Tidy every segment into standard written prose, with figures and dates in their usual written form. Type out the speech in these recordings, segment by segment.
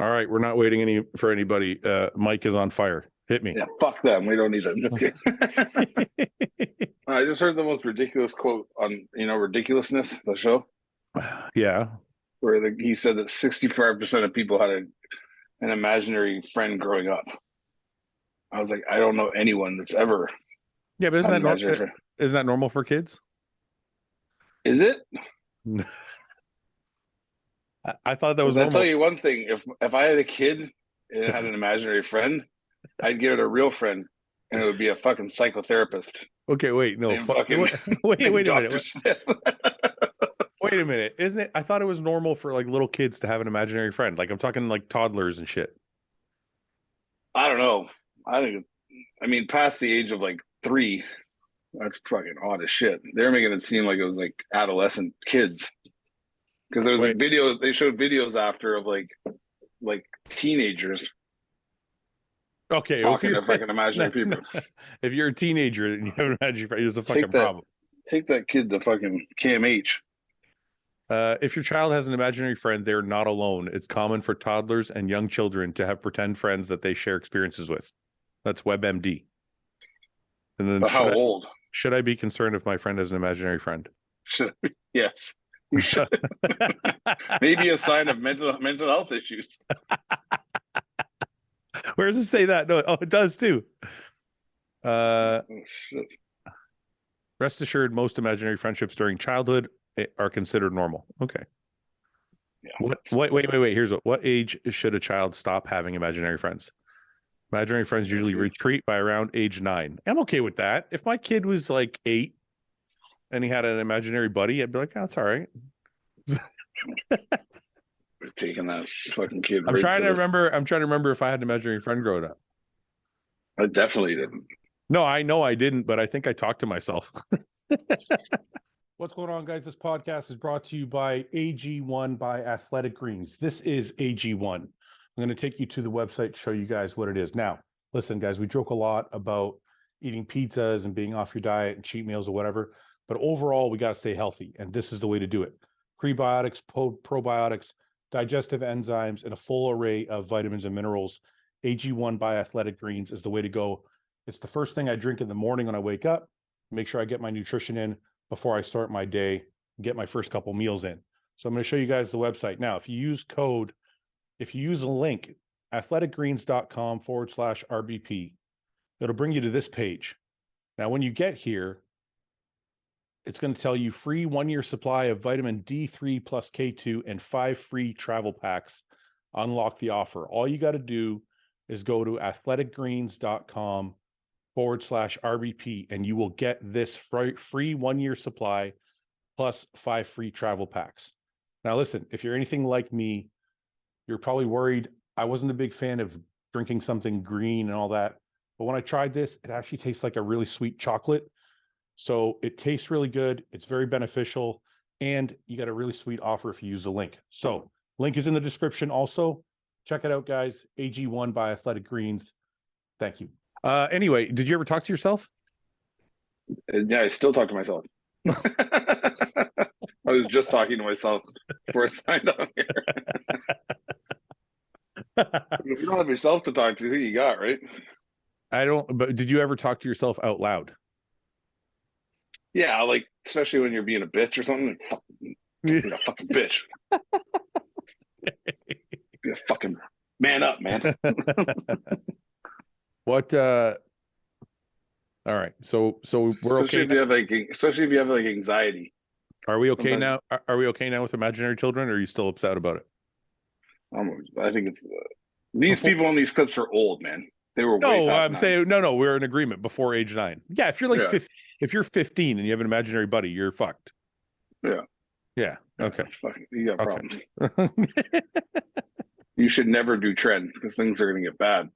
All right, we're not waiting for anybody. Mike is on fire. Hit me. Yeah, fuck them. We don't need them. Just kidding. I just heard the most ridiculous quote on, Ridiculousness, the show, Yeah. where he said that 65% of people had an imaginary friend growing up. I was like, I don't know anyone that's ever. Yeah, but isn't that normal for kids? Is it? I thought that was normal. I'll tell you one thing. If I had a kid and it had an imaginary friend, I'd give it a real friend, and it would be a fucking psychotherapist. Okay, wait, no. Wait a minute. Wait a minute. Isn't it? I thought it was normal for like little kids to have an imaginary friend. Like I'm talking like toddlers and shit. I don't know. I mean, past the age of like 3, that's fucking odd as shit. They're making it seem like it was like adolescent kids. Because there was like videos, they showed videos after of like teenagers. Okay, talking to fucking imaginary people. If you're a teenager and you have an imaginary friend, it's a fucking problem. Take that kid to fucking KMH. If your child has an imaginary friend, they're not alone. It's common for toddlers and young children to have pretend friends that they share experiences with. That's WebMD. And then how old? Should I be concerned if my friend has an imaginary friend? Yes. You should. Maybe a sign of mental health issues. Where does it say that? No, it does too. Shit. Rest assured, most imaginary friendships during childhood are considered normal. Okay. Yeah. Wait. Here's what age should a child stop having imaginary friends? Imaginary friends usually retreat by around age 9. I'm okay with that. If my kid was like 8 and he had an imaginary buddy, I'd be like, oh, that's all right. We're taking that fucking kid. I'm trying to remember if I had an imaginary friend growing up. I definitely didn't. No, I know I didn't, but I think I talked to myself. What's going on, guys? This podcast is brought to you by AG1 by Athletic Greens. This is AG1. I'm going to take you to the website to show you guys what it is. Now, listen, guys, we joke a lot about eating pizzas and being off your diet and cheat meals or whatever, but overall, we got to stay healthy, and this is the way to do it. Prebiotics, probiotics, digestive enzymes, and a full array of vitamins and minerals. AG1 by Athletic Greens is the way to go. It's the first thing I drink in the morning when I wake up. Make sure I get my nutrition in before I start my day, get my first couple meals in. So I'm going to show you guys the website. Now, if you use a link, athleticgreens.com/RBP, it'll bring you to this page. Now, when you get here, it's going to tell you free 1-year supply of vitamin D3 plus K2 and 5 free travel packs. Unlock the offer. All you got to do is go to athleticgreens.com/RBP and you will get this free 1-year supply plus 5 free travel packs. Now, listen, if you're anything like me, you're probably worried. I wasn't a big fan of drinking something green and all that. But when I tried this, it actually tastes like a really sweet chocolate. So it tastes really good. It's very beneficial. And you got a really sweet offer if you use the link. So link is in the description also. Check it out, guys. AG1 by Athletic Greens. Thank you. Anyway, did you ever talk to yourself? Yeah, I still talk to myself. I was just talking to myself before I signed on here. If you don't have yourself to talk to, who you got, right? I don't, but did you ever talk to yourself out loud? Yeah, like, especially when you're being a bitch or something. You're a fucking bitch. Be a fucking man up, man. What, all right. So we're okay. Especially if you have like anxiety. Are we okay now? Are we okay now with imaginary children, or are you still upset about it? I think it's these people in these clips are old, man. They were way past 9. Saying no. We're in agreement before age 9. Yeah, if you're like if you're 15 and you have an imaginary buddy, you're fucked. Yeah. Okay. You got problems. You should never do trend because things are going to get bad.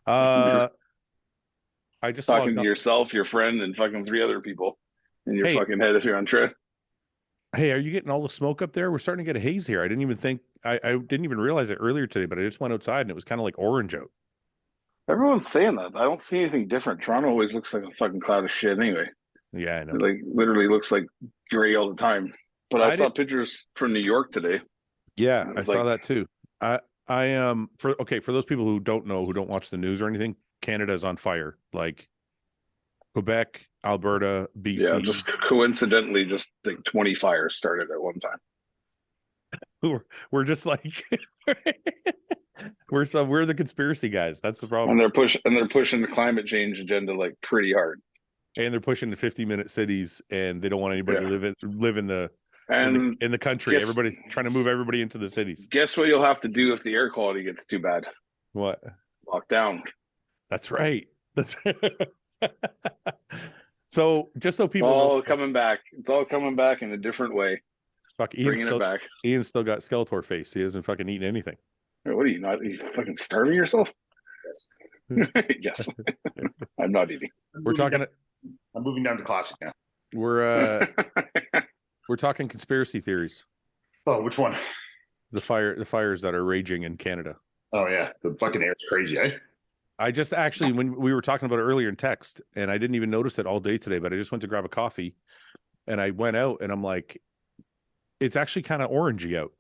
I just talking to yourself, your friend, and fucking 3 other people in your fucking head if you're on trend. Hey, are you getting all the smoke up there? We're starting to get a haze here. I didn't even realize it earlier today, but I just went outside and it was kind of like orange out. Everyone's saying that. I don't see anything different. Toronto always looks like a fucking cloud of shit anyway. Yeah, I know. It like literally looks like gray all the time. But I saw pictures from New York today. Yeah, It I was saw like, that too. For those people who don't know, who don't watch the news or anything, Canada is on fire. Like Quebec, Alberta, yeah, BC. just coincidentally, just like 20 fires started at one time. We're just like we're the conspiracy guys. That's the problem. And they're pushing the climate change agenda like pretty hard. And they're pushing the 50-minute cities, and they don't want anybody to live in the And in the country. Everybody trying to move everybody into the cities. Guess what you'll have to do if the air quality gets too bad? What? Lock down. That's right. That's so just so people all know, coming back. It's all coming back in a different way. fuck, Bringing it back. Ian's still got Skeletor face. He hasn't fucking eaten anything. What are you not? Are you fucking starving yourself? Yes. Yes. I'm not eating. I'm moving down to classic now. We're talking conspiracy theories. Oh, which one? The fires that are raging in Canada. Oh yeah, the fucking air's crazy, eh? I just actually, when we were talking about it earlier in text, and I didn't even notice it all day today, but I just went to grab a coffee, and I went out, and I'm like, it's actually kind of orangey out.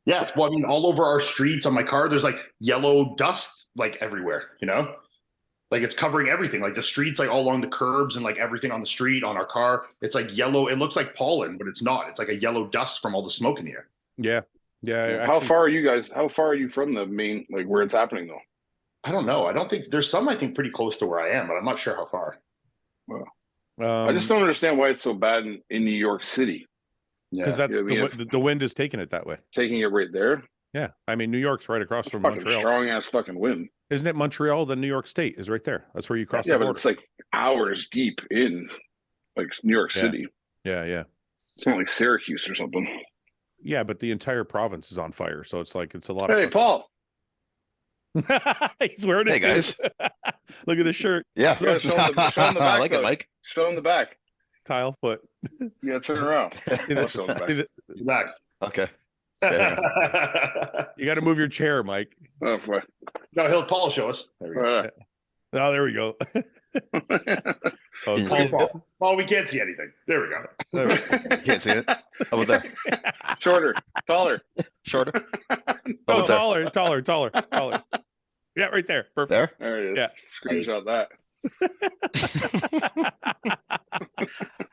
Yeah, well, I mean, all over our streets on my car, there's like yellow dust like everywhere, you know? Like it's covering everything, like the streets, like all along the curbs and like everything on the street, on our car. It's like yellow. It looks like pollen, but it's not. It's like a yellow dust from all the smoke in the air. Yeah. Yeah. How far are you guys? How far are you from the main, like where it's happening though? I don't know. I don't think there's some, I think, pretty close to where I am, but I'm not sure how far. Well, I just don't understand why it's so bad in New York City. Because that's the wind is taking it that way. Taking it right there. Yeah. I mean, New York's right across from Montreal. Strong ass fucking wind. Isn't it Montreal? The New York State is right there. That's where you cross the border. But it's like hours deep in like New York City. Yeah. Yeah. It's not like Syracuse or something. Yeah, but the entire province is on fire. So it's like, it's a lot of. Hey, Paul. He's wearing it. Hey, guys. Look at the shirt. Yeah. Show him the back. I like it, Mike. Show him the back. Tile foot. Yeah, turn around. Show him the back. Okay. You got to move your chair, Mike. Oh, boy. No, Paul show us. There we go. Oh, there we go. Paul, we can't see anything. There we go. You can't see it. How about that? Shorter, taller. Shorter. Oh, taller. Yeah, right there. Perfect. There it is. Yeah. Screenshot that.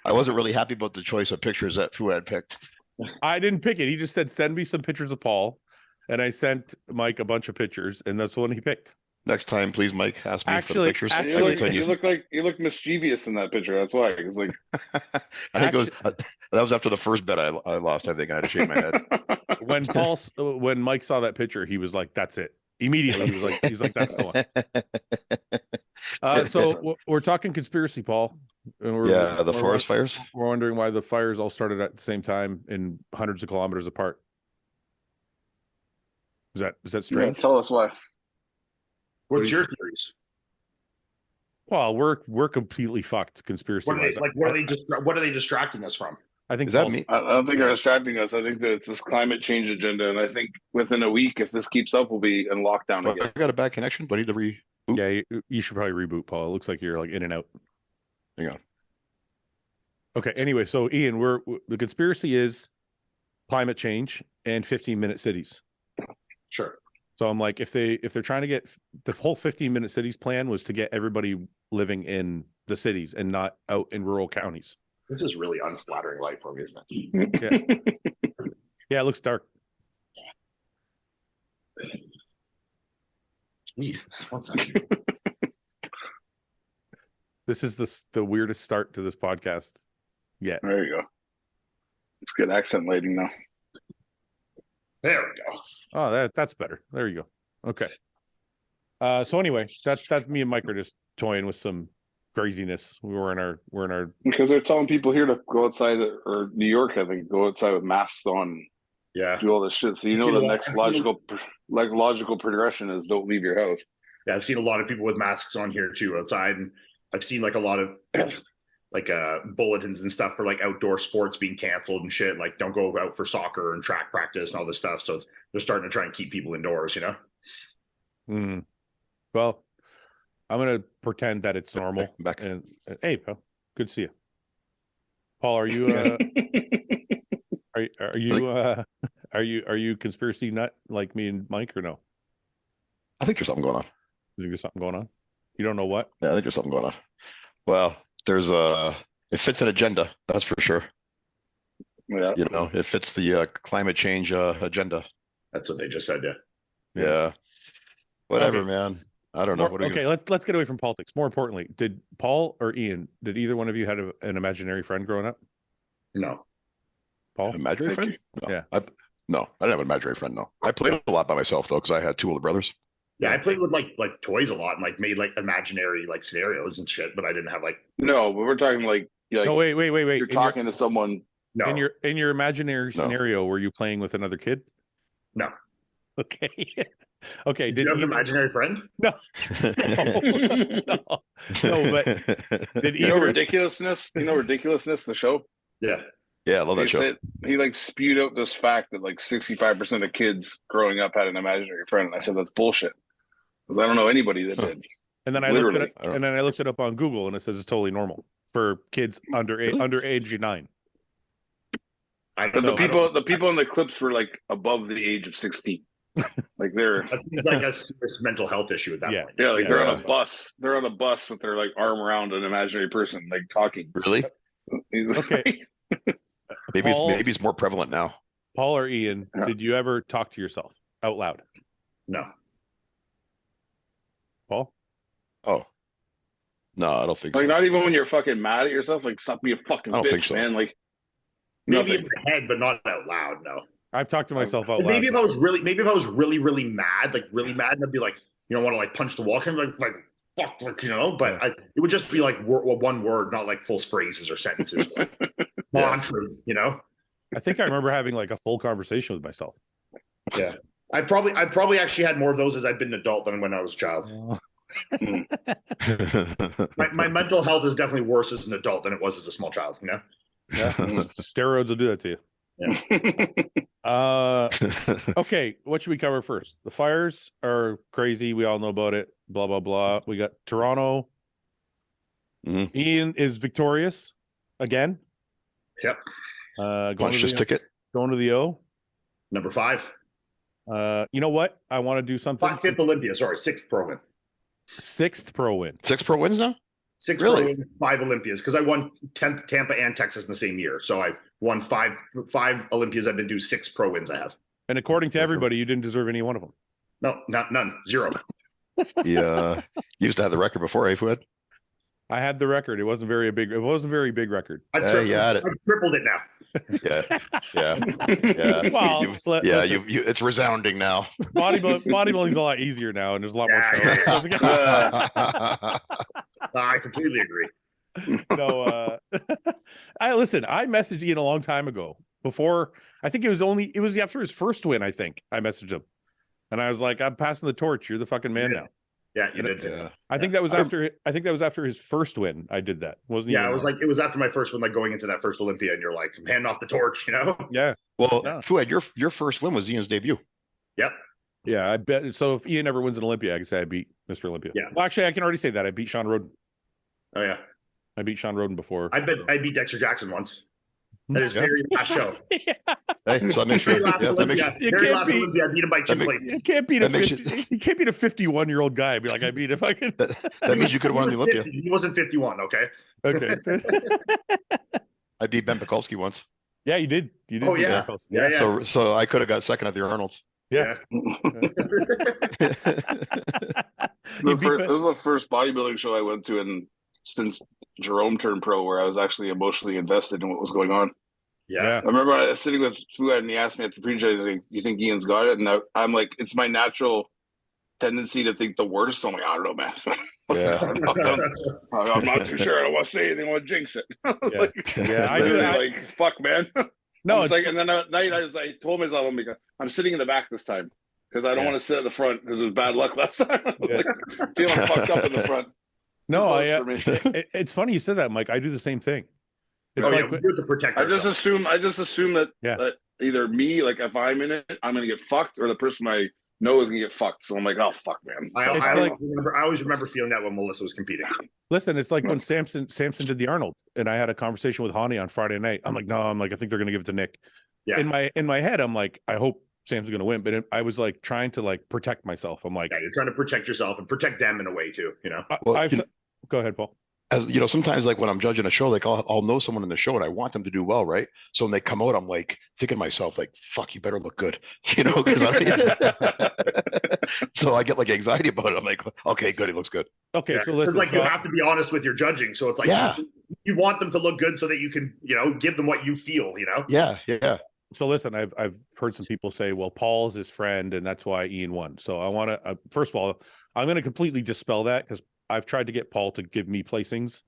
I wasn't really happy about the choice of pictures that Fouad picked. I didn't pick it. He just said, send me some pictures of Paul. And I sent Mike a bunch of pictures, and that's the one he picked. Next time, please, Mike, ask me for the pictures. You look mischievous in that picture. That's why. It's like I think that was after the first bet I lost. I think I had to shake my head. When Mike saw that picture, he was like, "That's it." Immediately, he's like, "That's the one." So we're talking conspiracy, Paul. The forest fires. We're wondering why the fires all started at the same time and hundreds of kilometers apart. Is that strange? Yeah, tell us why. What's your theories? Well, we're completely fucked conspiracy. What are they distracting us from? I think I don't think they're distracting us. I think that it's this climate change agenda, and I think within a week, if this keeps up, we'll be in lockdown again. I got a bad connection, but I need to reboot. Yeah, you should probably reboot, Paul. It looks like you're like in and out. Hang on. Okay. Anyway, so Ian, the conspiracy is climate change and 15-minute cities. Sure. So I'm like, if they're trying to get the whole 15-minute cities plan was to get everybody living in the cities and not out in rural counties. This is really unflattering light for me, isn't it? Yeah. Yeah, it looks dark. Jeez. This is the weirdest start to this podcast yet. There you go. It's good accent lighting now. There we go. Oh, that's better. There you go. Okay. So anyway, that's me and Mike are just toying with some craziness. We're in our because they're telling people here to go outside, or New York, I think, go outside with masks on. Yeah. Do all this shit. So the next logical progression is don't leave your house. Yeah, I've seen a lot of people with masks on here too outside, and I've seen like a lot of like bulletins and stuff for like outdoor sports being canceled and shit. Like don't go out for soccer and track practice and all this stuff. So they're starting to try and keep people indoors, you know? Well, I'm going to pretend that it's normal. Back. And hey, pal, good to see you. Paul, are you Are you conspiracy nut like me and Mike or no? I think there's something going on. You think there's something going on? You don't know what? Yeah, I think there's something going on. Well, there's it fits an agenda, that's for sure. Yeah. You know, it fits the climate change agenda. That's what they just said. Yeah. Yeah. Whatever, Okay. man. I don't know. What are we Okay, let's get away from politics. More importantly, did Paul or Ian, did either one of you had an imaginary friend growing up? No. Paul? An imaginary friend? No. Yeah. No, I didn't have an imaginary friend. No, I played a lot by myself though, because I had two older brothers. Yeah, I played with like toys a lot and like made like imaginary like scenarios and shit, but I didn't have like No, but we're talking like No, wait. you're talking to someone. no. In your imaginary No. scenario, were you playing with another kid? No. Okay. Okay. Did you have an imaginary friend? No. No, but did You know either ridiculousness? You know ridiculousness, the show? Yeah. Yeah, I love They that show. said he like spewed out this fact that like 65% of kids growing up had an imaginary friend. And I said that's bullshit. Because I don't know anybody that did. and then I looked Literally. it up on Google and it says it's totally normal for kids under age 9. I But don't know. the people in the clips were like above the age of 16. Like they're That seems like a serious mental health issue at that Yeah. point. yeah, like they're on Yeah. a bus. They're on a bus with their like arm around an imaginary person, like talking. Really? Okay. Maybe Paul- it's more prevalent now. Paul or Ian, Yeah. did you ever talk to yourself out loud? No. Paul? Oh. No, I don't think Like so. not even when you're fucking mad at yourself, like stop being a fucking I don't bitch, think so. man. Like Maybe nothing. in my head, but not out loud. No. I've talked to myself out And loud. maybe if I was really mad, like really mad, and I'd be like, you know, want to like punch the wall, kind of like fuck, like, you know. But it would just be like one word, not like full phrases or sentences, mantras, you know. I think I remember having like a full conversation with myself. Yeah. I probably actually had more of those as I've been an adult than when I was a child. My mental health is definitely worse as an adult than it was as a small child, you know. Yeah. Steroids will do that to you. Okay, what should we cover first? The fires are crazy. We all know about it. Blah blah blah. We got Toronto. Mhm. Ian is victorious again. Yep. Punch this ticket. Going to the O. Number 5. You know what? I want to do something. 5th Olympia, sorry, 6th pro win. 6th pro win. 6 pro wins now? 6 Really? pro win, 5 Olympias, because I won Tampa and Texas in the same year. So I won five Olympias. I've been doing 6 pro wins I have. And according to everybody, you didn't deserve any one of them. No, none. 0. Yeah. Used to have the record before, eh, Fouad? I had the record. It wasn't very big record. I you had it. tripled it now. Yeah. Yeah. Well, listen, It's resounding now. bodybuilding's a lot easier now, and there's a lot more shows. I completely agree. No, I messaged Ian a long time ago. Before, I think it was after his first win. I think I messaged him, and I was like, "I'm passing the torch. You're the fucking man now." Yeah, you did say that. I think that was after his first win. I did that. Wasn't Yeah, even it was after my first one, like going into that first Olympia, and you're like, I'm handing off the torch, you know? Yeah. Well, Yeah. Fouad, your first win was Ian's debut. Yep. Yeah, I bet. So if Ian ever wins an Olympia, I can say I beat Mr. Olympia. Yeah. Well, actually, I can already say that I beat Sean Roden. Oh yeah. I beat Sean Roden before. I beat Dexter Jackson once. At his very last show. Hey, so that makes you. Very last Yeah, that makes Olympia. you Very can't last beat- Olympia. I beat him by 2 that places. You can't beat That makes you- you can't beat a 51-year-old guy. I'd be like, I beat if I can. that means you could have won the He was Olympia. 50. He wasn't 51, okay? Okay. I beat Ben Mikulski once. Yeah, you did. You did. Oh, beat yeah. Mikulski. Yeah. So I could have got second at the Arnold's. Yeah. This is the first bodybuilding show I went to since Jerome turned pro, where I was actually emotionally invested in what was going on. Yeah. I remember I was sitting with Fouad and he asked me at the pre-show, he's like, "You think Ian's got it?" And I'm like, it's my natural tendency to think the worst. I'm like, I don't know, man. Yeah. I'm not too sure. I don't want to say anything. I want to jinx it. Yeah, I do that. Like, fuck, man. No, it's like, and then I told myself, I'm sitting in the back this time because I don't want to sit at the front because it was bad luck last time. I was like, feeling fucked up in the front. no, Too close for me. it's funny you said that, Mike. I do the same thing. It's Oh, like yeah, we do it to protect I just ourselves. assume that, that either me, like if I'm in it, I'm gonna get fucked, or the person I know is gonna get fucked. So I'm like, oh fuck, man. I always remember feeling that when Melissa was competing. listen, it's like when Samson did the Arnold, and I had a conversation with Hani on Friday night. I'm like, I think they're gonna give it to Nick. Yeah. in my head, I'm like, I hope Sam's going to win, but I was like trying to like protect myself. I'm like, Yeah, you're trying to protect yourself and protect them in a way too, you know? Well, go ahead, Paul. as you know, sometimes like when I'm judging a show, like I'll know someone in the show and I want them to do well, right? So when they come out, I'm like thinking to myself, like, fuck, you better look good, you know, because so I get like anxiety about it. I'm like, okay, good, he looks good. Okay, Yeah. so listen, like you have to be honest with your judging. So it's like you want them to look good so that you can, you know, give them what you feel, you know? Yeah. So listen, I've heard some people say, well, Paul's his friend, and that's why Iain won. So I want to first of all, I'm going to completely dispel that because I've tried to get Paul to give me placings,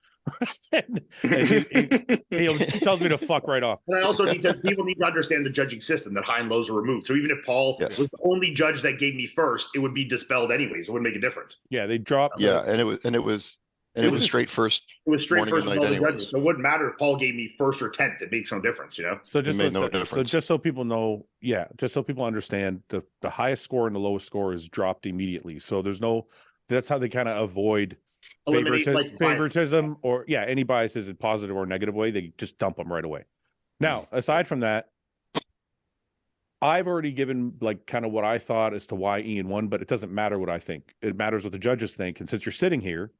and he tells me to fuck right off. And I also people need to understand the judging system that high and lows are removed. So even if Paul was the only judge that gave me first, it would be dispelled anyways. It wouldn't make a difference. Yeah, they dropped. Yeah, and it was straight first. It was straight first with all the anyways. judges. So it wouldn't matter if Paul gave me first or 10th. It makes no difference, you know? So just made no difference. So just so people know, just so people understand, the highest score and the lowest score is dropped immediately. So that's how they kind of avoid favoritism or any biases in positive or negative way. They just dump them right away. Now, aside from that, I've already given like kind of what I thought as to why Iain won, but it doesn't matter what I think. It matters what the judges think. And since you're sitting here,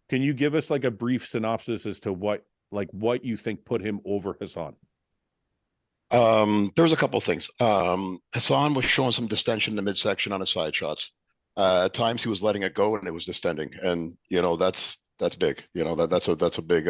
can you give us like a brief synopsis as to what you think put him over Hassan? There was a couple of things. Hassan was showing some distension in the midsection on his side shots. At times he was letting it go and it was distending, and you know that's big. You know that's a big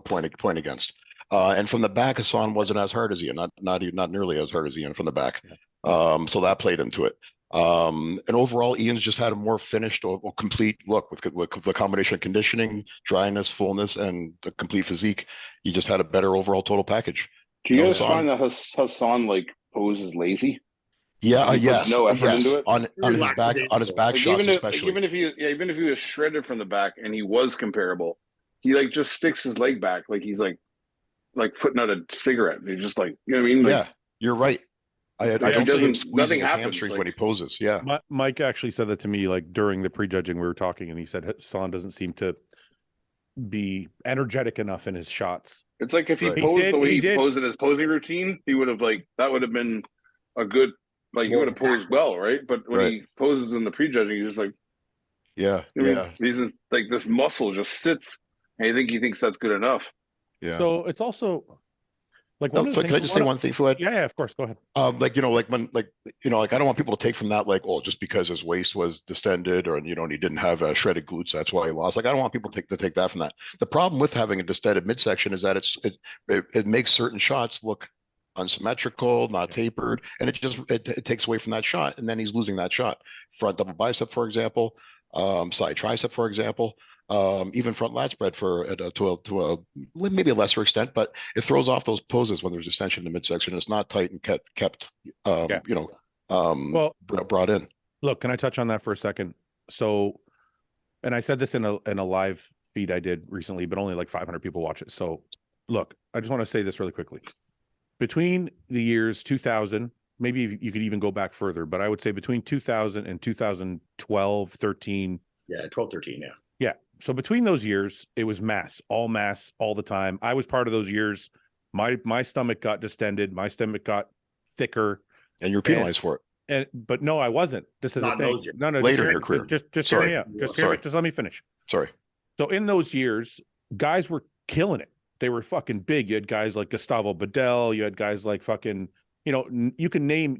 point against. And from the back, Hassan wasn't as hard as Iain, not nearly as hard as Iain from the back. So that played into it. And overall, Iain's just had a more finished or complete look with the combination of conditioning, dryness, fullness, and the complete physique. He just had a better overall total package. Do you guys find that Hassan like poses lazy? Yeah, yes, no effort into it on his back shots, especially. Even if he was shredded from the back and he was comparable, he like just sticks his leg back like he's like putting out a cigarette. He's just like, you know what I mean? Like, yeah, you're right. I don't see him squeezing his hamstrings when he poses. Yeah, Mike actually said that to me like during the prejudging we were talking, and he said Hassan doesn't seem to be energetic enough in his shots. It's like if he posed the way he posed in his posing routine, he would have that would have been a good. Like he would have posed well, right? But when he poses in the prejudging, he's just like, he's just, like this muscle just sits, and he thinks that's good enough. Yeah. So it's also like can I just say one thing, Fouad? Yeah, of course. Go ahead. I don't want people to take from that like, oh, just because his waist was distended or and he didn't have shredded glutes, that's why he lost. Like I don't want people to take that from that. The problem with having a distended midsection is that it makes certain shots look unsymmetrical, not tapered, and it takes away from that shot, and then he's losing that shot. Front double bicep, for example, side tricep, for example, even front lat spread to a maybe a lesser extent, but it throws off those poses when there's distension in the midsection. It's not tight and kept brought in. Look, can I touch on that for a second? So, and I said this in a live feed I did recently, but only like 500 people watch it. So, look, I just want to say this really quickly. Between the years 2000, maybe you could even go back further, but I would say between 2000 and 2012, 13. Yeah, 12, 13, yeah. Yeah. So between those years, it was mass all the time. I was part of those years. My stomach got distended. My stomach got thicker. And you're penalized for it. But no, I wasn't. This is a thing. No, later in your career. Just hear me out. Just let me finish. Sorry. So in those years, guys were killing it. They were fucking big. You had guys like Gustavo Bedell. You had guys like fucking, you can name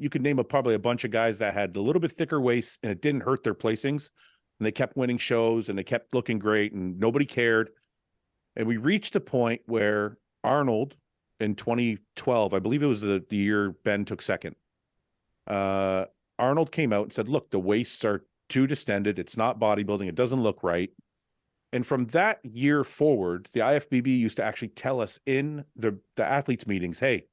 probably a bunch of guys that had a little bit thicker waists and it didn't hurt their placings. And they kept winning shows and they kept looking great and nobody cared. And we reached a point where Arnold in 2012, I believe it was the year Ben took second. Arnold came out and said, look, the waists are too distended. It's not bodybuilding. It doesn't look right. And from that year forward, the IFBB used to actually tell us in the athletes meetings, hey,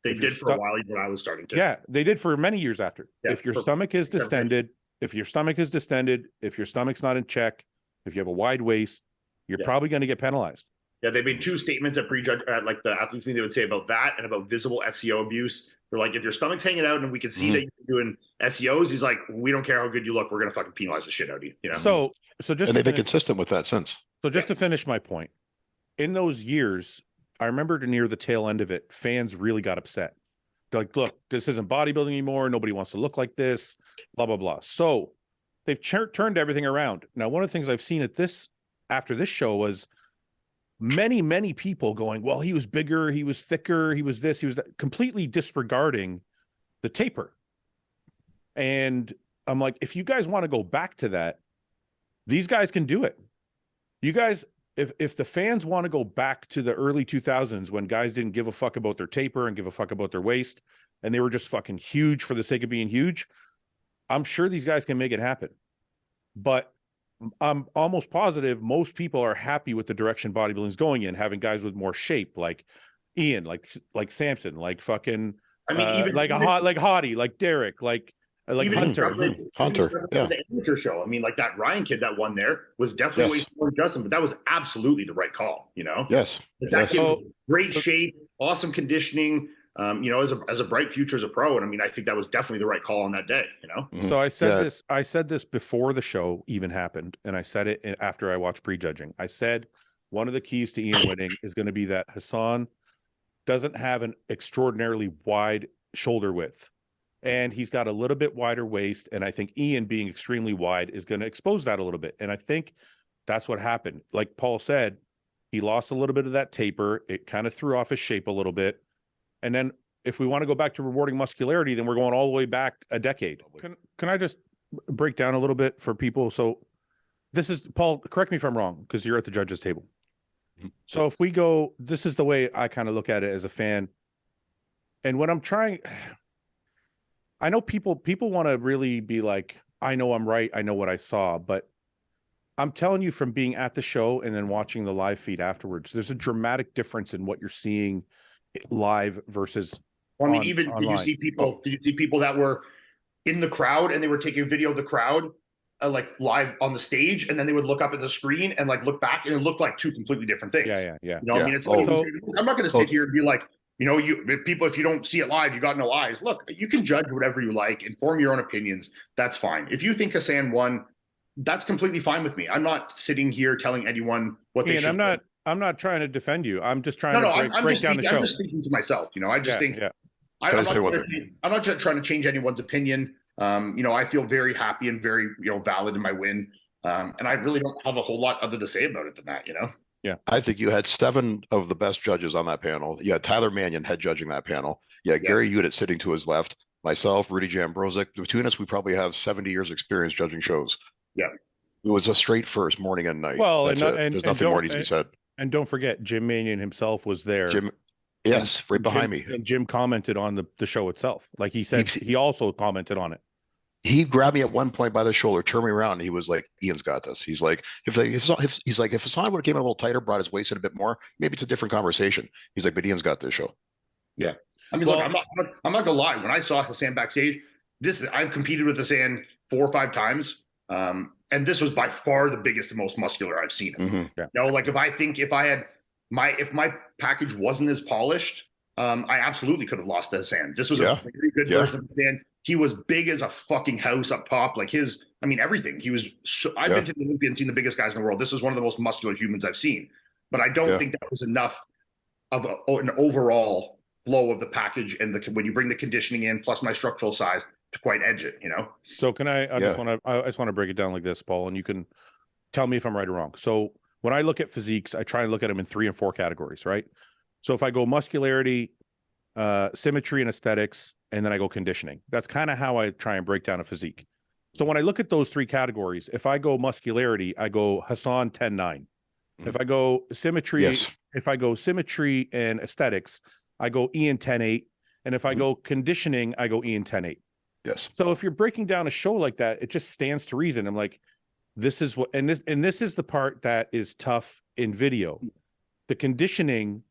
they did for a while when I was starting to. Yeah, they did for many years after. Yeah, if your stomach is distended, if your stomach's not in check, if you have a wide waist, you're probably going to get penalized. Yeah, they made two statements at prejudge at like the athletes meeting. They would say about that and about visible SEO abuse. They're like, if your stomach's hanging out and we can see that you're doing SEOs, he's like, we don't care how good you look. We're going to fucking penalize the shit out of you. So just and they've been consistent with that since. So just to finish my point, in those years, I remember near the tail end of it, fans really got upset Like, look, this isn't bodybuilding anymore. Nobody wants to look like this, blah, blah, blah. So they've turned everything around. Now, one of the things I've seen after this show was many, many people going, well, he was bigger, he was thicker, he was this, he was that, completely disregarding the taper. And I'm like, if you guys want to go back to that, these guys can do it. You guys, if the fans want to go back to the early 2000s when guys didn't give a fuck about their taper and give a fuck about their waist, and they were just fucking huge for the sake of being huge, I'm sure these guys can make it happen. But I'm almost positive most people are happy with the direction bodybuilding is going in, having guys with more shape, like Iain, like Samson, like fucking, I mean, even like Hottie, like Derek, like Hunter. Hunter, yeah. The amateur show. I mean, like that Ryan kid that won there was definitely way smaller than Justin, but that was absolutely the right call. You know, Yes. that kid was great shape, awesome conditioning. You know, as a bright future as a pro, and I mean, I think that was definitely the right call on that day. You know, So I said this before the show even happened, and I said it after I watched prejudging. I said one of the keys to Iain winning is going to be that Hassan doesn't have an extraordinarily wide shoulder width, and he's got a little bit wider waist, and I think Iain being extremely wide is going to expose that a little bit, and I think that's what happened. Like Paul said, he lost a little bit of that taper. It kind of threw off his shape a little bit. And then if we want to go back to rewarding muscularity, then we're going all the way back a decade. Can I just break down a little bit for people? So this is, Paul, correct me if I'm wrong, because you're at the judges table. So if we go, this is the way I kind of look at it as a fan. And when I'm trying, I know people want to really be like, I know I'm right, I know what I saw, but I'm telling you from being at the show and then watching the live feed afterwards, there's a dramatic difference in what you're seeing live versus online. Did you see people that were in the crowd and they were taking video of the crowd like live on the stage, and then they would look up at the screen and like look back, and it looked like two completely different things. Yeah. You know, I mean, it's like, I'm not going to sit here and be like, you know, if you don't see it live, you got no eyes. Look, you can judge whatever you like, inform your own opinions. That's fine. If you think Hassan won, that's completely fine with me. I'm not sitting here telling anyone what they should. I'm not trying to defend you. I'm just trying to break down the show. I'm just speaking to myself. You know, I just think I'm not trying to change anyone's opinion. You know, I feel very happy and very, you know, valid in my win. And I really don't have a whole lot other to say about it than that, you know? Yeah. I think you had 7 of the best judges on that panel. You had Tyler Mannion head judging that panel. You had Gary Udit sitting to his left. Myself, Rudy Jambrozik. Between us, we probably have 70 years experience judging shows. Yeah. It was a straight first morning and night. Well, there's nothing more needs to be said. And don't forget, Jim Mannion himself was there. Yes, right behind me. And Jim commented on the show itself. Like he said, he also commented on it. He grabbed me at one point by the shoulder, turned me around, and he was like, "Iain's got this." He's like, if Hassan would have came in a little tighter, brought his waist in a bit more, maybe it's a different conversation. He's like, but Iain's got this show. Yeah. I mean, look, I'm not gonna lie. When I saw Hassan backstage, I've competed with Hassan 4 or 5 times. And this was by far the biggest and most muscular I've seen him. Mm-hmm. Yeah. You know, like if my package wasn't as polished, I absolutely could have lost to Hassan. This was a very good version of Hassan. He was big as a fucking house up top. Like everything. He was I've been to the Olympia and seen the biggest guys in the world. This was one of the most muscular humans I've seen. But I don't think that was enough of an overall flow of the package and when you bring the conditioning in plus my structural size to quite edge it, you know? So can I just want to break it down like this, Paul, and you can tell me if I'm right or wrong. So when I look at physiques, I try and look at them in 3 and 4 categories, right? So if I go muscularity, symmetry and aesthetics, and then I go conditioning, that's kind of how I try and break down a physique. So when I look at those 3 categories, if I go muscularity, I go Hassan 10-9. If I go symmetry, and aesthetics, I go Iain 10-8. And if I go conditioning, I go Iain 10-8. Yes. So if you're breaking down a show like that, it just stands to reason. I'm like, this is what, and this is the part that is tough in video. The conditioning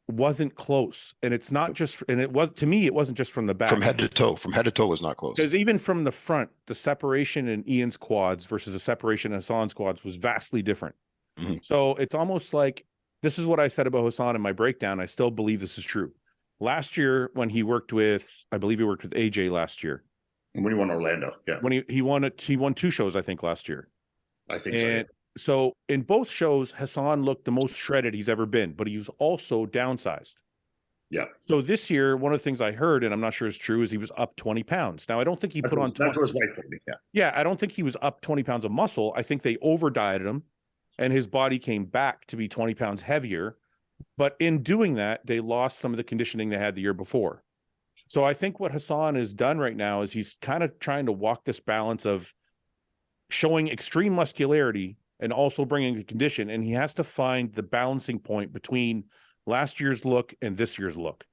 wasn't close, and it's not just, and it was, to me, it wasn't just from the back. From head to toe was not close. Because even from the front, the separation in Iain's quads versus the separation in Hassan's quads was vastly different. Mm-hmm. So it's almost like, this is what I said about Hassan in my breakdown. I still believe this is true. Last year, when he worked with, I believe he worked with AJ last year. And when he won Orlando, yeah. When he won 2 shows, I think, last year. I think and so in both shows, Hassan looked the most shredded he's ever been, but he was also downsized. Yeah. So this year, one of the things I heard, and I'm not sure is true, is he was up 20 pounds. Now, I don't think he put on 20. That's what his wife told me. Yeah. Yeah, I don't think he was up 20 pounds of muscle. I think they over dieted him and his body came back to be 20 pounds heavier. But in doing that, they lost some of the conditioning they had the year before. So I think what Hassan has done right now is he's kind of trying to walk this balance of showing extreme muscularity and also bringing a condition. And he has to find the balancing point between last year's look and this year's look.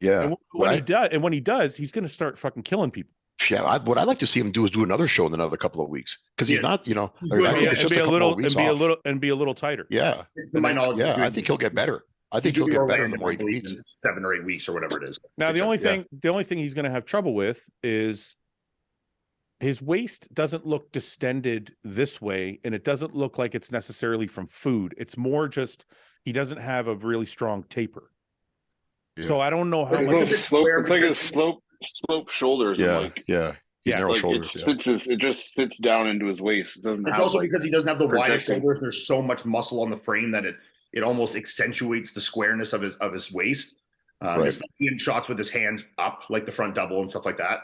Yeah. And when he does, he's going to start fucking killing people. Yeah, what I'd like to see him do is do another show in another couple of weeks because he's not, you know, And be a little tighter. Yeah, To my knowledge, I think he'll get better. I think he'll get better the more he in competes. 7 or 8 weeks or whatever it is. Now, the only thing he's going to have trouble with is his waist doesn't look distended this way, and it doesn't look like it's necessarily from food. It's more just he doesn't have a really strong taper. Yeah. So I don't know how It's much. like his slope shoulders. Yeah, and like, narrow like shoulders. it just sits down into his waist. It doesn't. It's have, also like, because he doesn't have the wide projecting. shoulders. There's so much muscle on the frame that it almost accentuates the squareness of his waist, Right. especially in shots with his hands up, like the front double and stuff like that.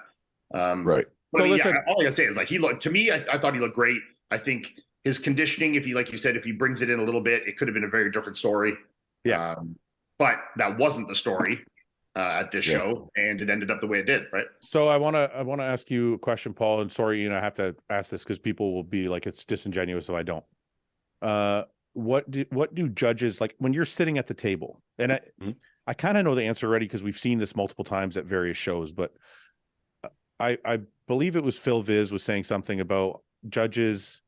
Right. But So I mean, listen- all I gotta say is like he looked to me. I thought he looked great. I think his conditioning, if he, like you said, if he brings it in a little bit, it could have been a very different story. Yeah. But that wasn't the story at this Yeah. show, and it ended up the way it did. Right. So I want to ask you a question, Paul, and sorry, I have to ask this because people will be like, it's disingenuous if I don't. What do judges like when you're sitting at the table? And I kind of know the answer already because we've seen this multiple times at various shows, but I believe it was Phil Viz was saying something about judges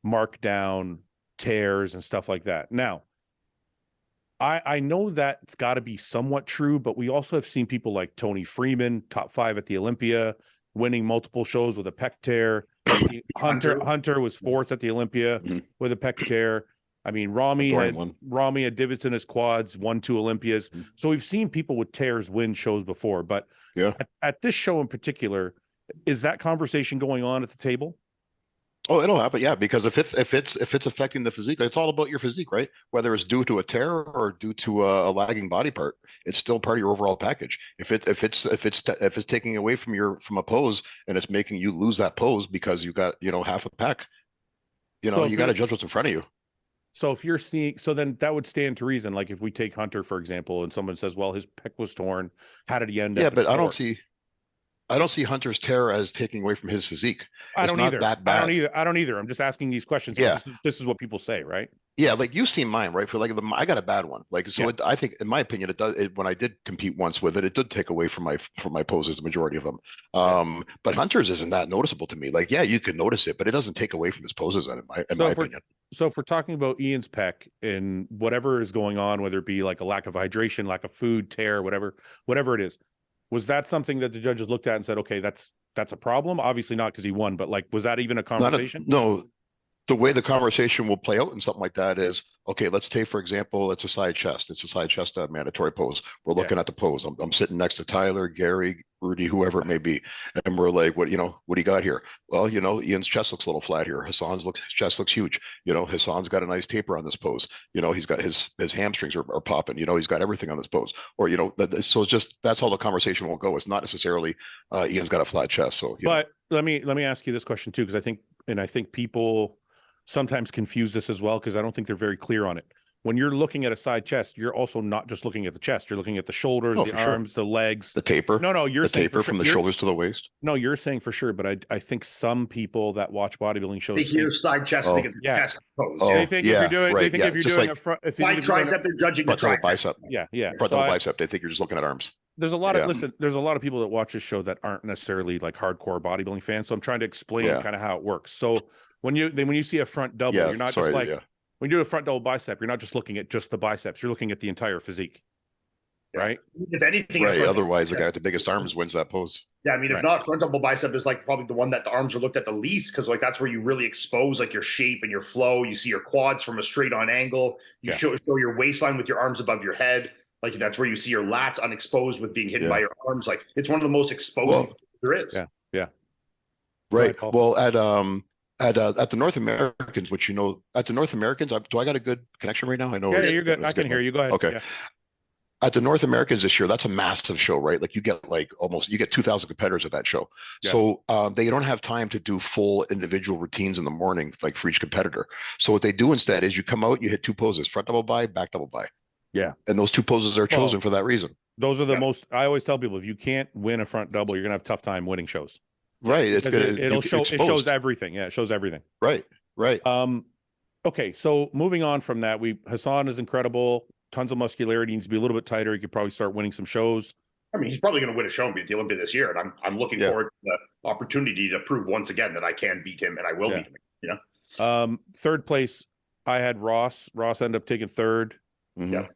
mark down tears and stuff like that. Now, I know that it's got to be somewhat true, but we also have seen people like Tony Freeman, top 5 at the Olympia, winning multiple shows with a pec tear. Hunter was 4th at the Olympia with a pec tear. I mean, Rami had divots in his quads, won 2 Olympias. So we've seen people with tears win shows before, but at this show in particular, is that conversation going on at the table? Oh, it'll happen, yeah. Because if it's affecting the physique, it's all about your physique, right? Whether it's due to a tear or due to a lagging body part, it's still part of your overall package. If it's taking away from a pose and it's making you lose that pose because you got half a pec, you got to judge what's in front of you. So if you're seeing, so then that would stand to reason. Like if we take Hunter, for example, and someone says, well, his pec was torn. How did he end up? Yeah, but I don't 4th? see Hunter's tear as taking away from his physique. I don't either. That bad. I don't either. I'm just asking these questions. Yeah. This is what people say, right? Yeah, like you've seen mine, right? For like I got a bad one. Like so, I think, in my opinion, it does. When I did compete once with it, it did take away from my poses, the majority of them. But Hunter's isn't that noticeable to me. Like, yeah, you can notice it, but it doesn't take away from his poses, in my opinion. So if we're talking about Iain's pec and whatever is going on, whether it be like a lack of hydration, lack of food, tear, whatever it is, was that something that the judges looked at and said, okay, that's a problem? Obviously not because he won, but like, was that even a conversation? No. The way the conversation will play out in something like that is, okay, let's take, for example, it's a side chest. It's a side chest mandatory pose. We're looking at the pose. I'm sitting next to Tyler, Gary, Rudy, whoever it may be. And we're like, what do you got here? Well, Ian's chest looks a little flat here. His chest looks huge. Hassan's got a nice taper on this pose. He's got his hamstrings are popping. He's got everything on this pose. Or, so it's just, that's how the conversation will go. It's not necessarily Ian's got a flat chest. So, but let me ask you this question too, because I think people sometimes confuse this as well, because I don't think they're very clear on it. When you're looking at a side chest, you're also not just looking at the chest. You're looking at the shoulders, the arms, the legs, the taper. No, you're saying taper from the shoulders to the waist. No, you're saying for sure, but I think some people that watch bodybuilding shows They hear side chest, think it's chest pose. They think if you're doing, if you're doing a front, if side tricep, they're judging the tricep. Bicep. Yeah. Frontal bicep. They think you're just looking at arms. There's a lot of there's a lot of people that watch this show that aren't necessarily like hardcore bodybuilding fans. So I'm trying to explain kind of how it works. So when you see a front double, you're not just like when you do a front double bicep, you're not just looking at just the biceps. You're looking at the entire physique, right? If anything, right. Otherwise, the guy with the biggest arms wins that pose. Yeah, I mean, if not, front double bicep is like probably the one that the arms are looked at the least, because like that's where you really expose like your shape and your flow. You see your quads from a straight on angle. You show your waistline with your arms above your head. Like that's where you see your lats unexposed with being hidden by your arms. Like it's one of the most exposing there is. Yeah. Right. Well, at the North Americans, which at the North Americans, do I got a good connection right now? I know. Yeah, you're good. I can hear you. Go ahead. Okay. Yeah. at the North Americans this year, that's a massive show, right? Like you get 2,000 competitors at that show. Yeah. So they don't have time to do full individual routines in the morning, like for each competitor. So what they do instead is you come out, you hit 2 poses, front double by, back double by. Yeah. And those 2 poses are chosen for that reason. Those are the most, I always tell people, if you can't win a front double, you're going to have a tough time winning shows. Right. It's gonna, it shows everything. Yeah. It shows everything. Right. Right. Okay. So moving on from that, Hassan is incredible. Tons of muscularity, needs to be a little bit tighter. He could probably start winning some shows. I mean, he's probably going to win a show and be at the Olympia this year, and I'm looking forward to the opportunity to prove once again that I can beat him, and I will beat him. You know. Third place, I had Ross. Ross ended up taking third. Yeah.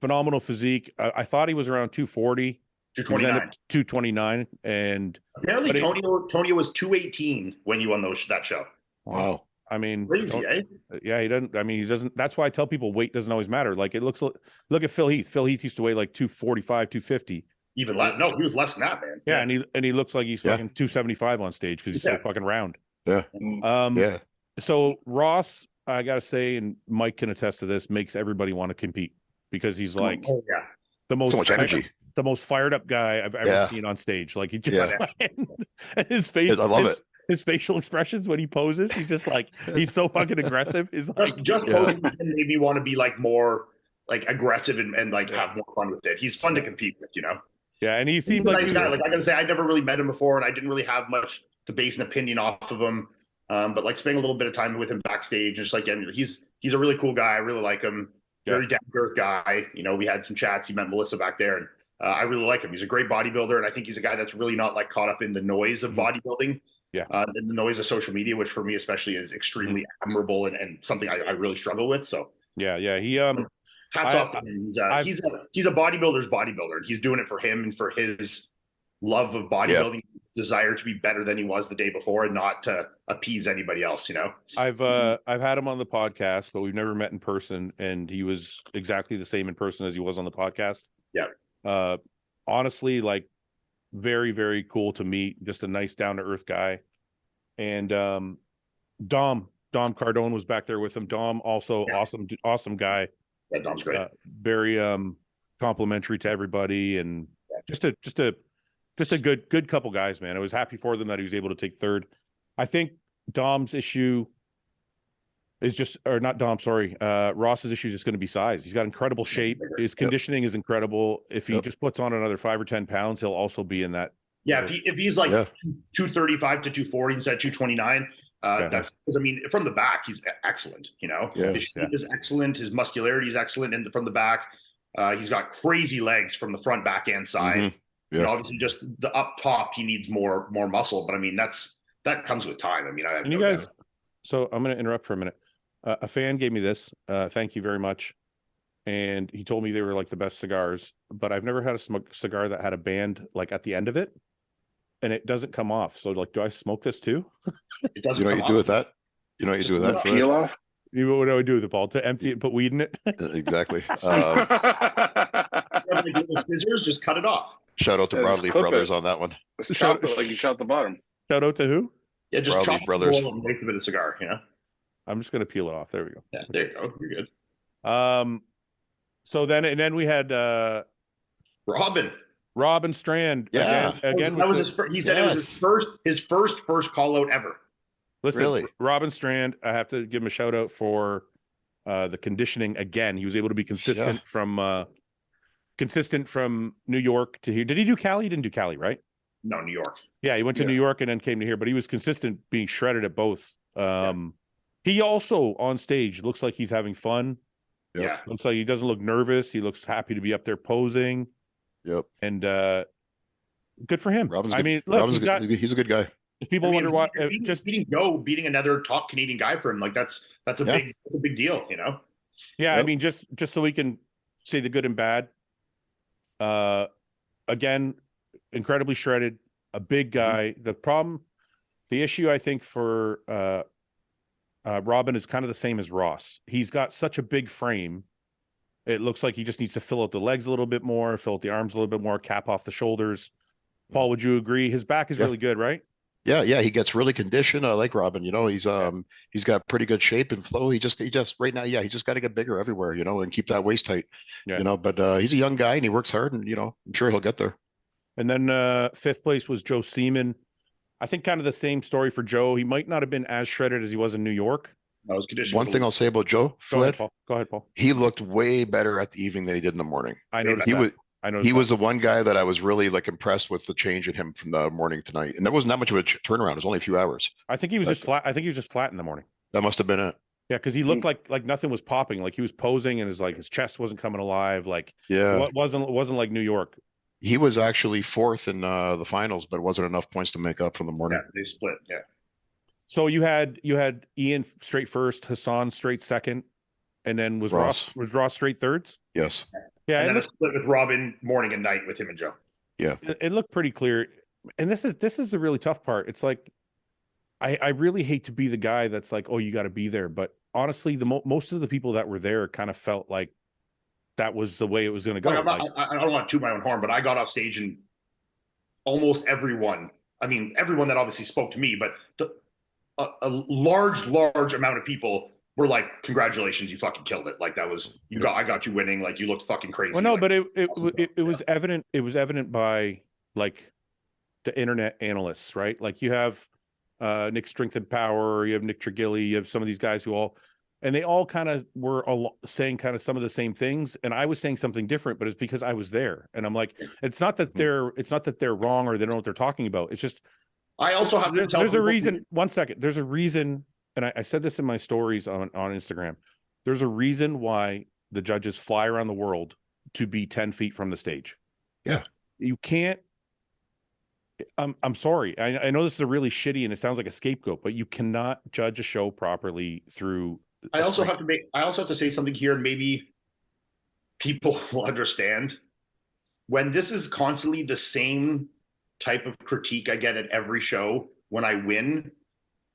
Phenomenal physique. I thought he was around 240. 229. 229, and apparently Tonio was 218 when you won that show. Wow. I mean, crazy, eh? Yeah, he doesn't. I mean, he doesn't. That's why I tell people weight doesn't always matter. Like it looks. Look at Phil Heath. Phil Heath used to weigh like 245, 250. Even less. No, he was less than that, man. Yeah, and he looks like he's fucking 275 on stage because he's so fucking round. Yeah. So Ross, I gotta say, and Mike can attest to this, makes everybody want to compete because he's like the most so much energy. The most fired up guy I've ever seen on stage. Like he just and his face. I love it. His facial expressions when he poses, he's just like he's so fucking aggressive. He's like just posing made me want to be like more like aggressive and like have more fun with it. He's fun to compete with, you know. Yeah, and he seems like I gotta say I never really met him before, and I didn't really have much to base an opinion off of him. But like spending a little bit of time with him backstage, just like he's a really cool guy. I really like him. Very down to earth guy. You know, we had some chats. He met Melissa back there, and I really like him. He's a great bodybuilder, and I think he's a guy that's really not like caught up in the noise of bodybuilding. Yeah. And the noise of social media, which for me especially is extremely admirable and something I really struggle with. So he hats off to him. He's a bodybuilder's bodybuilder, and he's doing it for him and for his love of bodybuilding, desire to be better than he was the day before, and not to appease anybody else. You know, I've had him on the podcast, but we've never met in person, and he was exactly the same in person as he was on the podcast. Yeah. Honestly, like very, very cool to meet. Just a nice down to earth guy. And Dom Cardone was back there with him. Dom also awesome guy. Yeah, Dom's great. Very complimentary to everybody, and just a good couple guys, man. I was happy for them that he was able to take third. I think Dom's issue is Ross's issue is just going to be size. He's got incredible shape. His conditioning is incredible. If he just puts on another 5 or 10 pounds, he'll also be in that. Yeah, if he's like 235 to 240 instead of 229, that's because I mean from the back he's excellent. You know, his shape is excellent. His muscularity is excellent, and from the back, he's got crazy legs from the front, back, and side. Mm-hmm. Yeah. You know, obviously, just the up top, he needs more muscle, but I mean that comes with time. I mean, I have you guys. So I'm going to interrupt for a minute. A fan gave me this. Thank you very much. And he told me they were like the best cigars, but I've never had a cigar that had a band like at the end of it, and it doesn't come off. So like, do I smoke this too? It doesn't. You know what you do with that? You know what you do with that? Peel off. What do I do with it, Paul? To empty it, put weed in it? Exactly. Scissors, just cut it off. Shout out to Broadleaf Brothers on that one. Chop it like you shot the bottom. Shout out to who? Yeah, just Broadleaf chop Brothers. and waste a bit of cigar. You know. I'm just gonna peel it off. There we go. Yeah, there you go. You're good. So then we had Robin Strand. Yeah. Again that was his first, he said it was his first call out ever. Listen, really? Robin Strand, I have to give him a shout out for the conditioning again. He was able to be consistent from New York to here. Did he do Cali? He didn't do Cali, right? No, New York. Yeah, he went to New York and then came to here, but he was consistent being shredded at both. He also on stage looks like he's having fun. Yep. Yeah. Looks like he doesn't look nervous. He looks happy to be up there posing. Yep. And good for him. Robin's I good. mean, look, he's a good guy. If people wonder why, beating another top Canadian guy for him, like that's a big deal, you know. Yeah, I mean, just so we can say the good and bad. Again, incredibly shredded, a big guy. The issue I think for Robin is kind of the same as Ross. He's got such a big frame. It looks like he just needs to fill out the legs a little bit more, fill out the arms a little bit more, cap off the shoulders. Paul, would you agree? His back is really good, right? Yeah, he gets really conditioned. I like Robin. He's got pretty good shape and flow. He just right now, he just got to get bigger everywhere, and keep that waist tight. Yeah. But he's a young guy and he works hard, and I'm sure he'll get there. And then fifth place was Joe Seaman. I think kind of the same story for Joe. He might not have been as shredded as he was in New York. No, his condition. One thing I'll say about Joe, Go ahead, Fouad, Paul. Go ahead, Paul. he looked way better at the evening than he did in the morning. I noticed He that. was I noticed he that. was the one guy that I was really like impressed with the change in him from the morning to night, and there wasn't that much of a turnaround. It was only a few hours. I think he was just flat. I think he was just flat in the morning. That must have been it. Yeah, because he looked like nothing was popping. Like he was posing, and his chest wasn't coming alive. Like Yeah, it wasn't like New York. he was actually fourth in the finals, but it wasn't enough points to make up from the morning. Yeah, they split. Yeah. So you had Iain straight first, Hassan straight second, and then was Ross straight thirds. Yes. Yeah, And then it a split with Robin morning and night with him and Joe. Yeah. it looked pretty clear. And this is the really tough part. It's like I really hate to be the guy that's like, oh, you got to be there, but honestly, most of the people that were there kind of felt like that was the way it was going to go. I don't want to toot my own horn, but I got off stage and almost everyone. I mean, everyone that obviously spoke to me, but a large amount of people were like, "Congratulations, you fucking killed it!" Like that was I got you winning. Like you looked fucking crazy. Well, no, like, but it was evident. It was evident by like the internet analysts, right? Like you have Nick Strength and Power, you have Nick Trigilli, you have some of these guys who and they all kind of were saying kind of some of the same things, and I was saying something different, but it's because I was there, and I'm like, it's not that they're wrong or they don't know what they're talking about. It's just I also have to tell. There's a reason. 1 second. There's a reason, and I said this in my stories on Instagram. There's a reason why the judges fly around the world to be 10 feet from the stage. Yeah, you can't. I'm sorry. I know this is a really shitty and it sounds like a scapegoat, but you cannot judge a show properly through. I also have to say something here, and maybe people will understand when this is constantly the same type of critique I get at every show when I win.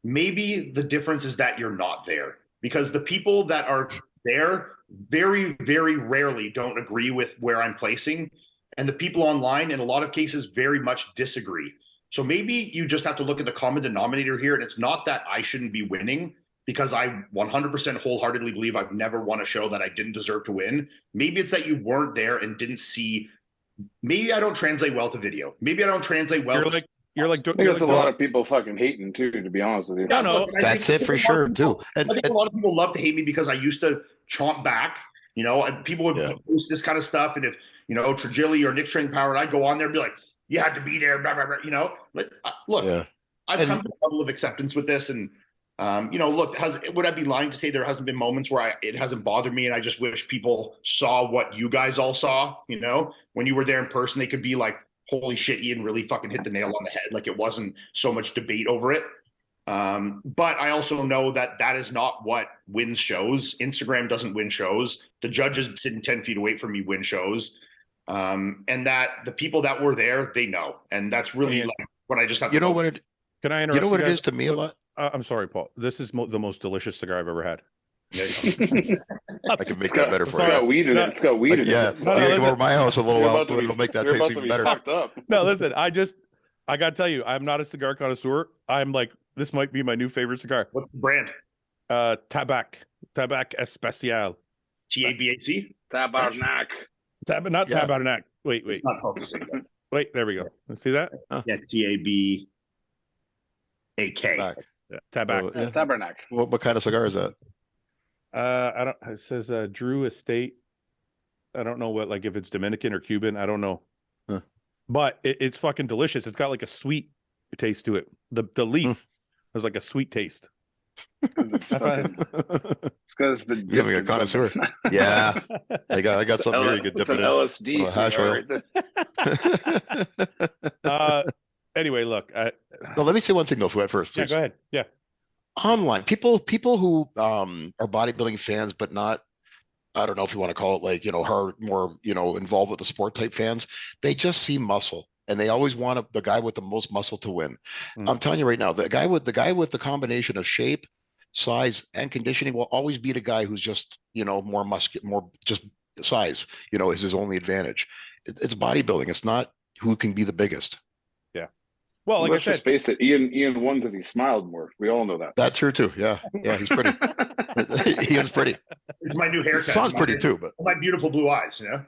Maybe the difference is that you're not there, because the people that are there very, very rarely don't agree with where I'm placing. And the people online, in a lot of cases, very much disagree. So maybe you just have to look at the common denominator here. And it's not that I shouldn't be winning, because I 100% wholeheartedly believe I've never won a show that I didn't deserve to win. Maybe it's that you weren't there and didn't see. Maybe I don't translate well to video. Maybe I don't translate well. I think it's a lot of people fucking hating too, to be honest with you. No, that's it for sure too. And I think a lot of people love to hate me because I used to chomp back, and people would post this kind of stuff. And if, Trigilli or Nick String Power, and I'd go on there and be like, you had to be there, blah, blah, blah, Like, look, I've come to a level of acceptance with this. And, look, would I be lying to say there hasn't been moments where it hasn't bothered me and I just wish people saw what you guys all saw, when you were there in person, they could be like, holy shit, Iain really fucking hit the nail on the head. Like it wasn't so much debate over it. But I also know that is not what wins shows. Instagram doesn't win shows. The judges sitting 10 feet away from me win shows. And that the people that were there, they know. And that's really like what I just have to know what it Can I interrupt? You know what it is to me a lot? I'm sorry, Paul. This is the most delicious cigar I've ever had. I can make that better for you. It's got weed in it. It's got weed in it. Yeah, come over to my house a little while. It'll make that taste even better. No, listen, I got to tell you, I'm not a cigar connoisseur. I'm like, this might be my new favorite cigar. What's the brand? Tabac Especial. TABAC? Tabarnak. Not Tabarnak. Wait. It's not focusing. Wait, there we go. See that? Yeah, TABAK. Yeah, Tabac. Tabarnak. What kind of cigar is that? I don't. It says Drew Estate. I don't know what, like, if it's Dominican or Cuban. I don't know. Huh. But it's fucking delicious. It's got like a sweet taste to it. The leaf has like a sweet taste. It's because it's been becoming a connoisseur. Yeah, I got something very good dipping in LSD hash oil. Right. Anyway, look. No, let me say one thing though, Fouad, first, please. Yeah, go ahead. Yeah. Online people who are bodybuilding fans, but not, I don't know if you want to call it like, more involved with the sport type fans, they just see muscle and they always want the guy with the most muscle to win. I'm telling you right now, the guy with the combination of shape, size, and conditioning will always beat a guy who's just more more just size is his only advantage. It's bodybuilding. It's not who can be the biggest. Well, like Let's I just said, face it. Ian won because he smiled more. We all know that. That's true too. Yeah, he's pretty. Ian's pretty. It's my new haircut. Sounds pretty too, but My beautiful blue eyes, you know.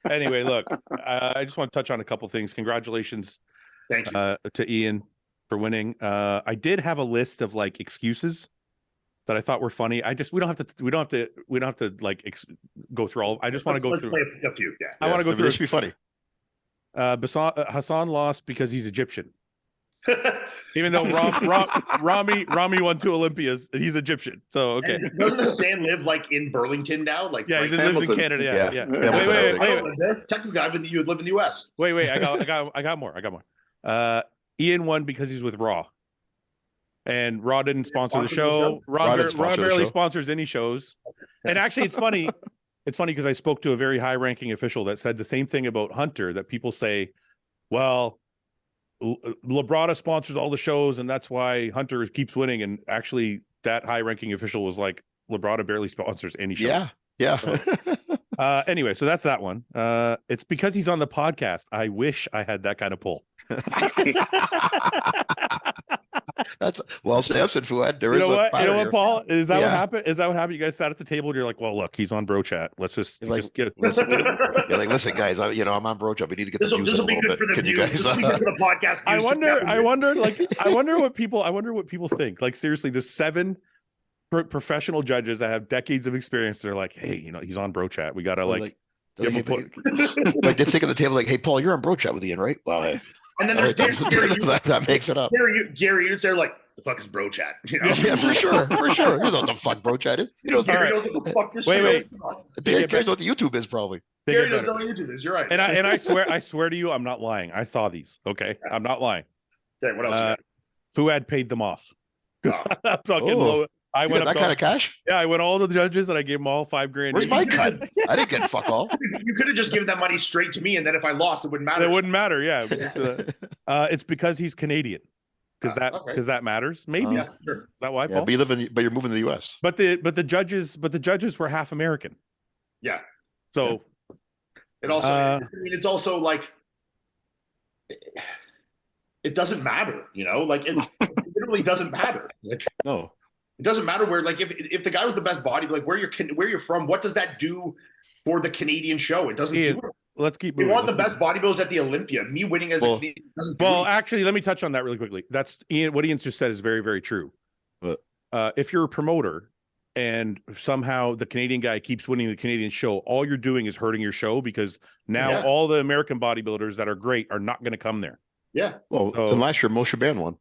anyway, look, I just want to touch on a couple things. Congratulations Thank you. to Ian for winning. I did have a list of like excuses that I thought were funny. We don't have to like go through all. I just want to go Let's through play a few. Yeah. I want to go through. This should be funny. Hassan lost because he's Egyptian. Even though Rami won 2 Olympias and he's Egyptian. So okay. And doesn't Hassan live like in Burlington now? Like yeah, right he lives in Canada. Yeah. Yeah. Wait. Technically, you would live in the US. Wait. I got more. Ian won because he's with Raw. And Raw didn't sponsor the show. Raw barely sponsors any shows. And actually, it's funny. It's funny because I spoke to a very high-ranking official that said the same thing about Hunter, that people say, well, Labrada sponsors all the shows, and that's why Hunter keeps winning. And actually, that high-ranking official was like, Labrada barely sponsors any shows. Yeah. So, anyway, so that's that one. It's because he's on the podcast. I wish I had that kind of pull. That's well said, Fouad. You know what, Paul? Is that what happened? Is that what happened? You guys sat at the table and you're like, well, look, he's on Bro Chat. Let's just get listen. You're like, listen, guys, I'm on Bro Chat. We need to get this will be good for the views. This will be good for the podcast. I wonder what people think. Like seriously, the 7 professional judges that have decades of experience, they're like, hey, he's on Bro Chat. We gotta like they think at the table like, hey, Paul, you're on Bro Chat with Ian, right? Well, hey. And then there's Gary. That makes it up. Gary, you're there like, the fuck is Bro Chat? You know? Yeah, for sure. You know what the fuck Bro Chat is. You know Gary knows what the fuck this shit is. Gary knows what the YouTube is, probably. Gary doesn't know what YouTube is. You're right. And I swear to you, I'm not lying. I saw these. Okay, I'm not lying. Okay, what else? Fuad paid them off. I'm fucking low. I went that kind of cash. Yeah, I went all to the judges and I gave them all $5,000. Where's my cut? I didn't get fuck all. You could have just given that mony straight to me, and then if I lost, it wouldn't matter. It wouldn't matter. Yeah, it's because he's Canadian. Because that matters. Maybe. Yeah, sure. Is that why, Paul? But you're moving to the US. But the judges were half American. Yeah. So it also it's also like it doesn't matter, like it literally doesn't matter. Like no. It doesn't matter where, like, if the guy was the best body, like where you're from, what does that do for the Canadian show? It doesn't do it. Let's keep moving. We want the best bodybuilders at the Olympia. Me winning as a Canadian doesn't do it. Actually, let me touch on that really quickly. That's Ian. What Ian's just said is very, very true. If you're a promoter and somehow the Canadian guy keeps winning the Canadian show, all you're doing is hurting your show, because now all the American bodybuilders that are great are not going to come there. Yeah. Well, then last year Moshe Ban won.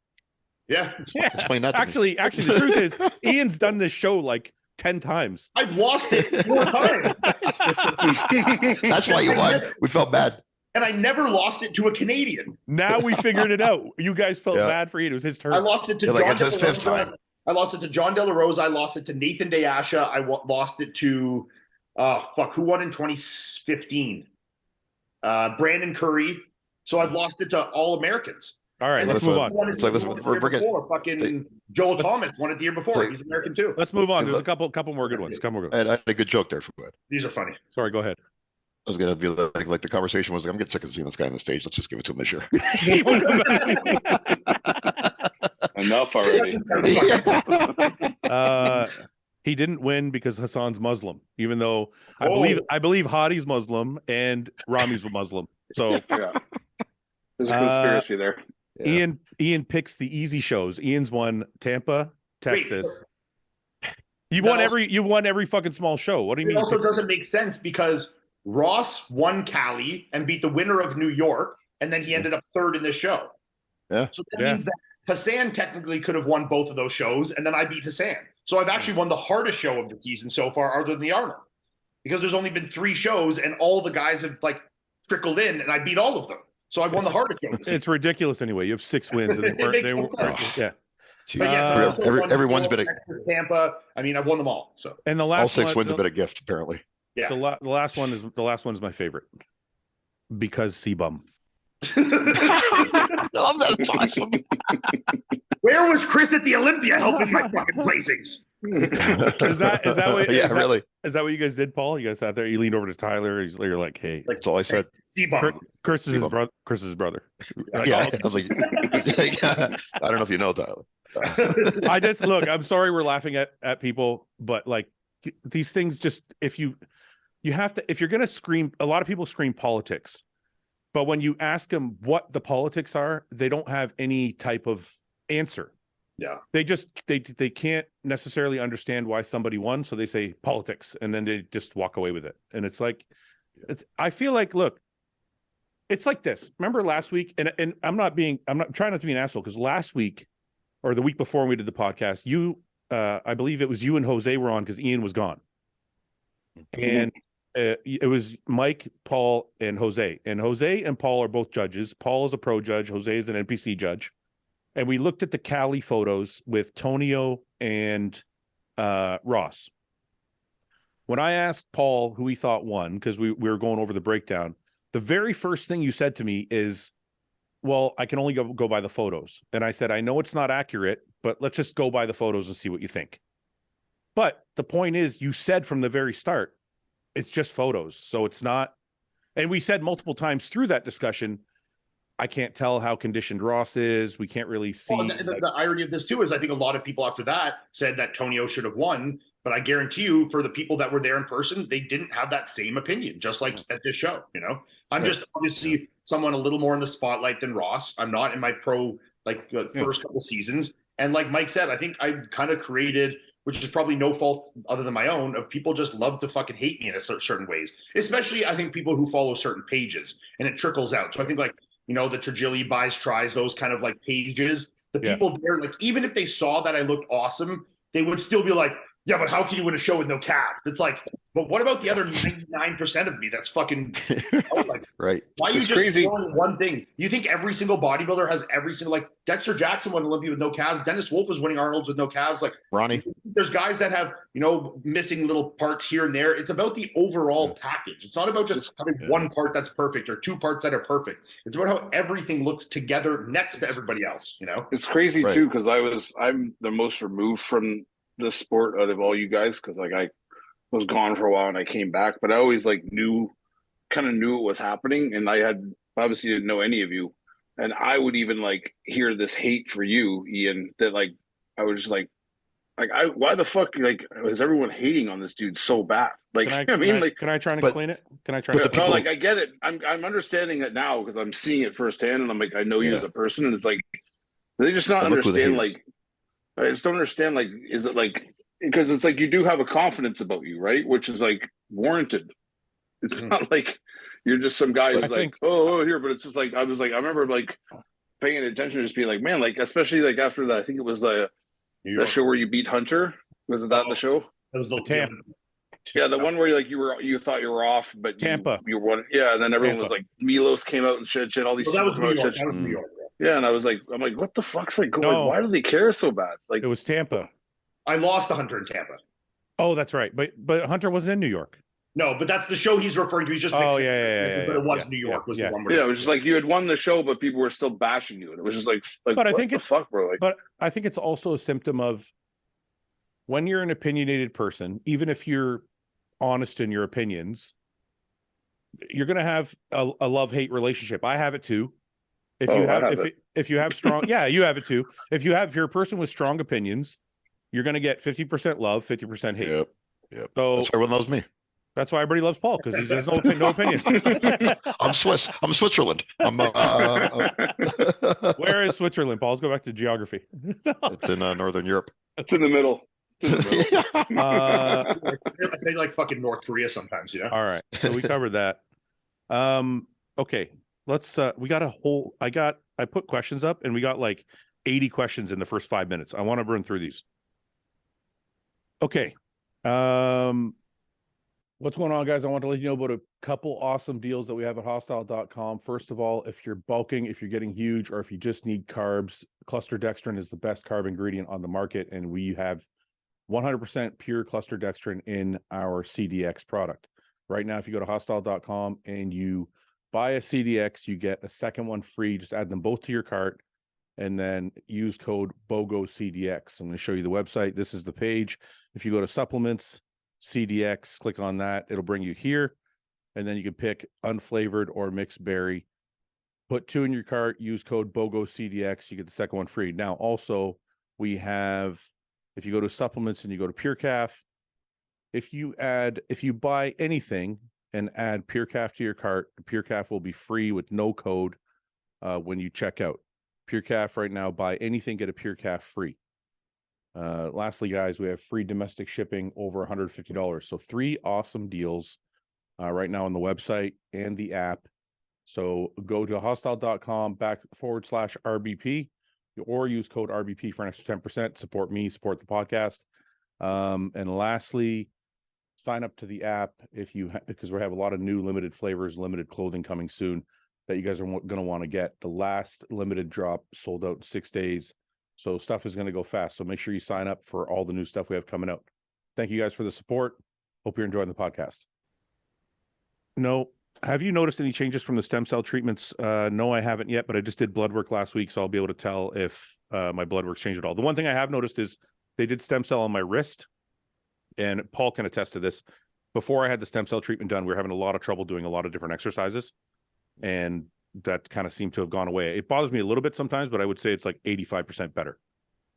Yeah. Explain that. Actually, the truth is, Ian's done this show like 10 times. I've lost it 4 times. That's why you won. We felt bad. And I never lost it to a Canadian. Now we figured it out. You guys felt bad for Ian. It was his turn. I lost it to John De La Rosa. I lost it to John De La Rosa. I lost it to Nathan Deasha. I lost it to who won in 2015? Brandon Curry. So I've lost it to all Americans. All right, let's move on. It's like fucking Joel Thomas won it the year before. He's American too. Let's move on. There's a couple more good ones. I had a good joke there for Fouad. These are funny. Sorry, go ahead. I was gonna be like the conversation was like, I'm getting sick of seeing this guy on the stage. Let's just give it to him this year. Enough already. He didn't win because Hassan's Muslim, even though I believe Hadi's Muslim and Rami's a Muslim. So there's a conspiracy there. Yeah. Ian picks the easy shows. Ian's won Tampa, Texas. You've won every fucking small show. What do you mean? It also doesn't make sense because Ross won Cali and beat the winner of New York, and then he ended up 3rd in this show. Yeah. So that means that Hassan technically could have won both of those shows, and then I beat Hassan. So I've actually won the hardest show of the season so far, other than the Arnold, because there's only been 3 shows, and all the guys have like trickled in, and I beat all of them. So I've won the hardest show. It's ridiculous anyway. You have 6 wins. And everyone's been Texas, Tampa. I mean, I've won them all. So and the last all 6 wins have been a gift, apparently. Yeah. The last one is my favorite because C-Bum. love that. It's awesome. Where was Chris at the Olympia helping my fucking placings? Is that what? Yeah, really. Is that what you guys did, Paul? You guys sat there. You leaned over to Tyler. You're like, "Hey." That's all I said. C-bomb. Chris is his brother. Chris is his brother. Like, Yeah, oh, I was like, I don't know if you know Tyler. I just look. I'm sorry we're laughing at people, but like these things, just if you have to, if you're gonna scream, a lot of people scream politics, but when you ask them what the politics are, they don't have any type of answer. Yeah, they can't necessarily understand why somebody won, so they say politics, and then they just walk away with it. And it's like, I feel like, look, it's like this. Remember last week, and I'm not trying not to be an asshole, because last week or the week before when we did the podcast, I believe it was you and Jose were on because Iain was gone, and it was Mike, Paul, and Jose. And Jose and Paul are both judges. Paul is a pro judge. Jose is an NPC judge. And we looked at the Cali photos with Tonio and Ross. When I asked Paul who he thought won, because we were going over the breakdown, the very first thing you said to me is, well, I can only go by the photos. And I said, I know it's not accurate, but let's just go by the photos and see what you think. But the point is, you said from the very start, it's just photos. So it's not, and we said multiple times through that discussion, I can't tell how conditioned Ross is. We can't really see. Well, the irony of this too is I think a lot of people after that said that Tonio should have won, but I guarantee you, for the people that were there in person, they didn't have that same opinion, just like at this show. You know, I'm just obviously someone a little more in the spotlight than Ross. I'm not in my pro first couple seasons, and like Mike said, I think I kind of created, which is probably no fault other than my own, of people just love to fucking hate me in certain ways. Especially, I think people who follow certain pages, and it trickles out. So I think like, you know, the Trigili buys, tries, those kind of like pages. The people there, like, even if they saw that I looked awesome, they would still be like, yeah, but how can you win a show with no calf? It's like, but what about the other 99% of me that's fucking like, right? Why are you It's just crazy. throwing one thing? You think every single bodybuilder has every single, like Dexter Jackson won Olympia with no calves. Dennis Wolf was winning Arnold's with no calves. Like Ronnie, there's guys that have, you know, missing little parts here and there. It's about the overall package. It's not about just having one part that's perfect or two parts that are perfect. It's about how everything looks together next to everybody else, you know? It's crazy too, because I'm the most removed from the sport out of all you guys, because like I was gone for a while and I came back, but I always like kind of knew what was happening, and I had obviously didn't know any of you, and I would even like hear this hate for you, Iain, that like I was just like why the fuck like is everyone hating on this dude so bad? Like can I try and explain it? Can I try? No, like I get it. I'm understanding it now because I'm seeing it firsthand, and I'm like, I know you as a person, and it's like they just not understand. Like I just don't understand. Like, is it like, because it's like you do have a confidence about you, right? Which is like warranted. It's not like you're just some guy who's like, oh, here, but it's just like I remember like paying attention, just being like, man, like especially like after that, I think it was the show where you beat Hunter. Was it that the show? That was the Tampa. Yeah, the one where like you thought you were off, but Tampa. You won. Yeah, and then everyone was like, Milos came out and shit. All these. That was New York. That was New York. Yeah, and I'm like, what the fuck's like going? No. Why do they care so bad? Like It was Tampa. I lost the Hunter in Tampa. Oh, that's right. But Hunter wasn't in New York. No, but that's the show he's referring to. He's just Oh, mixing yeah. But it was New York. Was the one where it was just like you had won the show, but people were still bashing you, and it was just like But I what think the it's fuck, bro. Like, but I think it's also a symptom of when you're an opinionated person, even if you're honest in your opinions, you're going to have a love-hate relationship. I have it too. If you have strong, you have it too. If you're a person with strong opinions, you're going to get 50% love, 50% hate. Yep. So that's why everyone loves me. That's why everybody loves Paul, because he has no opinions. I'm Swiss. I'm Switzerland. Where is Switzerland, Paul? Let's go back to geography. It's in Northern Europe. It's in the middle. I say like fucking North Korea sometimes, you know? All right. So we covered that. Okay. Let's we got a whole I put questions up and we got like 80 questions in the first 5 minutes. I want to run through these. Okay. What's going on, guys? I want to let you know about a couple awesome deals that we have at Hosstile.com. First of all, if you're bulking, if you're getting huge, or if you just need carbs, cluster dextrin is the best carb ingredient on the market, and we have 100% pure cluster dextrin in our CDX product. Right now, if you go to Hosstile.com and you buy a CDX, you get a second one free. Just add them both to your cart and then use code BOGOCDX. I'm going to show you the website. This is the page. If you go to supplements, CDX, click on that. It'll bring you here. And then you can pick unflavored or mixed berry. Put 2 in your cart, use code BOGOCDX. You get the second one free. Now, also, we have, if you go to supplements and you go to Pure Calf, if you buy anything and add Pure Calf to your cart, Pure Calf will be free with no code when you check out. Pure Calf right now, buy anything, get a Pure Calf free. Lastly, guys, we have free domestic shipping over $150. So 3 awesome deals right now on the website and the app. So go to hosstile.com/RBP or use code RBP for an extra 10%. Support me, support the podcast. And lastly, sign up to the app because we have a lot of new limited flavors, limited clothing coming soon that you guys are going to want to get. The last limited drop sold out in 6 days. So stuff is going to go fast. So make sure you sign up for all the new stuff we have coming out. Thank you guys for the support. Hope you're enjoying the podcast. No, have you noticed any changes from the stem cell treatments? No, I haven't yet, but I just did blood work last week, so I'll be able to tell if my blood work's changed at all. The one thing I have noticed is they did stem cell on my wrist, and Paul can attest to this. Before I had the stem cell treatment done, we were having a lot of trouble doing a lot of different exercises, and that kind of seemed to have gone away. It bothers me a little bit sometimes, but I would say it's like 85% better.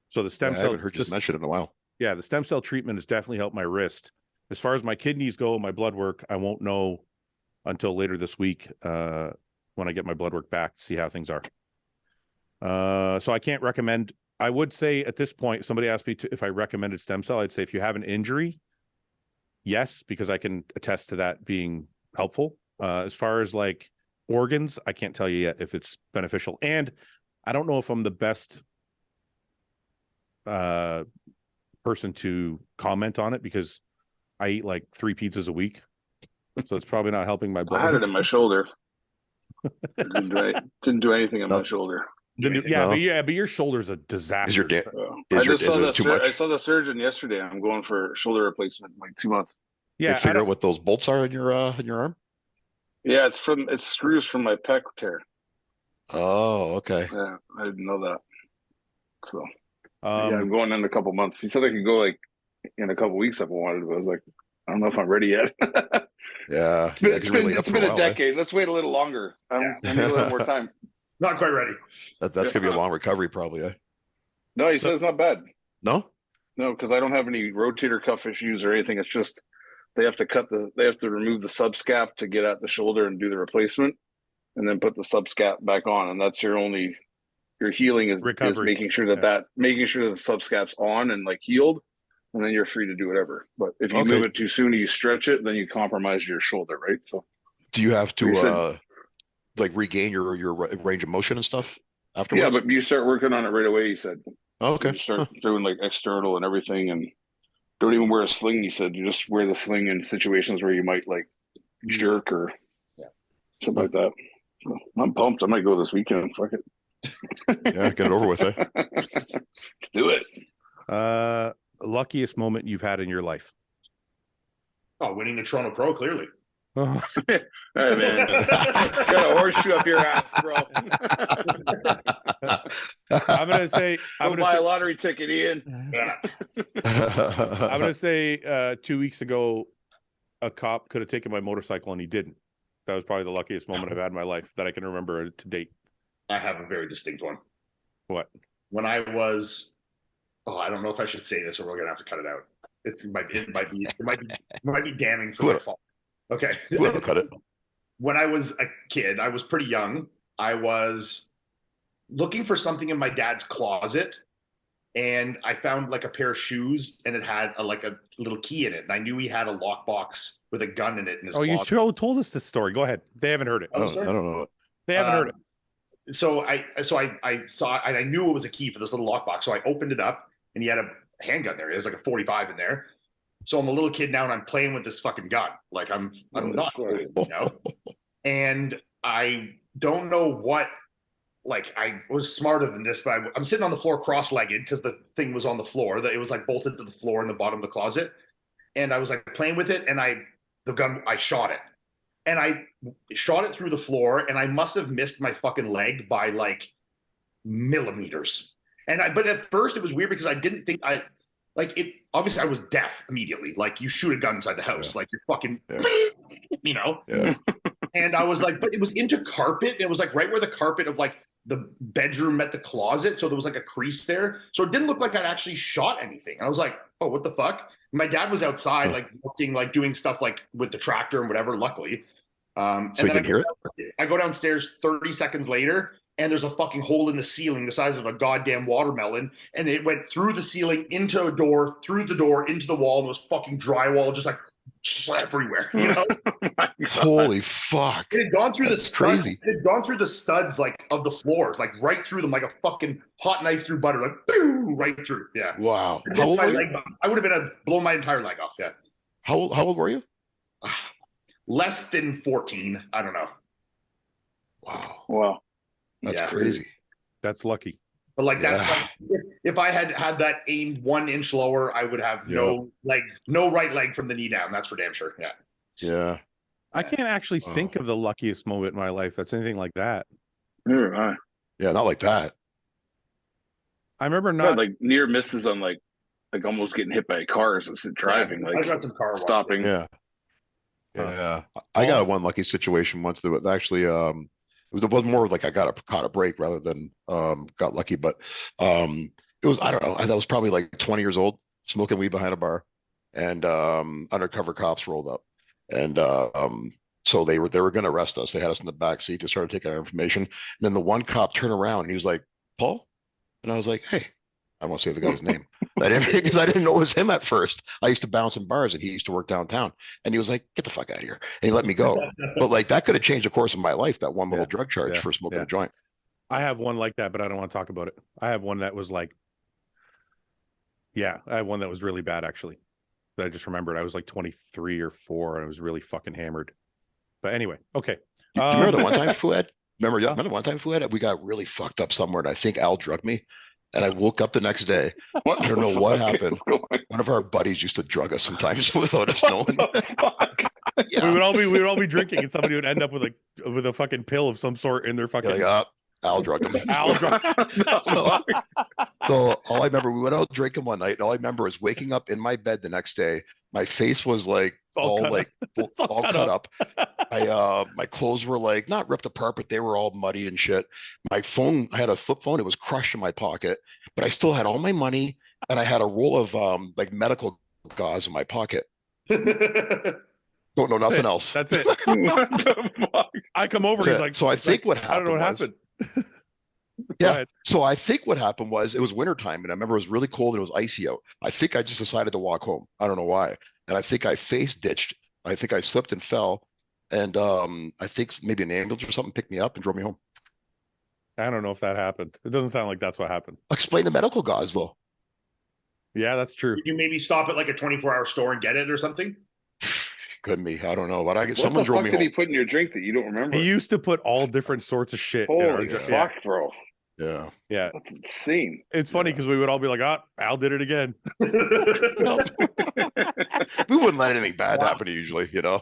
So the stem cell, I haven't heard you mention it in a while. Yeah, the stem cell treatment has definitely helped my wrist. As far as my kidneys go, my blood work, I won't know until later this week when I get my blood work back to see how things are. So I can't recommend. I would say at this point, somebody asked me if I recommended stem cell. I'd say if you have an injury, yes, because I can attest to that being helpful. As far as like organs, I can't tell you yet if it's beneficial. And I don't know if I'm the best person to comment on it because I eat like 3 pizzas a week. So it's probably not helping my blood. I had it in my shoulder. Didn't do anything on my shoulder. But your shoulder's a disaster. I saw the surgeon yesterday. I'm going for shoulder replacement in like 2 months. Yeah, you figure out what those bolts are in your arm? Yeah, it's screws from my pec tear. Oh, okay. Yeah, I didn't know that. So yeah, I'm going in a couple months. He said I could go like in a couple weeks if I wanted, but I was like, I don't know if I'm ready yet. Yeah, it's been a decade. Let's wait a little longer. I need a little more time. Not quite ready. That's gonna be a long recovery, probably. Eh? No, he says it's not bad. No, because I don't have any rotator cuff issues or anything. It's just they have to remove the subscap to get at the shoulder and do the replacement, and then put the subscap back on, and that's your healing is making sure that the subscap's on and like healed. And then you're free to do whatever. But if you move it too soon, you stretch it, then you compromise your shoulder, right? So, do you have to like regain your range of motion and stuff afterwards? Yeah, but you start working on it right away. He said. Oh, okay. You start doing like external and everything, and don't even wear a sling. He said you just wear the sling in situations where you might like jerk or something like that. So I'm pumped. I might go this weekend. Fuck it. Yeah, get it over with. Let's do it. Luckiest moment you've had in your life? Oh, winning the Toronto Pro, clearly. All right, man. Got a horseshoe up your ass, bro. I'm gonna say buy a lottery ticket, Ian. I'm gonna say 2 weeks ago, a cop could have taken my motorcycle and he didn't. That was probably the luckiest moment I've had in my life that I can remember to date. I have a very distinct one. What? When I was, I don't know if I should say this or we're gonna have to cut it out. It might be damning for my fault. Okay. We'll cut it. When I was a kid, I was pretty young. I was looking for something in my dad's closet, and I found like a pair of shoes, and it had a little key in it. And I knew he had a lockbox with a gun in it in his closet. You told us this story. Go ahead. They haven't heard it. I don't know. They haven't heard it. So I saw, and I knew it was a key for this little lockbox. So I opened it up, and he had a handgun there. He has like a 45 in there. So I'm a little kid now, and I'm playing with this fucking gun. Like I'm not, And I don't know what. Like I was smarter than this, but I'm sitting on the floor cross-legged because the thing was on the floor. That it was like bolted to the floor in the bottom of the closet, and I was like playing with it, and I shot it. and I shot it through the floor, and I must have missed my fucking leg by like millimeters. But at first it was weird because I didn't think it. Obviously, I was deaf immediately. Like, you shoot a gun inside the house, like you're fucking, you know. Yeah. And I was like, but it was into carpet. It was like right where the carpet of like the bedroom met the closet, so there was like a crease there. So it didn't look like I'd actually shot anything. I was like, oh, what the fuck? My dad was outside, like working, like doing stuff like with the tractor and whatever. Luckily, So and you then can hear it? I go downstairs 30 seconds later, and there's a fucking hole in the ceiling the size of a goddamn watermelon, and it went through the ceiling into a door, through the door into the wall, and it was fucking drywall just like everywhere, you know. Holy fuck! It had gone through That's the studs. crazy. It had gone through the studs like of the floor, like right through them, like a fucking hot knife through butter, like boom, right through. Yeah. Wow. I How missed old my were you? leg. I would have been blown my entire leg off. Yeah. How old were you? Less than 14. I don't know. Wow. Wow. That's Yeah. crazy. That's lucky. But like that's Yeah. like if I had had that aimed 1 inch lower, I would have no leg, no right leg from the knee down. That's for damn sure. Yeah. Yeah. I can't actually Wow. think of the luckiest moment in my life that's anything like that. Neither am I. Yeah. Not like that. I remember I've not. had, like near misses on like almost getting hit by cars as driving, I like got some car stopping. Yeah. Yeah. I got a one lucky situation once that was actually it was more like I caught a break rather than got lucky, but it was, I don't know, I was probably like 20 years old, smoking weed behind a bar, and undercover cops rolled up, and so they were going to arrest us. They had us in the back seat. They started taking our information, and then the one cop turned around and he was like, "Paul," and I was like, "Hey." I won't say the guy's name. Because I didn't know it was him at first. I used to bounce in bars and he used to work downtown. And he was like, "Get the fuck out of here." And he let me go. But like that could have changed the course of my life, that one little drug charge for smoking a joint. I have one like that, but I don't want to talk about it. I have one that was like, I have one that was really bad actually. That I just remembered. I was like 23 or 4 and I was really fucking hammered. But anyway, okay. Do you remember the one time, Fouad? Remember one time, Fouad? We got really fucked up somewhere, and I think Al drugged me. And I woke up the next day. I don't know what happened. One of our buddies used to drug us sometimes without us knowing. Yeah. We would all be drinking, and somebody would end up with a fucking pill of some sort in their fucking. Al drugged him. Al drugged. So all I remember, we went out drinking one night, and all I remember is waking up in my bed the next day. My face was like all cut up. My clothes were like not ripped apart, but they were all muddy and shit. My phone, I had a flip phone. It was crushed in my pocket, but I still had all my money, and I had a roll of like medical gauze in my pocket. Don't know nothing else. That's it. I come over. He's like, so I think what happened. I don't know what happened. Yeah. So I think what happened was it was wintertime, and I remember it was really cold and it was icy out. I think I just decided to walk home. I don't know why. And I think I face ditched. I think I slipped and fell. And I think maybe an ambulance or something picked me up and drove me home. I don't know if that happened. It doesn't sound like that's what happened. Explain the medical gauze though. Yeah, that's true. Did you maybe stop at like a 24-hour store and get it or something? Couldn't be. I don't know. But What someone the drove fuck me did home. he put in your drink that you don't remember? He used to put all different sorts of shit. Holy fuck, bro. Yeah. Yeah. That's insane. It's funny because we would all be like, Al did it again. We wouldn't let anything bad happen usually, you know.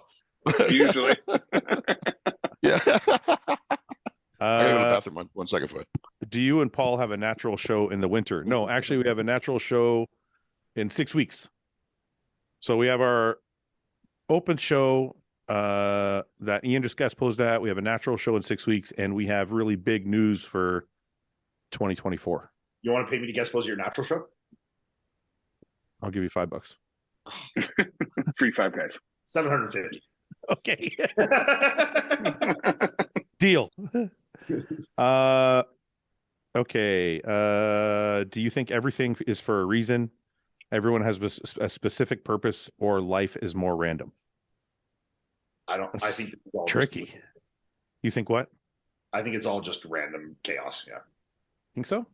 Usually. Yeah. I gotta go to the bathroom. One second, Fouad. Do you and Paul have a natural show in the winter? No, actually, we have a natural show in 6 weeks. So we have our open show that Ian just guest posed at. We have a natural show in 6 weeks, and we have really big news for 2024. You want to pay me to guest pose your natural show? I'll give you $5. Free Five Guys. 750. Okay. Deal. Okay. Do you think everything is for a reason? Everyone has a specific purpose, or life is more random? I think it's all tricky. You think what? I think it's all just random chaos. Yeah. Think so?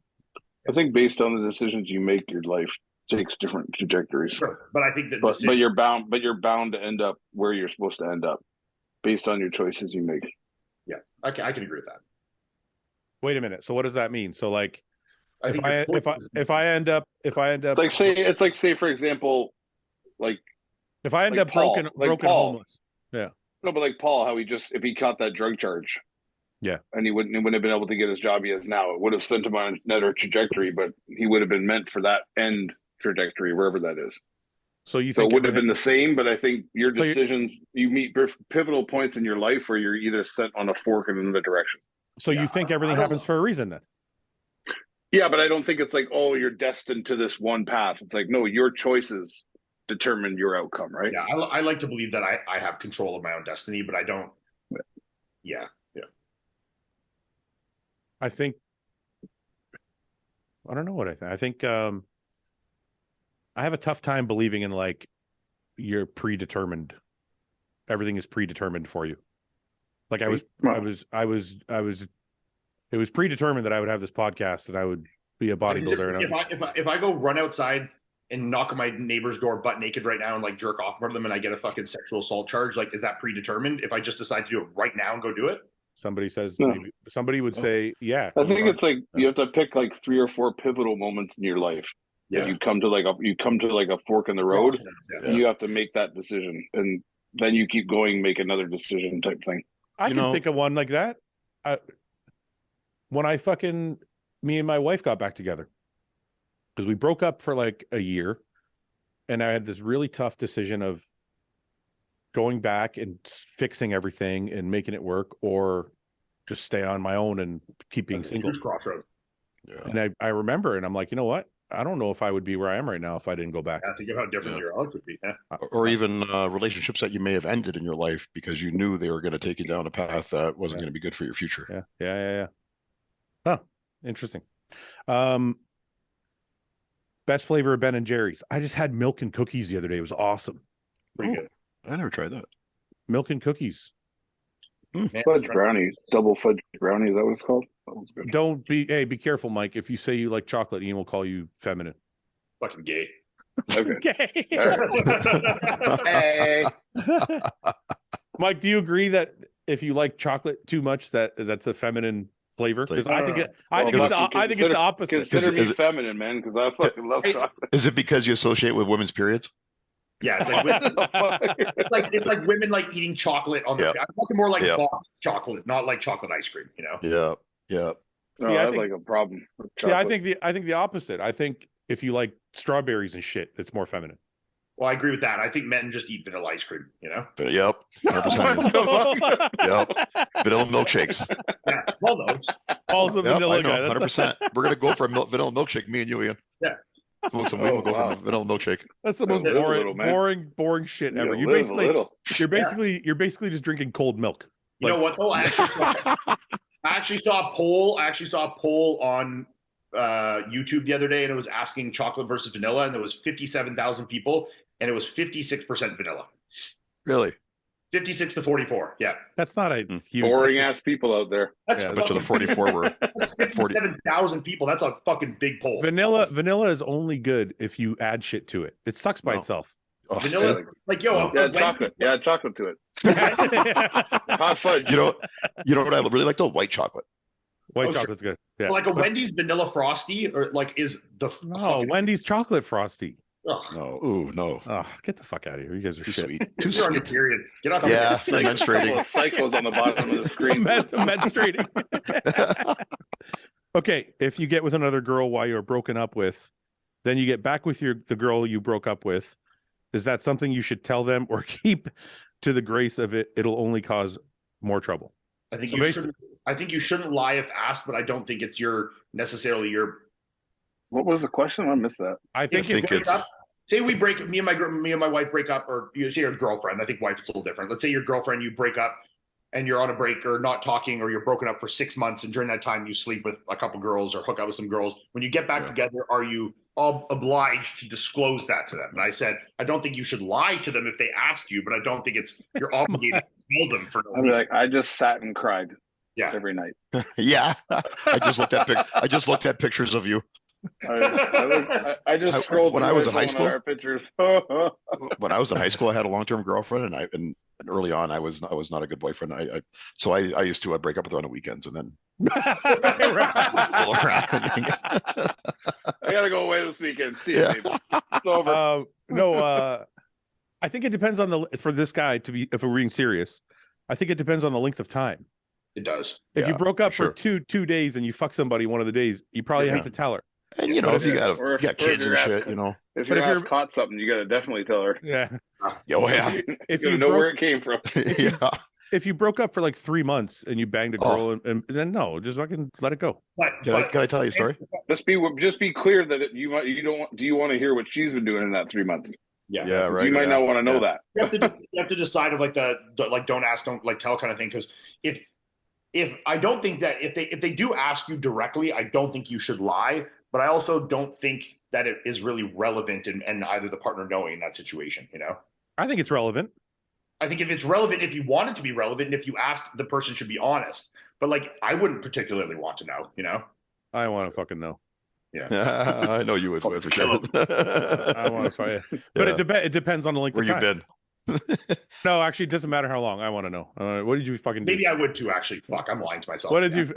I think based on the decisions you make, your life takes different trajectories. Sure. But I think that but you're bound to end up where you're supposed to end up based on your choices you make. Yeah, I can agree with that. Wait a minute. So what does that mean? So like if I end up it's like say for example, like if I end like up Paul, broken Paul. homeless. Yeah. No, but like Paul, how if he caught that drug charge, Yeah. and he wouldn't have been able to get his job he has now. It would have sent him on another trajectory, but he would have been meant for that end trajectory, wherever that is. So you So think it wouldn't have been the same, but I think your decisions, you meet pivotal points in your life where you're either set on a fork in another direction. So you think everything happens for a reason then? Yeah, but I don't think it's like, oh, you're destined to this one path. It's like, no, your choices determine your outcome, right? Yeah, I like to believe that I have control of my own destiny, but I don't. Yeah. I think, I don't know what I think. I think I have a tough time believing in like you're predetermined. Everything is predetermined for you. Like it was predetermined that I would have this podcast and I would be a bodybuilder. If I go run outside and knock on my neighbor's door butt naked right now and like jerk off in front of them and I get a fucking sexual assault charge, like is that predetermined? If I just decide to do it right now and go do it? Somebody says, maybe, somebody would say, yeah. I think it's like you have to pick like 3 or 4 pivotal moments in your life. Yeah. You come to like a fork in the road, and you have to make that decision, and then you keep going, make another decision type thing. I can think of one like that. When me and my wife got back together, because we broke up for like a year, and I had this really tough decision of going back and fixing everything and making it work, or just stay on my own and keep being single. Crossroads. Yeah. And I remember, and I'm like, you know what? I don't know if I would be where I am right now if I didn't go back. I think of how different your life would be. Yeah. Or even relationships that you may have ended in your life because you knew they were going to take you down a path that wasn't going to be good for your future. Yeah. Huh. Interesting. Best flavor of Ben and Jerry's. I just had milk and cookies the other day. It was awesome. Pretty good. I never tried that. Milk and cookies. Fudge brownie, double fudge brownie. Is that what it's called? That was good. Be careful, Mike. If you say you like chocolate, Ian will call you feminine. Fucking gay. Okay. Hey. Mike, do you agree that if you like chocolate too much, that's a feminine flavor? Because I think it's the opposite. Consider me feminine, man, because I fucking love chocolate. Is it because you associate with women's periods? Yeah, it's like women, it's like women like eating chocolate on the. I'm talking more like boss chocolate, not like chocolate ice cream. You know. Yeah. See, I think, like a problem. See, I think the opposite. I think if you like strawberries and shit, it's more feminine. Well, I agree with that. I think men just eat vanilla ice cream. You know. Yep. 100%. Yep. Vanilla milkshakes. Yeah, all those. Paul's a vanilla guy. 100%. We're gonna go for a vanilla milkshake. Me and you, Ian. Yeah. We'll go for a vanilla milkshake. That's the most boring shit ever. You're basically just drinking cold milk. You know what though? I actually saw a poll on YouTube the other day, and it was asking chocolate versus vanilla, and there was 57,000 people, and it was 56% vanilla. Really? 56 to 44. Yeah. That's not a huge boring ass people out there. That's I bet you the 44 were. That's 57,000 people. That's a fucking big poll. Vanilla is only good if you add shit to it. It sucks by itself. Oh, vanilla, like chocolate. Yeah, chocolate to it. Hot fudge. You know what I really like though? White chocolate. White chocolate's good. Yeah. Like a Wendy's vanilla frosty, or like is the Wendy's chocolate frosty. Ugh. No, ooh, no. Oh, get the fuck out of here! You guys are too shit. sweet. Too You're on your sweet. period. Get off. Yeah, menstruating. Cycles on the bottom of the screen. Menstruating. Okay, if you get with another girl while you're broken up with, then you get back with the girl you broke up with. Is that something you should tell them or keep to the grace of it? It'll only cause more trouble. I think you shouldn't lie if asked, but I don't think it's necessarily your. What was the question? I missed that. I think it's. Say we break, me and my wife break up, or you say your girlfriend. I think wife is a little different. Let's say your girlfriend, you break up, and you're on a break or not talking, or you're broken up for 6 months, and during that time you sleep with a couple girls or hook up with some girls. When you get back together, are you all obliged to disclose that to them? And I said, I don't think you should lie to them if they ask you, but I don't think you're obligated to tell them for no reason. I just sat and cried. Yeah, every night. Yeah, I just looked at pictures of you. I just scrolled when I was in high school. Pictures. When I was in high school, I had a long-term girlfriend, and early on, I was not a good boyfriend. So I used to break up with her on the weekends, and then I gotta go away this weekend. See you, baby. It's over. I think it depends on for this guy to be, if we're being serious, I think it depends on the length of time. It does. If you broke up for sure. 2 days and you fuck somebody one of the days, you probably Yeah. have to tell her. And you know, if you got kids and shit, you know. If But your if ass you're- caught something, you gotta definitely tell her. Yeah. Oh yeah. If You you gotta know broke, where it came from. Yeah. if you broke up for like 3 months and you banged a girl and then no, just fucking let it go. But, Can I tell you a story? Just be clear that you want to hear what she's been doing in that 3 months. yeah. Yeah, right. You might yeah. not want to know that. You have to decide of like like don't ask, don't like tell kind of thing. Because if I don't think that if they do ask you directly, I don't think you should lie. But I also don't think that it is really relevant and either the partner knowing in that situation. You know, I think it's relevant. I think if it's relevant, if you want it to be relevant, and if you ask, the person should be honest. But like, I wouldn't particularly want to know. You know, I want to fucking know. yeah. I know you would for sure. I want to fight. But it depends on the length Where of you time. been? No, actually, it doesn't matter how long. I want to know. What did you fucking do? Maybe I would too. Actually, fuck, I'm lying to myself. What did you?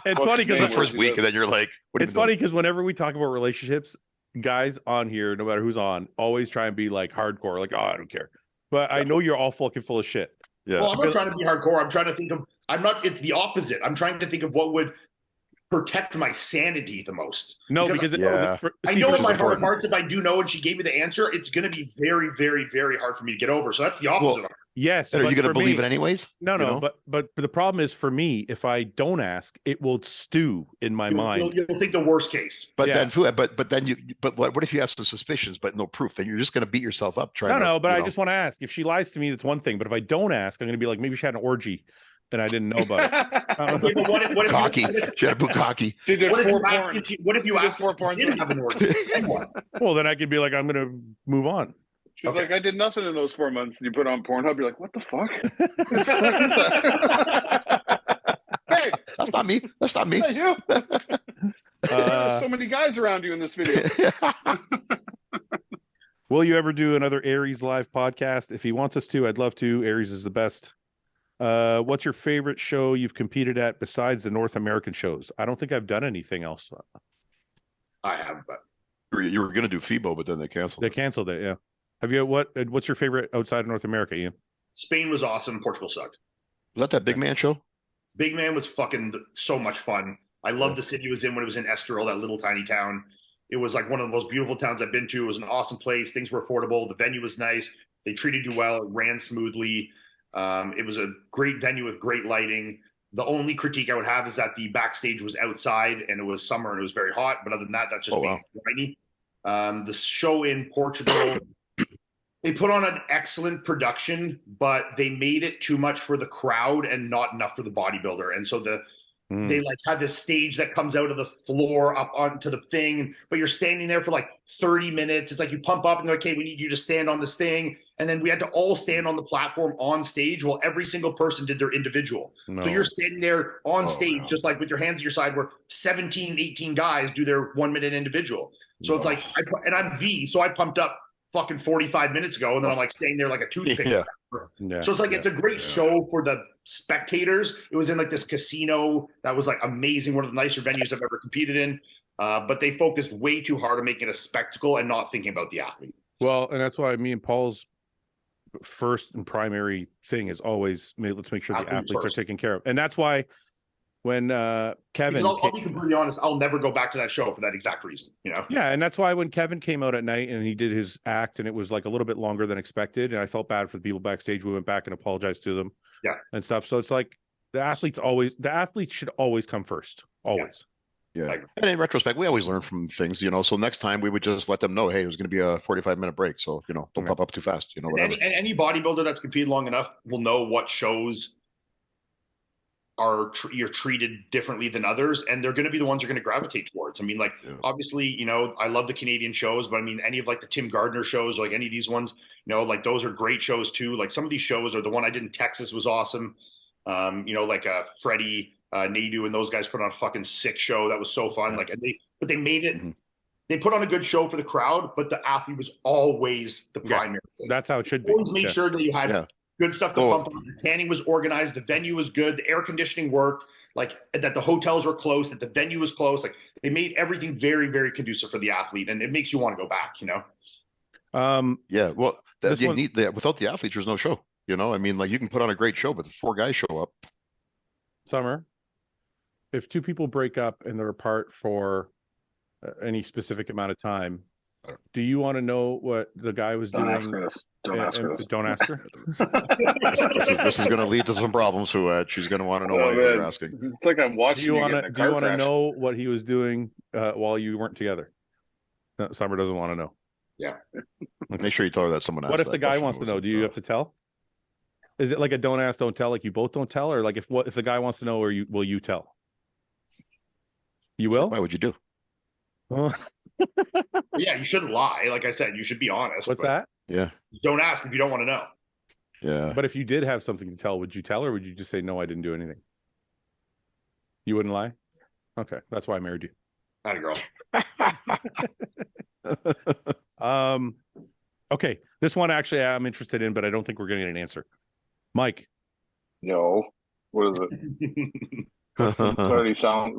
It's funny The because first week, and then you're like, what are it's you doing? funny because whenever we talk about relationships, guys on here, no matter who's on, always try and be like hardcore, like, oh, I don't care. But I know you're all fucking full of shit. Yeah. Well, I'm not trying to be hardcore. I'm trying to think of. I'm not. It's the opposite. I'm trying to think of what would protect my sanity the most. No, because Yeah. I know in my heart of important. hearts, if I do know and she gave me the answer, it's going to be very, very, very hard for me to get over. So that's the opposite. yes. And are but you going to for believe me- it anyways? No, You no. know? But the problem is for me, if I don't ask, it will stew in my mind. You'll think the worst case. But Yeah. then, but then you, but what if you have some suspicions but no proof? Then you're just going to beat yourself up trying. No, but I know. just want to ask. If she lies to me, that's one thing. But if I don't ask, I'm going to be like, maybe she had an orgy and I didn't know about it. Okay, but what if cocky. you, She had a bukkake. She did what if 4 you ask porn. if she, what if you She did ask 4 if she porns. didn't have an orgy? Then what? Well, then I could be like, I'm going to move on. She's Okay. like, I did nothing in those 4 months. And you put on Pornhub, you're like, what the fuck? What the fuck is that? Hey, That's not me. That's not me. hey, you. There were so many guys around you in this video. Will you ever do another Aries live podcast? If he wants us to, I'd love to. Aries is the best. What's your favorite show you've competed at besides the North American shows? I don't think I've done anything else. I have, but You were going to do FIBO, but then they canceled. They it. canceled it. Yeah. Have you what's your favorite outside of North America, Ian? Spain was awesome. Portugal sucked. Was that big man show? Big Man was fucking so much fun. I loved the city it was in when it was in Estoril, that little tiny town. It was like one of the most beautiful towns I've been to. It was an awesome place. Things were affordable. The venue was nice. They treated you well. It ran smoothly. It was a great venue with great lighting. The only critique I would have is that the backstage was outside and it was summer and it was very hot. But other than that, that's just being whiny. The show in Portugal, they put on an excellent production, but they made it too much for the crowd and not enough for the bodybuilder. And so they like had this stage that comes out of the floor up onto the thing, but you're standing there for like 30 minutes. It's like you pump up and they're like, okay, we need you to stand on this thing. And then we had to all stand on the platform on stage while every single person did their individual. So you're standing there on stage, just like with your hands at your side, where 17, 18 guys do their 1 minute individual. So it's like, and I'm V, so I pumped up fucking 45 minutes ago, and then I'm like staying there like a toothpick. Yeah. So it's like, it's a great show for the spectators. It was in like this casino that was like amazing, one of the nicer venues I've ever competed in. But they focused way too hard on making it a spectacle and not thinking about the athlete. Well, and that's why me and Paul's first and primary thing is always, let's make sure the Athlete athletes first. are taken care of. And that's why when Kevin Because I'll be completely honest, I'll never go back to that show for that exact reason, you know? Yeah, and that's why when Kevin came out at night and he did his act and it was like a little bit longer than expected, and I felt bad for the people backstage. We went back and apologized to them, and stuff. So it's like the athletes should always come first, always. Yeah. And in retrospect, we always learn from things, you know. So next time we would just let them know, hey, it was going to be a 45-minute break. So, you know, don't pop up too fast, you know, whatever. And any bodybuilder that's competed long enough will know what shows you're treated differently than others, and they're going to be the ones you're going to gravitate towards. I mean, like, obviously, you know, I love the Canadian shows, but I mean, any of like the Tim Gardner shows, like any of these ones, you know, like those are great shows too. Like some of these shows, or the one I did in Texas was awesome. You know, like Freddie, Nadu, and those guys put on a fucking sick show that was so fun. Like, but they made it. They put on a good show for the crowd, but the athlete was always the primary thing. That's how it should be. Always made sure that you had good stuff to pump on. The tanning was organized. The venue was good. The air conditioning worked. Like that the hotels were close, that the venue was close. Like they made everything very, very conducive for the athlete. And it makes you want to go back, you know? Yeah, well, This you one- need that. Without the athletes, there's no show. You know, I mean, like you can put on a great show, but the 4 guys show up. Summer, if two people break up and they're apart for any specific amount of time, do you want to know what the guy was Don't doing? ask her this. Don't ask her this. Don't ask her. This is going to lead to some problems, Fouad. She's going to want to know Oh, why you're man. asking. It's like I'm Do watching you you want get to? in a Do you car want to crash. know what he was doing while you weren't together? No, Summer doesn't want to know. Make sure you tell her that someone asked What if that the guy question. wants to Was know? it, Do you have to tell? Is it like a don't ask, don't tell? Like you both don't tell, or like if the guy wants to know, or will you tell? You will? Why would you do? Well, Yeah, you shouldn't lie. Like I said, you should be honest. what's but that? Yeah, Don't ask if you don't want to know. yeah. But if you did have something to tell, would you tell, or would you just say no? I didn't do anything. You wouldn't lie. Okay, that's why I married you. Not a girl. Okay, this one actually I'm interested in, but I don't think we're getting an answer. Mike, No. What is it? It already sounds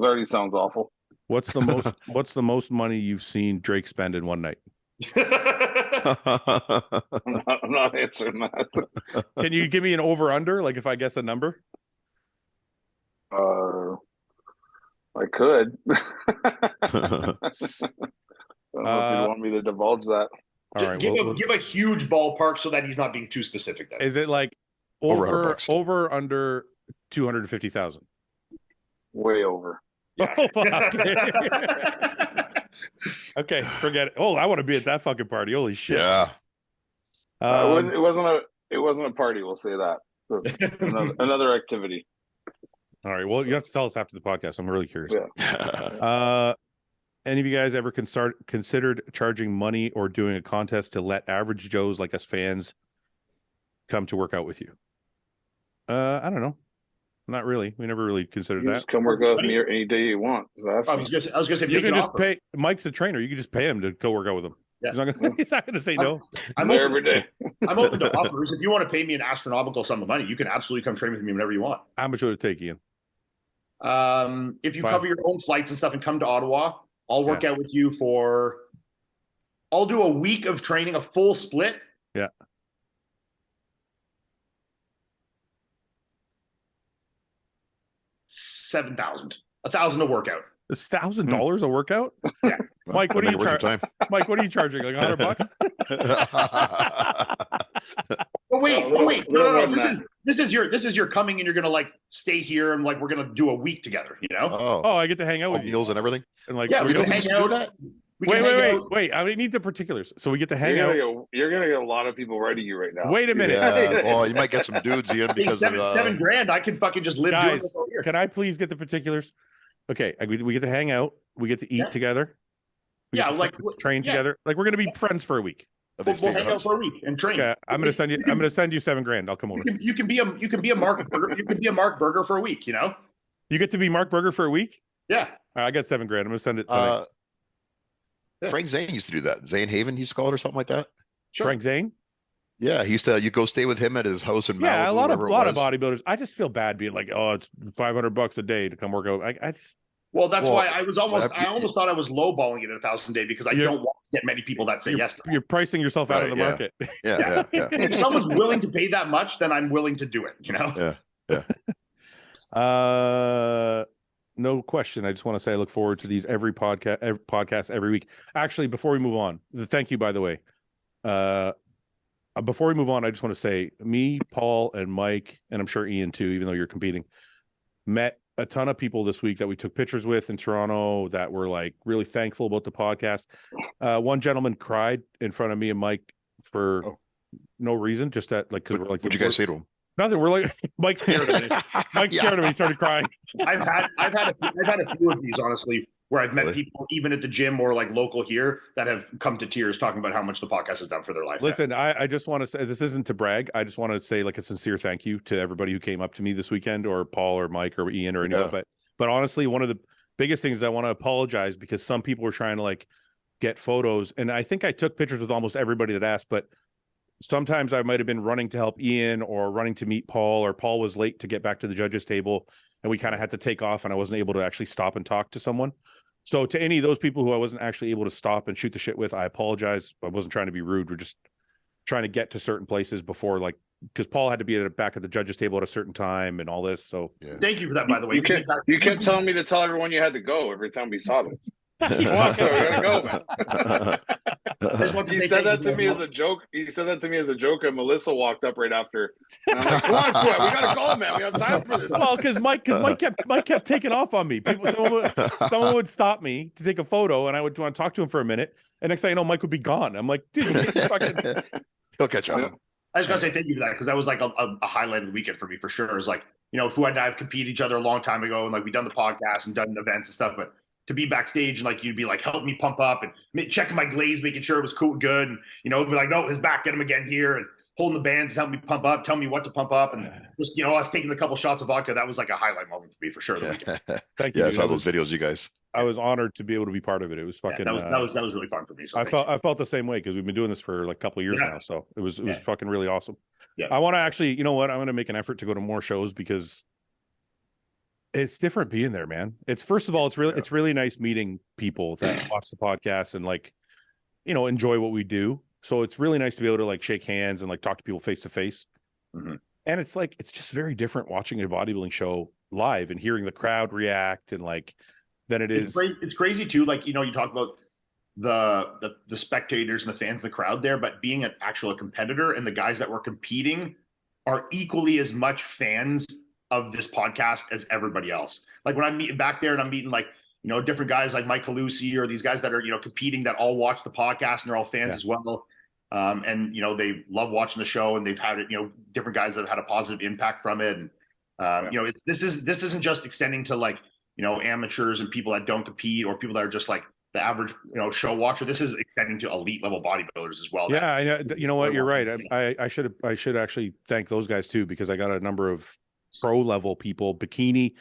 awful. what's the most money you've seen Drake spend in one night? I'm not answering that. Can you give me an over under? Like if I guess a number? I could. I don't know if you want me to divulge that. All right. Give a huge ballpark so that he's not being too specific. Then. Is it like Over over $100. over under 250,000? Way over. Yeah. Okay, forget it. Oh, I want to be at that fucking party. Holy shit. Yeah. It wasn't a party. We'll say that. Another activity. All right. Well, you have to tell us after the podcast. I'm really curious. Yeah. Any of you guys ever considered charging money or doing a contest to let average Joes like us fans come to work out with you? I don't know. Not really. We never really considered You that. just come work out with me any day you want. So that's I was gonna say You make can an just offer. pay. Mike's a trainer. You can just pay him to go work out with him. Yeah. He's not gonna say no. I'm there open, every day. I'm open to offers. If you want to pay me an astronomical sum of money, you can absolutely come train with me whenever you want. How much would it take, Ian? If you Fine. cover your own flights and stuff and come to Ottawa, I'll work out with you for. I'll do a week of training, a full split. Yeah. $7,000, $1,000 a workout. It's $1,000 a workout? Yeah. Mike, what are you Worth your charging? Mike, what are you charging? Like $100? Oh wait, No, no. more than This is your coming and you're gonna like stay here and like we're gonna do a week together. You know? Oh, Oh, I get to hang out with you. meals and everything. And like, Yeah, we we can don't- hang out. wait. I need the particulars. So we get to hang out. You're gonna get a lot of people writing you right now. Wait a minute. Yeah. Well, you might get some dudes, Ian, Hey, because seven grand. I can fucking just live doing Guys, this over here. can I please get the particulars? Okay, we get to hang out. We get to eat Yeah. together. We Yeah, get to like, train yeah. together. Like we're gonna be friends for a week. Are they We'll staying hang at out for a week and train. Okay, I'm gonna send you $7,000. I'll come over. You can be a Mark Burger. You can be a Mark Burger for a week. You know? You get to be Mark Berger for a week? Yeah. I got $7,000. I'm gonna send it tonight. Yeah. Frank Zane used to do that. Zane Haven, he used to call it or something like that. Sure. Frank Zane? Yeah, he used to. You go stay with him at his house in Malibu. Yeah, a lot of wherever it was. bodybuilders. I just feel bad being like, oh, it's $500 a day to come work out. I just Well, that's Well, why I almost thought I was lowballing it at $1,000 a day because I You're- don't want to get many people that say yes. To that. you're pricing yourself out of the Right, yeah. market. Yeah. If someone's willing to pay that much, then I'm willing to do it. You know? No question. I just want to say I look forward to these every podcast every week. Actually, before we move on, thank you, by the way. Before we move on, I just want to say me, Paul, and Mike, and I'm sure Ian too, even though you're competing, met a ton of people this week that we took pictures with in Toronto that were like really thankful about the podcast. One gentleman cried in front of me and Mike for no reason, just that like because we're like, What'd you guys say to him? nothing. We're like Mike's scared of it. Mike's scared of it. He started crying. I've had a few of these honestly, where I've met Really? people even at the gym or like local here that have come to tears talking about how much the podcast has done for their life. Listen, I just want to say this isn't to brag. I just want to say like a sincere thank you to everybody who came up to me this weekend, or Paul or Mike or Ian or anyone. Yeah. But honestly, one of the biggest things is I want to apologize because some people were trying to like get photos, and I think I took pictures with almost everybody that asked, but sometimes I might have been running to help Ian or running to meet Paul, or Paul was late to get back to the judges table and we kind of had to take off and I wasn't able to actually stop and talk to someone. So to any of those people who I wasn't actually able to stop and shoot the shit with, I apologize. I wasn't trying to be rude. We're just trying to get to certain places before, like, because Paul had to be back at the judges table at a certain time and all this. So Yeah. Thank you for that, by the way. You kept telling me to tell everyone you had to go every time we saw this. Come on, Phil, we gotta go, man. He said that to me as a joke. He said that to me as a joke, and Melissa walked up right after. And I'm like, come on, Fouad, we gotta go, man. We have time for this. well, because Mike kept taking off on me. Someone would stop me to take a photo, and I would want to talk to him for a minute. And next thing I know, Mike would be gone. I'm like, dude, fucking... He'll catch up. I just gotta say thank you for that, because that was like a highlight of the weekend for me for sure. It was like, you know, Fouad and I have competed each other a long time ago, and like we've done the podcast and done events and stuff, but to be backstage and like you'd be like, help me pump up and checking my glaze, making sure it was cool, good, and you know, be like, no, his back, get him again here, and holding the bands, help me pump up, tell me what to pump up, and just, you know, us taking a couple shots of vodka. That was like a highlight moment for me for sure. The weekend. Thank you. Yeah, I dude. saw those videos, you guys. I was honored to be able to be part of it. It was fucking. Yeah, that was really fun for me. So I felt the same way because we've been doing this for like a couple of years now. So it was fucking really awesome. Yeah. I want to actually, you know what? I'm going to make an effort to go to more shows because it's different being there, man. It's first of all, it's really nice meeting people that watch the podcast and like, you know, enjoy what we do. So it's really nice to be able to like shake hands and like talk to people face to face. And it's like, it's just very different watching a bodybuilding show live and hearing the crowd react and like, than it is. It's crazy too. Like, you know, you talk about the spectators and the fans, the crowd there, but being an actual competitor and the guys that were competing are equally as much fans of this podcast as everybody else. Like when I'm meeting back there and I'm meeting like, you know, different guys like Mike Calusi or these guys that are, you know, competing that all watch the podcast and they're all fans as well. And, you know, they love watching the show and they've had it, you know, different guys that have had a positive impact from it. And, you know, this isn't just extending to like, you know, amateurs and people that don't compete or people that are just like the average, you know, show watcher. This is extending to elite level bodybuilders as well. Yeah, I know. You know what? You're right. I should actually thank those guys too, because I got a number of pro level people, bikini.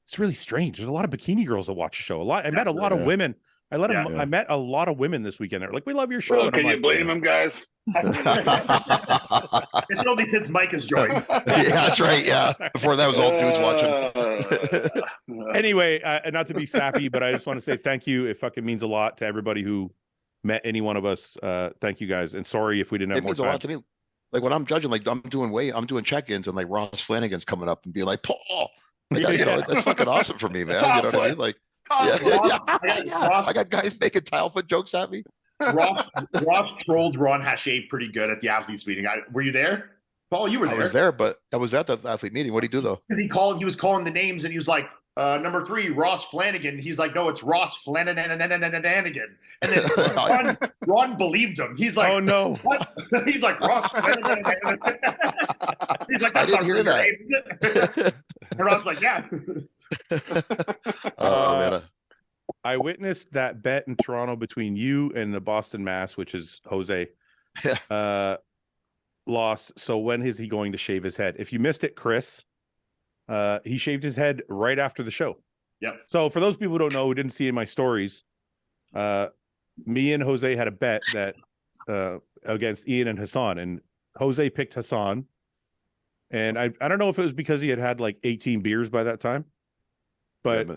It's really strange. There's a lot of bikini girls that watch the show. I met a lot of women. I met a lot of women this weekend. They're like, we love your show. Well, can you blame them, guys? It's only since Mike has joined. Yeah, that's right. Yeah. Before that was all dudes watching. Anyway, not to be sappy, but I just want to say thank you. It fucking means a lot to everybody who met any one of us. Thank you guys. And sorry if we didn't have more time. It means a lot to me. Like when I'm judging, like I'm doing check-ins and like Ross Flanagan's coming up and being like, Paul, like, you know, that's fucking awesome for me, man. You know what I mean? Like, I got guys making tile foot jokes at me. Ross trolled Ron Haché pretty good at the athletes meeting. Were you there? Paul, you were there. I was there, but I was at the athlete meeting. What did he do though? Because he was calling the names and he was like, number 3, Ross Flanagan. He's like, no, it's Ross Flanagan. And then Ron believed him. He's like, oh no. What? He's like, Ross Flanagan. He's like, that's I didn't hear that. And Ross like, yeah. Oh man. I witnessed that bet in Toronto between you and the Boston Mass, which is Jose. Lost. So when is he going to shave his head? If you missed it, Chris, he shaved his head right after the show. Yep. So for those people who don't know, who didn't see in my stories, me and Jose had a bet that against Ian and Hassan, and Jose picked Hassan. And I don't know if it was because he had like 18 beers by that time, but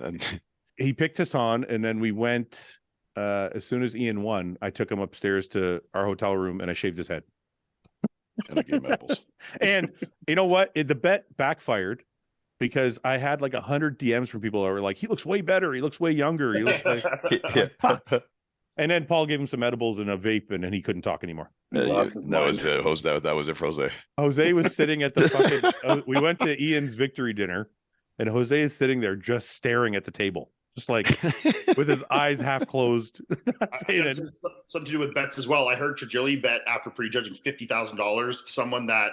he picked Hassan, and then we went, as soon as Ian won, I took him upstairs to our hotel room and I shaved his head. And I gave him edibles. And you know what? The bet backfired because I had like 100 DMs from people that were like, he looks way better. He looks way younger. He looks like, and then Paul gave him some edibles and a vape, and then he couldn't talk anymore. That was it for Jose. Jose was sitting at the fucking, we went to Ian's victory dinner, and Jose is sitting there just staring at the table, just like with his eyes half closed. Something to do with bets as well. I heard Trigilli bet after prejudging $50,000 to someone that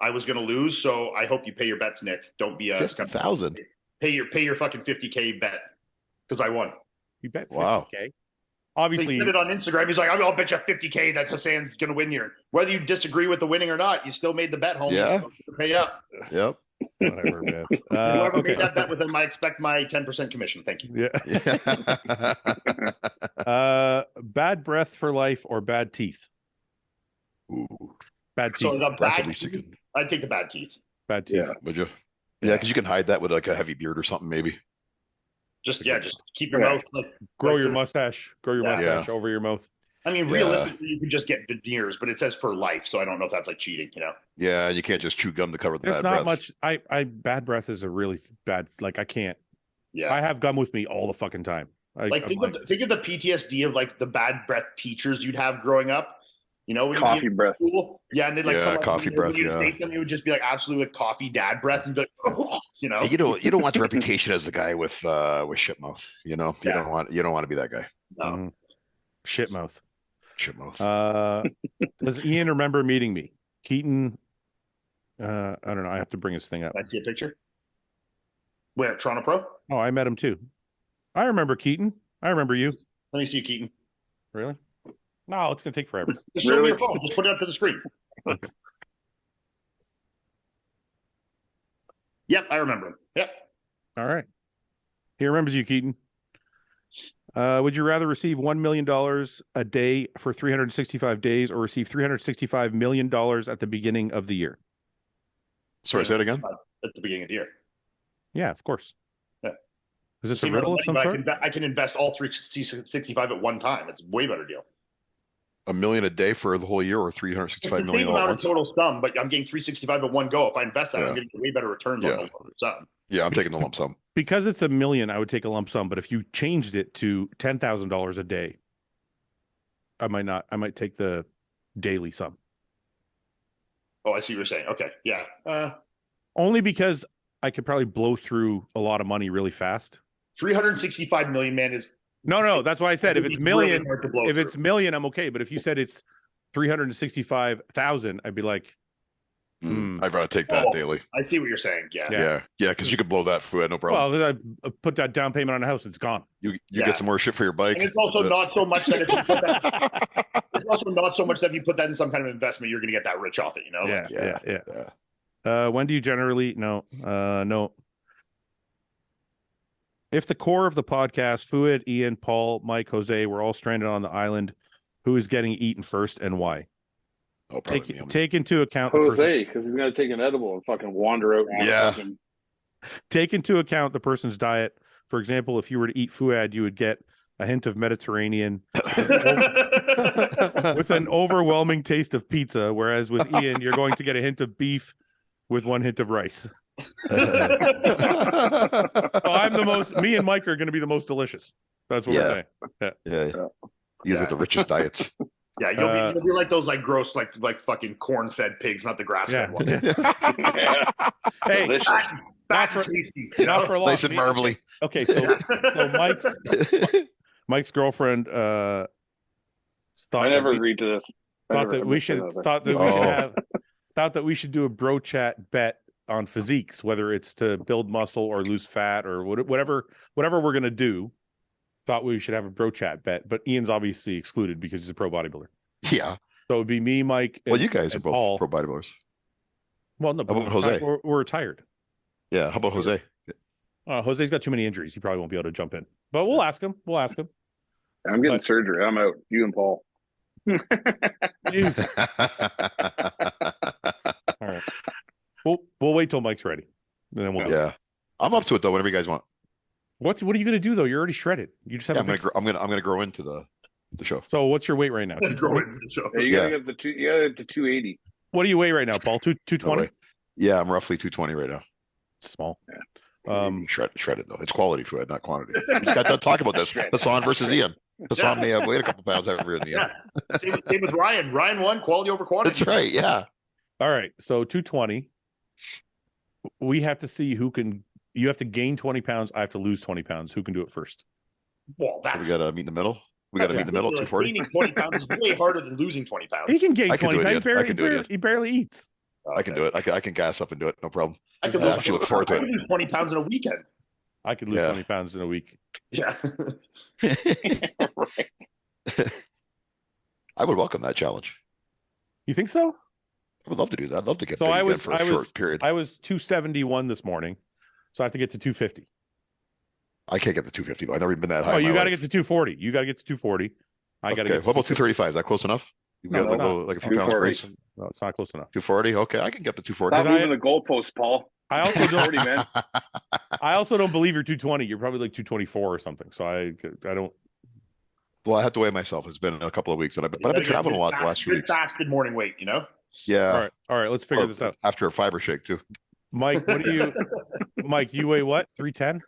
I was going to lose. So I hope you pay your bets, Nick. Don't be a $50,000. Pay your fucking $50K bet because I won. You bet $50K. Wow. Obviously, he did it on Instagram. He's like, I'll bet you $50K that Hassan's going to win here. Whether you disagree with the winning or not, you still made the bet, homie. Yeah. So pay up. Yep. Whatever, man. Whoever made that bet with him, I expect my 10% commission. Thank you. Yeah. Bad breath for life or bad teeth? Ooh. Bad teeth. So the bad teeth, I'd take the bad teeth. Bad teeth. Would you? Yeah, because you can hide that with like a heavy beard or something, maybe. Just keep your mouth like Grow your this. mustache. Grow your mustache over your mouth. I mean, realistically, you could just get veneers, but it says for life, so I don't know if that's like cheating, you know? Yeah, you can't just chew gum to cover the There's bad not breath. much. Bad breath is a really bad. Like I can't. Yeah. I have gum with me all the fucking time. Think of the PTSD of like the bad breath teachers you'd have growing up. You know, when Coffee breath. School, yeah, and they like come coffee breath. When you say something, it would just be like absolutely like coffee dad breath, and be like, oh, you know. You don't want the reputation as the guy with shit mouth. You know, you don't want to be that guy. No. Mm-hmm. Shit mouth. Shit mouth. Does Ian remember meeting me? Keaton. I don't know. I have to bring his thing up. Can I see a picture? Where Toronto Pro? Oh, I met him too. I remember Keaton. I remember you. Let me see you, Keaton. Really? No, it's gonna take forever. Just show me your phone. Just put it up to the screen. Okay. Yep, I remember him. Yep. All right. He remembers you, Keaton. Would you rather receive $1 million a day for 365 days or receive $365 million at the beginning of the year? Sorry, say it again. At the beginning of the year. Yeah, of course. Yeah. Is this a riddle of some sort? I can invest all 365 at one time. It's a way better deal. $1 million a day for the whole year, or 365 million? It's the same amount of total sum, but I'm getting 365 at one go. If I invest that, I'm getting way better returns on the sum. Yeah, I'm taking the lump sum. Because it's $1 million, I would take a lump sum. But if you changed it to $10,000 a day, I might not. I might take the daily sum. Oh, I see what you're saying. Okay, yeah. Only because I could probably blow through a lot of money really fast. 365 million, man, is no. That's why I said if it's million, really it's million, I'm okay. But if you said it's 365,000, I'd be like, I'd rather take that daily. I see what you're saying. Yeah, because you could blow that through, no problem. Well, I put that down payment on a house, it's gone. You get some more shit for your bike. And it's also not so much that if you put that. It's also not so much that if you put that in some kind of investment, you're going to get that rich off it. You know? Yeah. When do you generally? No. If the core of the podcast, Fouad, Ian, Paul, Mike, Jose, were all stranded on the island, who is getting eaten first and why? Oh, take into account Jose, because he's going to take an edible and fucking wander out. And take into account the person's diet. For example, if you were to eat Fouad, you would get a hint of Mediterranean with an overwhelming taste of pizza, whereas with Ian, you're going to get a hint of beef with one hint of rice. So me and Mike are going to be the most delicious. That's what we're saying. Yeah. These are the richest diets. Yeah, you'll be like those like gross like fucking corn-fed pigs, not the grass-fed ones. Hey, not for tasty, not for long. Nice and marbly. Okay, so Mike's girlfriend thought I never agreed to this. Thought that we should do a bro chat bet on physiques, whether it's to build muscle or lose fat or whatever we're gonna do. Thought we should have a bro chat bet, but Ian's obviously excluded because he's a pro bodybuilder. Yeah. So it would be me, Mike. Well, you guys are both Paul. pro bodybuilders. Well, no, how about Jose? We're retired. Yeah. How about Jose? Jose's got too many injuries. He probably won't be able to jump in. But we'll ask him. I'm getting surgery. I'm out. You and Paul. All right. We'll wait till Mike's ready. And then we'll go. Yeah. I'm up to it though. Whenever you guys want. What are you going to do though? You're already shredded. You just have. I'm gonna grow into the show. So what's your weight right now? Grow into the show. You gotta get the 280. What do you weigh right now, Paul? 220? Yeah, I'm roughly 220 right now. Small. Yeah. Shredded though. It's quality food, not quantity. We just got to talk about this. Hassan versus Ian. Hassan may have weighed a couple pounds heavier than Ian. Same with Ryan. Ryan won quality over quantity. That's right. Yeah. All right. So 220. We have to see who can. You have to gain 20 pounds. I have to lose 20 pounds. Who can do it first? Well, we got to meet in the middle. We got to meet in the middle. 240. Gaining 20 pounds is way harder than losing 20 pounds. He can gain 20 pounds. He barely eats. I can do it. I can gas up and do it. No problem. I can actually look forward to it. I can lose 20 pounds in a weekend. I could lose 20 pounds in a week. Yeah. Right. I would welcome that challenge. You think so? I would love to do that. I'd love to get so big again for a short period. I was 271 this morning, so I have to get to 250. I can't get to 250 though. I've never even been that high. Oh, you got to get to 240. You got to get to 240. I got to get. What about 235? Is that close enough? You got like a few pounds grace. No, it's not close enough. 240. Okay, I can get the 240. Stop moving the goalposts, Paul. I also don't. 40, man. I also don't believe you're 220. You're probably like 224 or something. So I don't. Well, I have to weigh myself. It's been a couple of weeks, but I've been traveling a lot the last few weeks. Fasted morning weight, you know. Yeah. All right. Let's figure this out. After a fiber shake too. Mike, what do you? Mike, you weigh what? 310.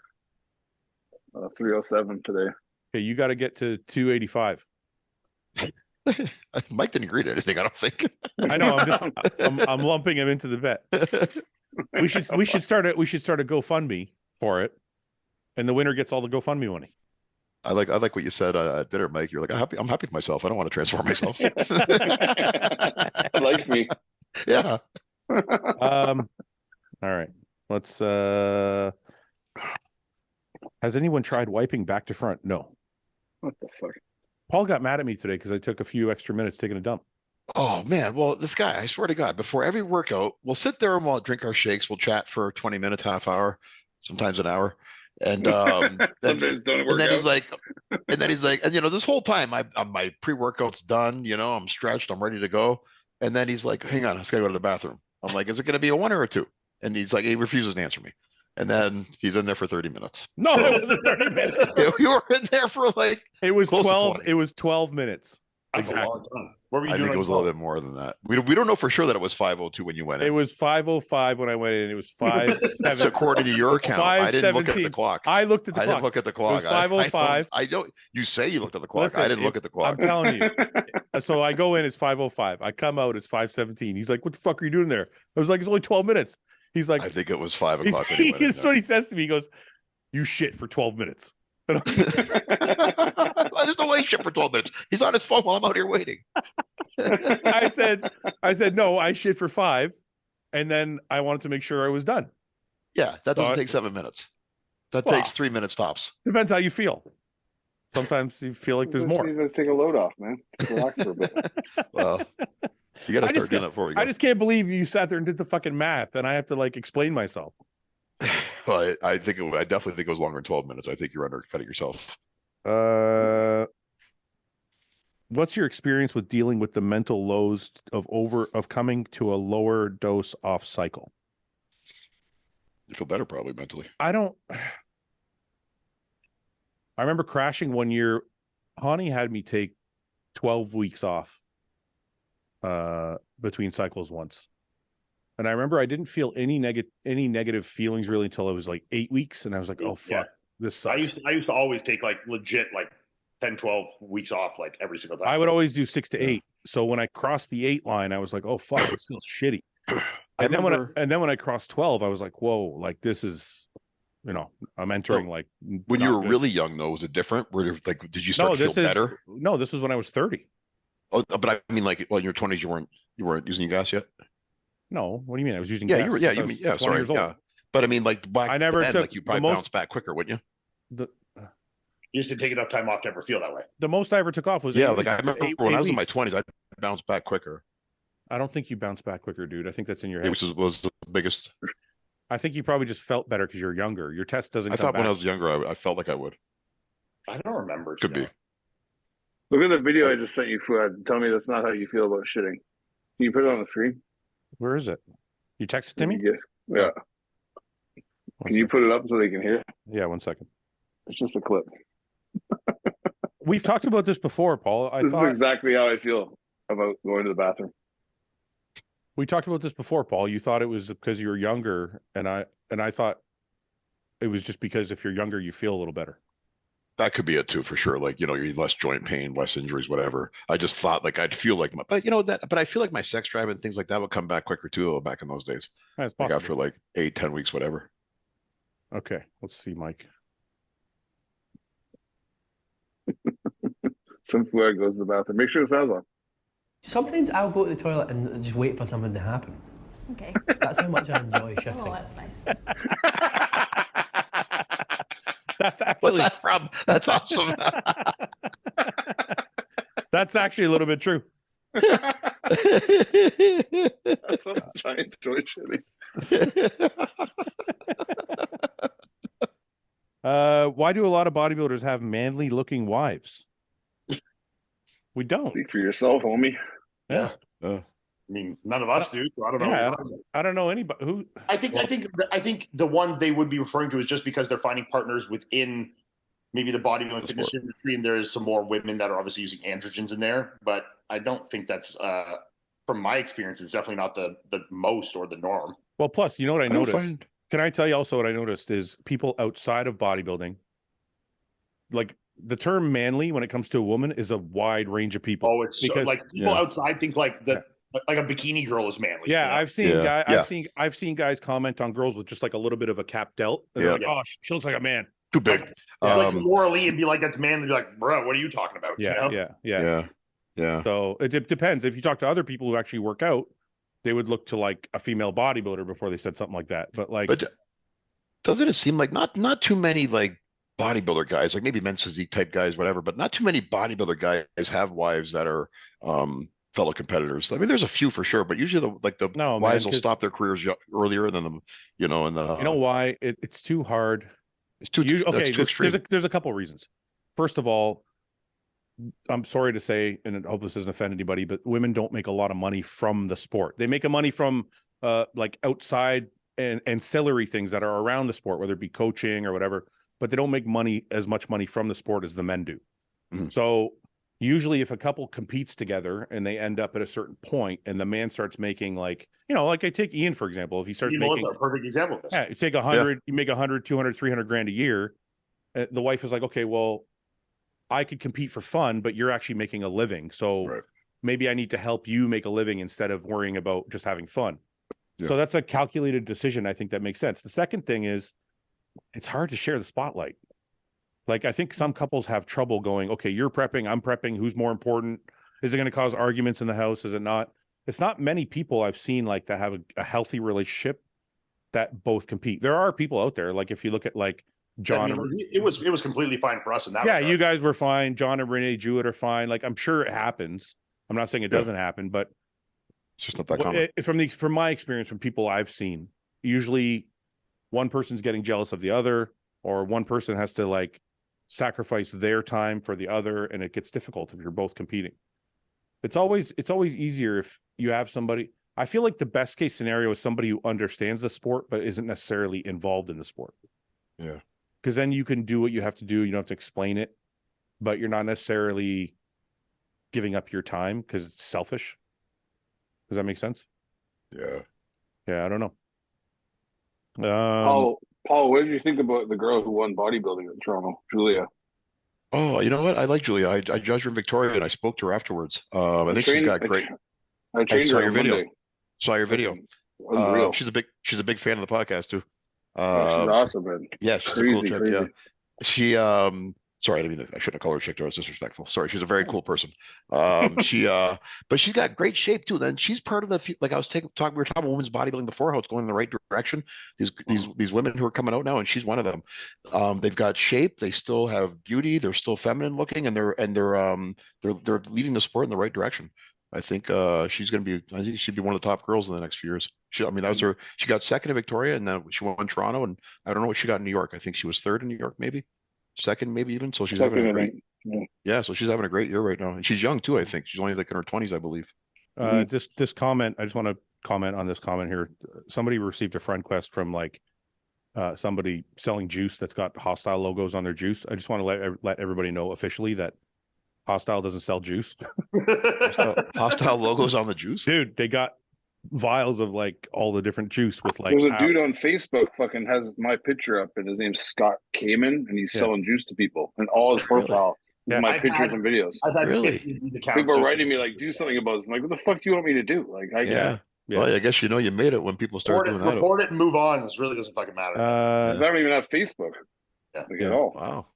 307 today. Okay, you got to get to 285. Mike didn't agree to anything, I don't think. I know. I'm lumping him into the bet. We should start a GoFundMe for it, and the winner gets all the GoFundMe money. I like what you said at dinner, Mike. You're like, I'm happy with myself. I don't want to transform myself. Like me. Yeah. All right. Let's has anyone tried wiping back to front? No. What the fuck? Paul got mad at me today because I took a few extra minutes taking a dump. Oh man. Well, this guy, I swear to God, before every workout, we'll sit there and we'll drink our shakes. We'll chat for 20 minutes, half hour, sometimes an hour. And Sometimes don't work and then out. he's like, and this whole time my pre-workout's done, I'm stretched, I'm ready to go. And then he's like, hang on, I just gotta go to the bathroom. I'm like, is it gonna be a 1 or a 2? And he's like, he refuses to answer me. And then he's in there for 30 minutes. No, it wasn't 30 minutes. You were in there for like It was close to 12. 20. It was 12 minutes. Exactly. What were you I doing? think it was a little bit more than that. We don't know for sure that it was 5:02 when you went in. It was 5:05 when I went in. It was 5:07. So according to your account, I didn't look at the clock. I looked at the I clock. didn't look at the clock. It was 5:05. I don't. You say you looked at the clock. Listen, I didn't look at the clock. I'm telling you. So I go in. It's 5:05. I come out. It's 5:17. He's like, "What the fuck are you doing there?" I was like, "It's only 12 minutes." He's like, I think it was 5 o'clock. When he went in That's what he says to me. He goes, "You shit for 12 minutes." There's no way shit for 12 minutes. He's on his phone while I'm out here waiting. I said, no, I shit for 5. And then I wanted to make sure I was done. Yeah, that doesn't take 7 minutes. That takes 3 minutes tops. Depends how you feel. Sometimes you feel like there's Just more. need to take a load off, man. Relax for a bit. Well, you got to start doing that before we go. I just can't believe you sat there and did the fucking math and I have to like explain myself. Well, I definitely think it was longer than 12 minutes. I think you're undercutting yourself. What's your experience with dealing with the mental lows of coming to a lower dose off cycle? You feel better probably mentally. I remember crashing one year. Hani had me take 12 weeks off between cycles once. And I remember I didn't feel any negative feelings really until it was like 8 weeks. And I was like, oh, fuck, this sucks. I used to always take like legit like 10, 12 weeks off like every single time. I would always do 6 to 8. So when I crossed the 8 line, I was like, oh, fuck, this feels shitty. And then when I crossed 12, I was like, whoa, like this is, I'm entering like. When you were really young, though, was it different? Did you start to feel better? No, this was when I was 30. Oh, but I mean, like, well, in your 20s, you weren't using gas yet. No, what do you mean? I was using gas. Sorry, years old. Yeah. But I mean, like, back I never then, took like, you probably bounced back quicker, wouldn't you? You used to take enough time off to ever feel that way. The most I ever took off was I remember when I was in my 20s, I bounced back quicker. I don't think you bounce back quicker, dude. I think that's in your head. Which was the biggest. I think you probably just felt better because you're younger. Your test doesn't. I thought when I was younger, I felt like I would. I don't remember. Could be. Look at the video I just sent you, Fouad. Tell me that's not how you feel about shitting. Can you put it on the screen? Where is it? You texted to me? Yeah. Can you put it up so they can hear? Yeah, 1 second. It's just a clip. We've talked about this before, Paul. This is exactly how I feel about going to the bathroom. We talked about this before, Paul. You thought it was because you were younger, and I thought it was just because if you're younger, you feel a little better. That could be it too, for sure. Like, you're less joint pain, less injuries, whatever. I just thought like I'd feel like but I feel like my sex drive and things like that would come back quicker too, back in those days. That's like possible. after like 8-10 weeks, whatever. Okay, let's see, Mike. Some Fouad goes to the bathroom. Make sure the sound's on. Sometimes I'll go to the toilet and just wait for something to happen. Okay. That's how much I enjoy shitting. Oh, that's nice. That's actually. What's that from? That's awesome. That's actually a little bit true. That's how much I enjoy shitting. Why do a lot of bodybuilders have manly looking wives? We don't. Speak for yourself, homie. Yeah. I mean, none of us do. So I don't know. Yeah, I don't know anybody who. I think the ones they would be referring to is just because they're finding partners within maybe the bodybuilding fitness industry, and there's some more women that are obviously using androgens in there. But I don't think that's, from my experience, it's definitely not the most or the norm. Well, plus, you know what I noticed? Can I tell you also what I noticed is people outside of bodybuilding, like the term manly when it comes to a woman is a wide range of people. Oh, it's because, like people outside think like like a bikini girl is manly. Yeah, you know? I've seen I've seen guys comment on girls with just like a little bit of a cap delt. And they're like, oh, she looks like a man. Too big. Like morally and be like, that's manly. Be like, bro, what are you talking about? Yeah, you know? Yeah. So it depends. If you talk to other people who actually work out, they would look to like a female bodybuilder before they said something like that. But doesn't it seem like not too many like bodybuilder guys, like maybe men's physique type guys, whatever, but not too many bodybuilder guys have wives that are fellow competitors. I mean, there's a few for sure, but usually the wives will stop their careers earlier than the, you know why it's too hard. It's too there's a couple of reasons. First of all, I'm sorry to say, and I hope this doesn't offend anybody, but women don't make a lot of money from the sport. They make a money from like outside and ancillary things that are around the sport, whether it be coaching or whatever, but they don't make as much money from the sport as the men do. Mm-hmm. So usually if a couple competes together and they end up at a certain point and the man starts making like, like I take Iain, for example, if he starts making a perfect example of this. Yeah, you take 100, you make 100, 200, 300 grand a year. The wife is like, okay, well, I could compete for fun, but you're actually making a living. So maybe I need to help you make a living instead of worrying about just having fun. Yeah. So that's a calculated decision. I think that makes sense. The second thing is it's hard to share the spotlight. Like I think some couples have trouble going, okay, you're prepping, I'm prepping. Who's more important? Is it going to cause arguments in the house? Is it not? It's not many people I've seen like that have a healthy relationship that both compete. There are people out there. Like if you look at like John, it was completely fine for us in that. Yeah, regard. You guys were fine. John and Renee Jewett are fine. Like I'm sure it happens. I'm not saying it doesn't happen, but it's just not that common. From my experience, from people I've seen, usually one person's getting jealous of the other, or one person has to like sacrifice their time for the other, and it gets difficult if you're both competing. It's always easier if you have somebody. I feel like the best case scenario is somebody who understands the sport but isn't necessarily involved in the sport. Yeah. Because then you can do what you have to do. You don't have to explain it, but you're not necessarily giving up your time because it's selfish. Does that make sense? Yeah. Yeah, I don't know. Paul, what did you think about the girl who won bodybuilding in Toronto, Julia? Oh, you know what? I like Julia. I judged her in Victoria, and I spoke to her afterwards. I think she's got great. I saw your video. Saw your video. She's a big fan of the podcast too. She's awesome, man. Yeah, she's crazy, a cool chick. crazy. Yeah, she sorry, I shouldn't call her a chick. I was disrespectful. Sorry, she's a very cool person. But she's got great shape too. Then she's part of the like I was talking. We were talking about women's bodybuilding before, how it's going in the right direction. These women who are coming out now, and she's one of them. They've got shape. They still have beauty. They're still feminine looking, and they're leading the sport in the right direction. I think she's going to be. I think she'd be one of the top girls in the next few years. That was her. She got second in Victoria, and then she won Toronto, and I don't know what she got in New York. I think she was third in New York, maybe second, maybe even. So she's having a great. Yeah, so she's having a great year right now, and she's young too. I think she's only like in her 20s, I believe. This comment. I just want to comment on this comment here. Somebody received a friend request from like somebody selling juice that's got Hosstile logos on their juice. I just want to let everybody know officially that Hosstile doesn't sell juice. Hosstile logos on the juice, dude. They got vials of like all the different juice with like. There's a dude on Facebook fucking has my picture up, and his name's Scott Kamen, and he's selling juice to people, and all his profile is my pictures and videos. I've had people are writing me like, do something about this. I'm like, what the fuck do you want me to do? Like, I can't. Yeah. Well, I guess you made it when people start doing that. Report it and move on. This really doesn't fucking matter. I don't even have Facebook at all. Wow.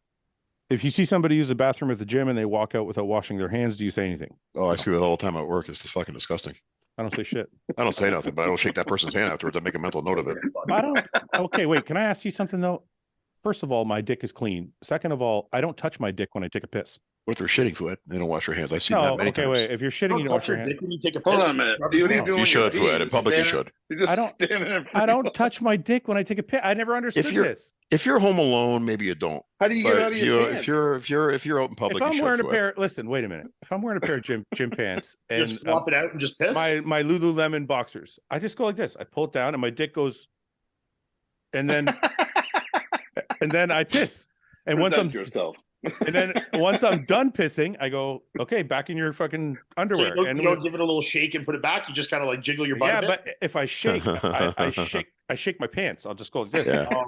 If you see somebody use the bathroom at the gym and they walk out without washing their hands, do you say anything? Oh, I see that all the time at work. It's just fucking disgusting. I don't say shit. I don't say nothing, but I don't shake that person's hand afterwards. I make a mental note of it. I don't. Okay, wait. Can I ask you something though? First of all, my dick is clean. Second of all, I don't touch my dick when I take a piss. What if they're shitting Fouad? They don't wash their hands. I've seen that No, many okay, times. wait. If you're shitting, you don't wash your hands. dick when you take a piss. Hold on a minute. Even if You should, Fouad. In public, you should. You're just I don't- standing there. I don't touch my dick when I take a piss. I never understood this. If you're home alone, maybe you don't. How do you get But out of your pants? if you're out in public, If I'm you should, wearing a Fouad. pair, listen, wait a minute. If I'm wearing a pair of gym pants You and just swap it out and just piss. my Lululemon boxers, I just go like this. I pull it down and my dick goes, and then I piss. And Present yourself. and then once I'm done pissing, I go, okay, back in your fucking So underwear. you and don't give it a little shake and put it back. You just kind of like jiggle your butt. yeah, a bit? but if I shake, I shake my pants. I'll just go like this. Yeah. Oh.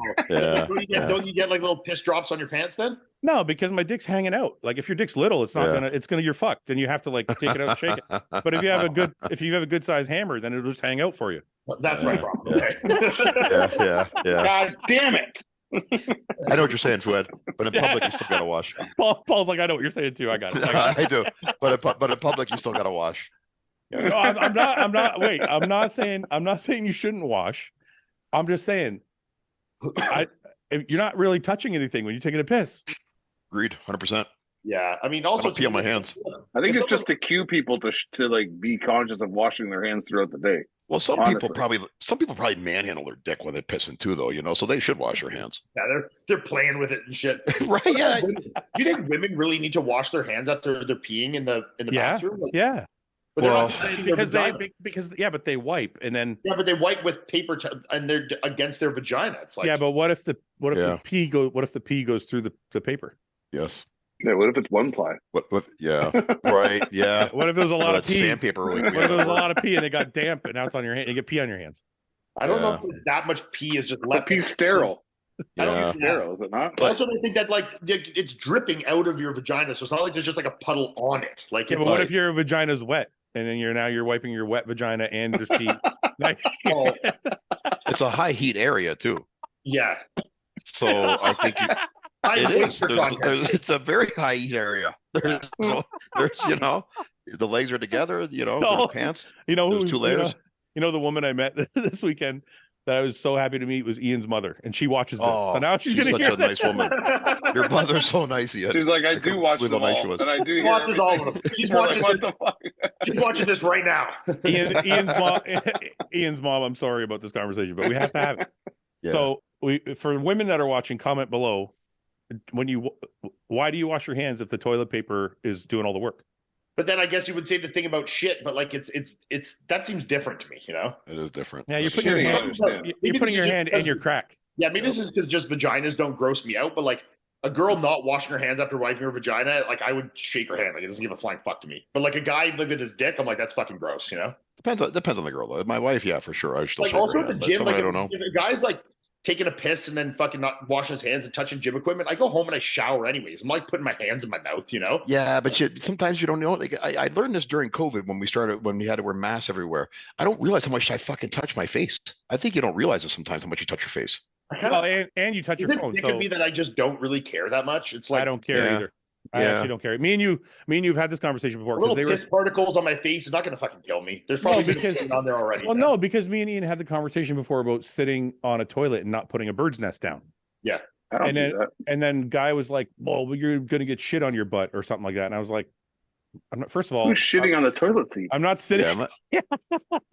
Yeah. Don't you get like little piss drops on your pants then? No, because my dick's hanging out. Like if your dick's little, it's not Yeah. gonna you're fucked, and you have to like take it out and shake it. But if you have a good size hammer, then it'll just hang out for you. That's my Yeah. problem. Yeah. Okay. yeah. God damn it. I know what you're saying, Fouad. But in public, you still gotta wash. Paul's like, I know what you're saying too. I got it. I do. But in public, you still gotta wash. No, I'm not. Wait, I'm not saying you shouldn't wash. I'm just saying, you're not really touching anything when you're taking a piss. Agreed, 100%. Yeah, I mean, I also don't pee on my hands. I think If it's just to cue people to like be conscious of washing their hands throughout the day. Well, some Honestly. people probably manhandle their dick when they're pissing too, though. So they should wash their hands. Yeah, they're playing with it and shit. Right? Yeah. Do you think women really need to wash their hands after they're peeing in the Yeah, bathroom? Like, yeah. but they're Well, not touching their vagina. But they wipe and then But they wipe with paper and they're against their vagina. It's like but what if the Yeah. pee goes through the paper? Yes. Yeah, what if it's one ply? What? Yeah. Right. Yeah. What if there was a lot of That's pee? sandpaper. Really What if there was a lot of pee and it got damp and now it's on your hand? You get pee on your hands. I don't know Yeah. if it's that much pee is just But left. pee's sterile. I don't Yeah. use Sterile, is it not? I also don't think that like it's dripping out of your vagina, so it's not like there's just like a puddle on it. Like Yeah, it's but what like, if your vagina's wet and then you're wiping your wet vagina and there's pee? Oh. It's a high heat area too. yeah. So I think it is. It's a very high heat area. There's the legs are together. No. There's pants. You know There's who? two layers. You know the woman I met this weekend that I was so happy to meet was Ian's mother, and she watches this. Oh, so now she's gonna such hear a nice woman. Your mother's so nice, Ian. She's like, I do watch believe them how nice she all, was. and I do She hear watches all of everything. them. She's You're like, watching what this. the fuck? She's watching this right now. Ian's mom. I'm sorry about this conversation, but we have to have it. Yeah. So for women that are watching, comment below. Why do you wash your hands if the toilet paper is doing all the work? But then I guess you would say the thing about shit, but like it's that seems different to me, you know? It is different. Yeah, you're putting your Shitting, I hand. understand. You're Maybe putting this your is hand just in your crack. Yeah, maybe this is because just vaginas don't gross me out, but like a girl not washing her hands after wiping her vagina, like I would shake her hand. Like it doesn't give a flying fuck to me. But like a guy like with his dick, I'm like, that's fucking gross, you know? Depends on the girl though. My wife, yeah, for sure. I still Like shake her also at the hand, but gym, somebody like I don't know. if a guy's like taking a piss and then fucking not washing his hands and touching gym equipment, I go home and I shower anyways. I'm like putting my hands in my mouth, you know? Yeah, but sometimes you don't know. Like I learned this during COVID when we had to wear masks everywhere. I don't realize how much I fucking touch my face. I think you don't realize it sometimes how much you touch your face. I kinda, Well, and you touch is your it phone. sick So of me that I just don't really care that much? It's like I don't care Yeah. either. I Yeah. actually don't care. Me and you've had this conversation before little because they were. piss particles on my face is not going to fucking kill me. There's probably been because- something on there already. Well, no, because me and Ian had the conversation before about sitting on a toilet and not putting a bird's nest down. I don't And do then- that. And then guy was like, "Well, you're gonna get shit on your butt or something like that." And I was like, "I'm not." First of all, Who's shitting on the toilet seat? I'm not sitting. Yeah,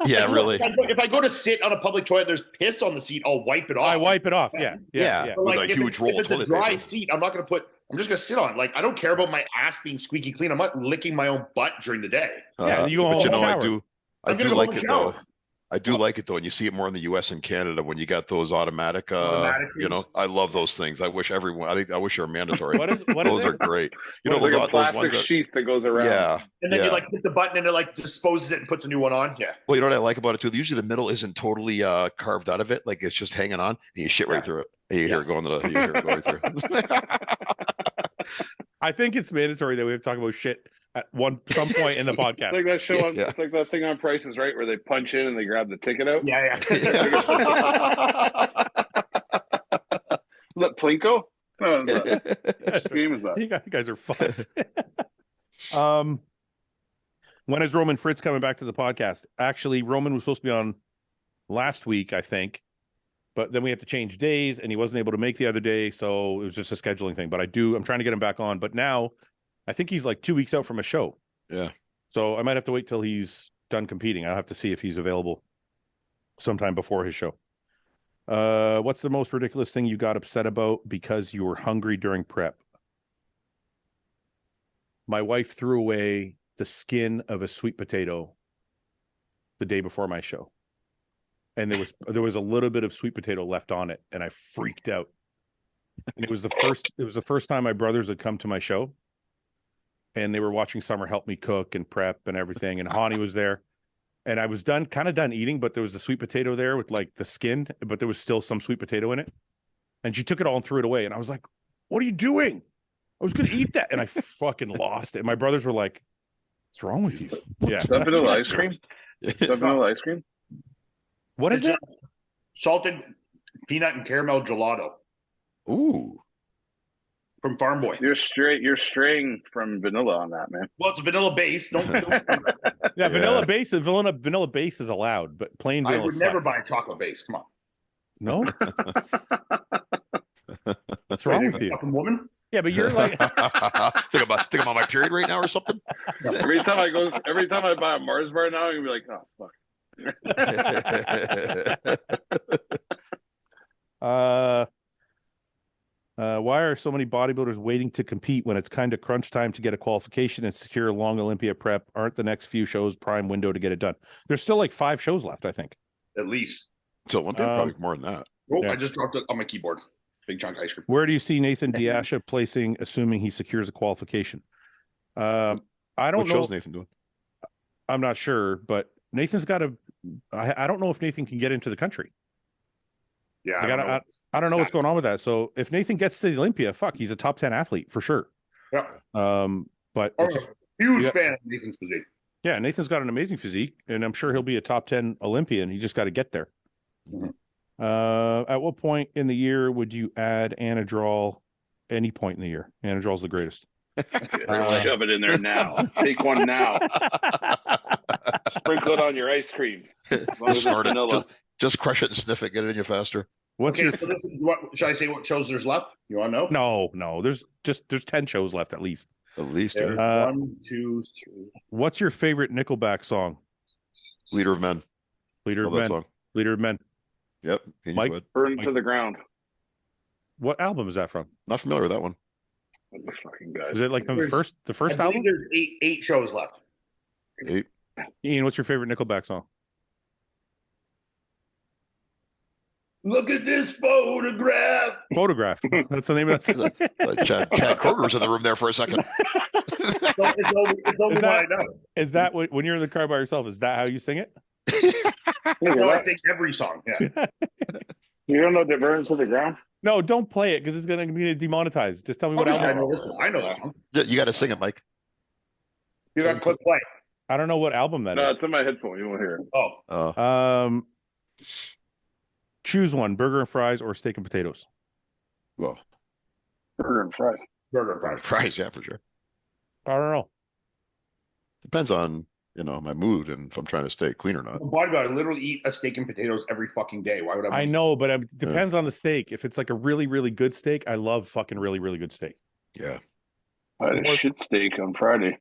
yeah, really. If I go to sit on a public toilet, there's piss on the seat. I'll wipe it off. I wipe it off. Yeah, Yeah. yeah. But With like, a if huge it's, roll if of it's a toilet dry paper. seat, I'm not going to put. I'm just going to sit on it. Like I don't care about my ass being squeaky clean. I'm not licking my own butt during the day. Yeah, you go but home and I shower. do. I I'm do gonna go like home and it though. shower. I do like it though, and you see it more in the U.S. and Canada when you got those automatic. Automatic You know, ones. I love those things. I wish everyone. I wish they're mandatory. What is those are it? great. You It's know, like a those plastic ones that, sheath that goes around. yeah. And then you Yeah. like hit the button and it like disposes it and puts a new one on. Yeah. Well, you know what I like about it too? Usually the middle isn't totally carved out of it, like it's just hanging on, and you shit right Yeah. through it. And you hear it going to the. You hear it going through. I think it's mandatory that we have to talk about shit at some point in the It's like podcast. that show on. Yeah. It's like that thing on Prices Right where they punch in and they grab the ticket out. Yeah. Is that Plinko? No, what game is that? You guys are fucked. When is Roman Fritz coming back to the podcast? Actually, Roman was supposed to be on last week, I think, but then we had to change days, and he wasn't able to make the other day, so it was just a scheduling thing. But I'm trying to get him back on. But now, I think he's like 2 weeks out from a show. Yeah. So I might have to wait till he's done competing. I'll have to see if he's available sometime before his show. What's the most ridiculous thing you got upset about because you were hungry during prep? My wife threw away the skin of a sweet potato the day before my show. And there was a little bit of sweet potato left on it, and I freaked out. And it was the first time my brothers had come to my show, and they were watching Summer help me cook and prep and everything. And Hani was there, and I was kind of done eating, but there was a sweet potato there with like the skin, but there was still some sweet potato in it. And she took it all and threw it away. And I was like, "What are you doing? I was going to eat that." And I fucking lost it. My brothers were like, "What's wrong with you?" Yeah. Is that vanilla ice cream? Is that vanilla ice cream? What is it? Salted peanut and caramel gelato Ooh. from Farm Boy. You're straying from vanilla on that, man. Well, it's vanilla base. Don't Yeah, vanilla base. Vanilla base is allowed, but plain I vanilla would never sucks. buy a chocolate base. Come on. No. What's wrong with you? Fucking woman. Yeah, but you're like, think about my period right now or something. Every time I buy a Mars bar now, I'm gonna be like, oh fuck. Why are so many bodybuilders waiting to compete when it's kind of crunch time to get a qualification and secure a long Olympia prep? Aren't the next few shows prime window to get it done? There's still like 5 shows left, I think. At least. So Olympia, probably more than that. Oh, Yeah. I just dropped it on my keyboard. Big chunk of ice cream. Where do you see Nathan Diasha placing, assuming he secures a qualification? I don't What know. show's Nathan doing? I'm not sure, but Nathan's got to. I don't know if Nathan can get into the country. Yeah. I don't know what's going on with that. So if Nathan gets to the Olympia, fuck, he's a top 10 athlete for sure. Yeah. But I'm it's a just- huge yeah. fan of Nathan's physique. yeah, Nathan's got an amazing physique, and I'm sure he'll be a top 10 Olympian. He just got to get there. Mhm. At what point in the year would you add Anadrol? Any point in the year. Anadrol's the greatest. Shove it in there now. Take one now. Sprinkle it on your ice cream. As long as it's Snort it. vanilla. Just crush it and sniff it. Get it in you faster. What's Okay, your so this is what should I say? What shows there's left? You want to know? no? There's 10 shows left at least. At least. There's Yeah. 1, 2, 3. What's your favorite Nickelback song? Leader of Men. Leader Love of that Men. song. Leader of Men. Yep. Can you Mike? go ahead? Burned to the ground. What album is that from? Not familiar with that one. What the fucking guys. Is it like the There's- first I believe album? there's eight shows left. 8. Ian, what's your favorite Nickelback song? Look at this photograph. Photograph. That's the name of that song. Chad Kroger was in the room there for a second. It's only Is one I that- know. Is that when you're in the car by yourself? Is that how you sing it? No, I sing every song. Yeah. You don't know that burns to the ground? No, don't play it because it's going to be demonetized. Just tell me what Oh, yeah, I album. know this one. I know this one. You got to sing it, Mike. You got to click play. I don't know what album that No, is. it's in my headphone. You won't hear it. Oh, Choose one: burger and fries or steak and potatoes. Well, Burger and fries. burger and fries. fries, yeah, for sure. I don't know. Depends on my mood and if I'm trying to stay clean or not. Bodyguard, I literally eat a steak and potatoes every fucking day. Why would I? I know, but it depends on the steak. If it's like a really, really good steak, I love fucking really, really good steak. Yeah. I had a shit steak on Friday.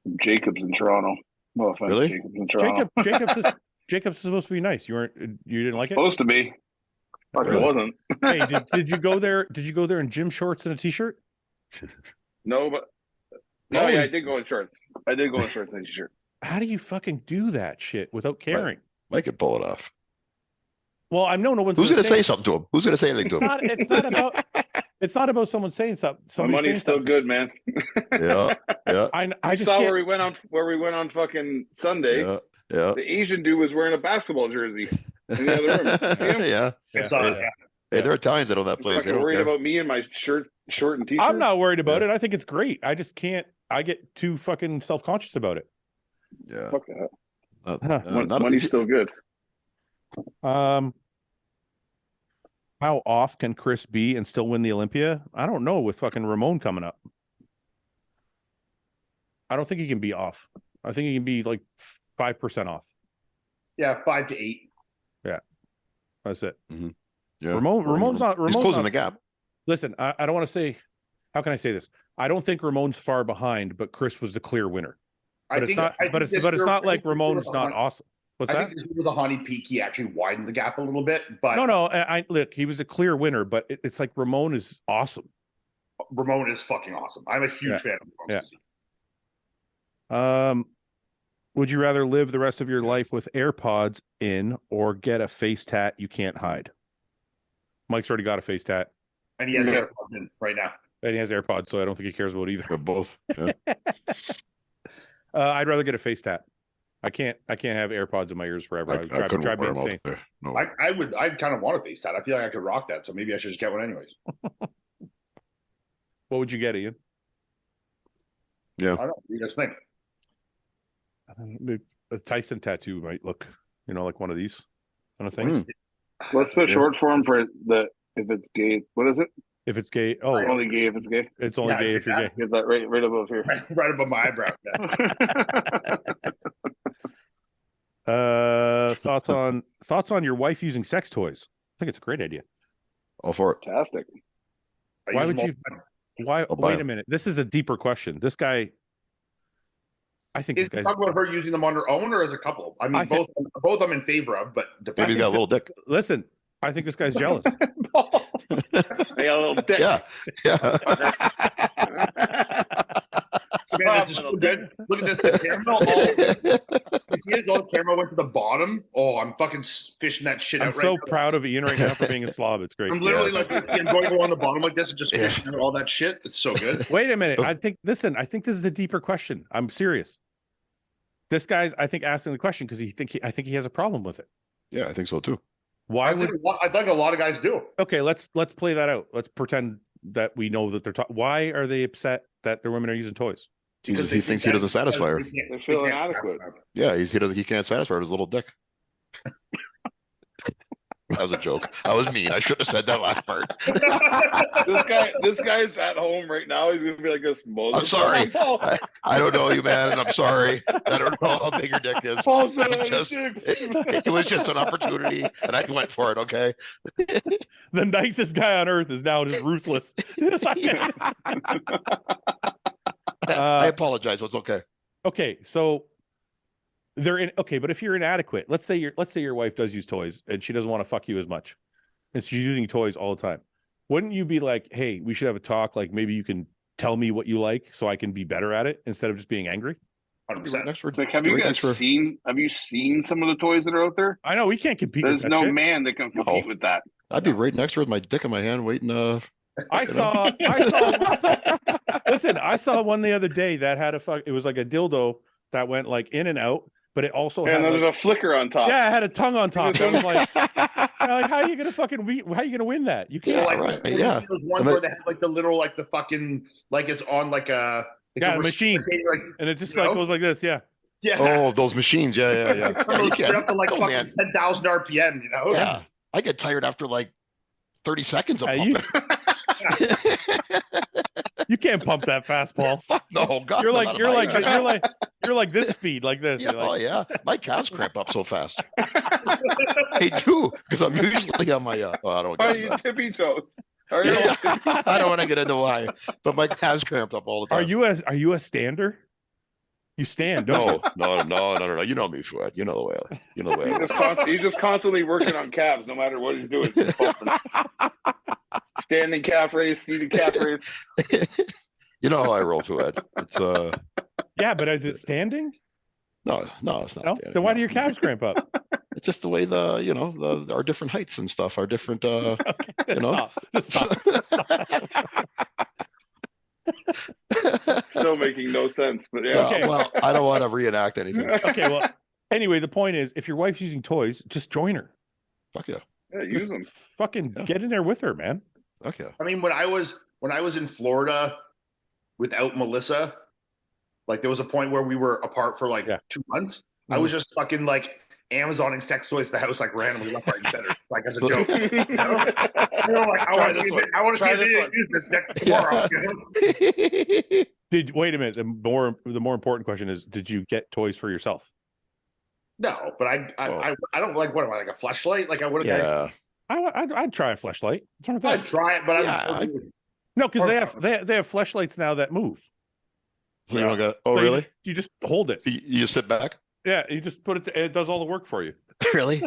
From Jacobs in Toronto. No offense, Really? Jacobs in Toronto. Jacob's is supposed to be nice. You didn't like it? Supposed to be. Fucking Really? wasn't. Hey, did you go there? Did you go there in gym shorts and a t-shirt? No, but no, Holy- yeah, I did go in shorts. I did go in shorts and a t-shirt. How do you fucking do that shit without caring? Mike could pull it off. Well, I know no one's Who's going to say say something to him? Who's going to say anything to him? It's not about someone saying something. My Somebody saying money's still something. good, man. Yeah. Yeah. I just saw can't- where we went on fucking Sunday. Yeah. Yeah. The Asian dude was wearing a basketball jersey in the other room. See him? Yeah. I saw it. Yeah. Hey, there are Italians that own that place. They Fucking don't worried care. about me and my short and t-shirt. I'm not worried about it. I think it's great. I just can't. I get too fucking self-conscious about it. Yeah. Fuck that. Not Money's still good. How off can Chris be and still win the Olympia? I don't know with fucking Ramon coming up. I don't think he can be off. I think he can be like 5% off. Yeah, 5 to 8. That's it. Yeah. Ramon's not. He's Ramon's closing not, the gap. Listen, I don't want to say how can I say this? I don't think Ramon's far behind, but Chris was the clear winner. But it's not. But it's not like Ramon's not awesome. What's that? I think with the Honey Peak, he actually widened the gap a little bit. But No. I look. He was a clear winner, but it's like Ramon is awesome. Ramon is fucking awesome. I'm a huge fan of Ramon. Yeah. Would you rather live the rest of your life with AirPods in or get a face tat you can't hide? Mike's already got a face tat. And he has AirPods in right now. And he has AirPods, so I don't think he cares about either. They're both. Yeah. I'd rather get a face tat. I can't have AirPods in my ears forever. I drive me insane. No. I'd kind of want a face tat. I feel like I could rock that, so maybe I should just get one anyways. What would you get, Ian? Yeah. I don't know. What do you guys think? A Tyson tattoo might look, like one of these kind of things. What's the short form for if it's gay? What is it? If it's gay, only gay if it's gay. It's only gay if you're gay. Get that right above here. Right above my eyebrow. Thoughts on your wife using sex toys? I think it's a great idea. All for it. Fantastic. Why would you? Why? Wait a minute. This is a deeper question. This guy. I think Is this guy's talking about her using them on her own or as a couple? I mean, both I'm in favor of, but Maybe he's got a little dick. Listen, I think this guy's jealous. They got a little dick. Yeah. Man, this is so good. Look at this. The camera. You see this? All the camera went to the bottom. Oh, I'm fucking fishing that shit I'm out so right now. proud of Ian right now for being a slob. It's great. I'm literally I'm going along the bottom like this and just fishing out all that shit. It's so good. Wait a minute. I think this is a deeper question. I'm serious. This guy's, I think, asking the question because I think he has a problem with it. Yeah, I think so too. Why I think a lot of guys do. Okay, let's play that out. Let's pretend that we know that they're talking. Why are they upset that their women are using toys? Because he thinks he doesn't satisfy her. They feel inadequate. Yeah, he can't satisfy her with his little dick. That was a joke. I was mean. I should have said that last part. This guy's at home right now. He's gonna be like this. I'm sorry. I don't know you, man, and I'm sorry. I don't know how big your dick is. It was just an opportunity, and I went for it. Okay. The nicest guy on earth is now just ruthless. I apologize. It's okay. Okay, so but if you're inadequate, let's say your wife does use toys and she doesn't want to fuck you as much, and she's using toys all the time. Wouldn't you be like, hey, we should have a talk? Like maybe you can tell me what you like so I can be better at it instead of just being angry. 100%. Like, have you seen some of the toys that are out there? I know we can't compete. There's with that no shit. Man that can compete with that. I'd be right next to her with my dick in my hand, waiting. I saw. Listen, I saw one the other day that had it was like a dildo that went like in and out, but it also had there's a flicker on top. Yeah, it had a tongue on top. I was like, how are you gonna win that? You can't. Right. Yeah. Those ones where they have like the little the fucking it's on like a a machine, and it just goes like this. Yeah. Yeah. Oh, those machines. Yeah. You have to fucking 10,000 RPM. Yeah. I get tired after like 30 seconds of pumping. You can't pump that fast, Paul. No, God. You're like this speed, like this. Yeah, yeah. My calves cramp up so fast. They do, because I'm usually on my. I don't. Why are you tippy toes? I don't want to get into why, but my calves cramped up all the time. Are you a stander? You stand, don't you? No. You know me, Fouad. You know the way. He's just constantly working on calves, no matter what he's doing. Standing calf raise, seated calf raise. You know how I roll, Fouad. It's Yeah, but is it standing? No, it's not. No? Standing. Then why do your calves cramp up? It's just the way our different heights and stuff, our different Stop. Still making no sense, but yeah. Okay. Well, I don't want to reenact anything. Okay, well, anyway, the point is, if your wife's using toys, just join her. Fuck yeah. Yeah, use them. Fucking get in there with her, man. Fuck yeah. I mean, when I was in Florida without Melissa, there was a point where we were apart for 2 months. Mm-hmm. I was just fucking Amazoning sex toys to the house randomly left, right, and center, as a joke. I want to see if they use this next tomorrow. Wait a minute. The more important question is, did you get toys for yourself? No, but I don't what am I, a fleshlight? I would have. Yeah. I'd try a fleshlight. I'd try it, but No, because they have fleshlights now that move. So you don't got. Oh, So really? You just hold it. So you sit back. Yeah, you just put it. It does all the work for you. Really?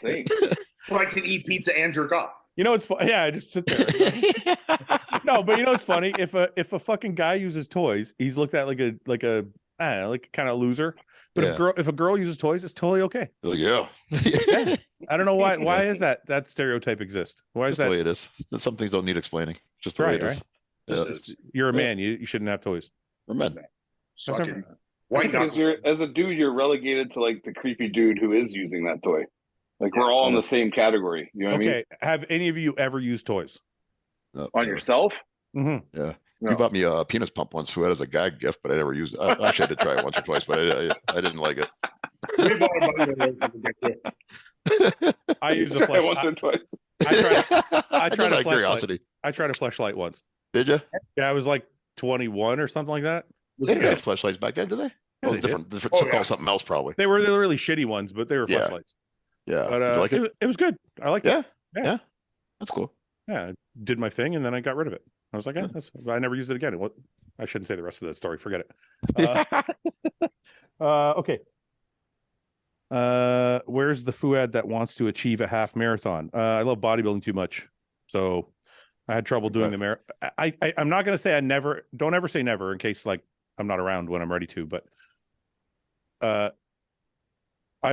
Same. So I can eat pizza and jerk off. You know it's fun. Yeah, I just sit there. No, but you know it's funny. If a fucking guy uses toys, he's looked at like a I don't know, like kind of loser. But Yeah. if a girl uses toys, it's totally okay. Like, yeah. Yeah. I don't know why. Why is that stereotype exist? Why is Just that? the way it is. Some things don't need explaining. Just the Right, way it is. right? Yeah. You're a man. You shouldn't have toys. We're men. Fucking I white think because knuckle. as a dude, you're relegated to like the creepy dude who is using that toy. Like we're all in the same category. You know what I mean? Okay. Have any of you ever used toys? No, On never. yourself? Mm-hmm. Yeah. No. You bought me a penis pump once, Fouad, as a gag gift, but I never used it. Actually, I did try it once or twice, but I didn't like it. We bought a bunch of those. I use a Try flesh. once or twice. I tried Just a out of fleshlight. curiosity. I tried a fleshlight once. Did you? Yeah, I was like 21 or something like that. They didn't have flashlights back then, did they? Yeah, Oh, it was they different. Different Oh, so yeah. called something else, probably. They were really shitty ones, but they were Yeah. fleshlights. Yeah. But Did you like it? it was good. I liked it. Yeah. Yeah. Yeah. That's cool. Yeah, I did my thing and then I got rid of it. I was like, Yeah. I never used it again. What? I shouldn't say the rest of the story. Forget it. Okay. Where's the Fouad that wants to achieve a half marathon? I love bodybuilding too much, so I had trouble doing the marathon. I'm not gonna say don't ever say never in case like I'm not around when I'm ready to, but I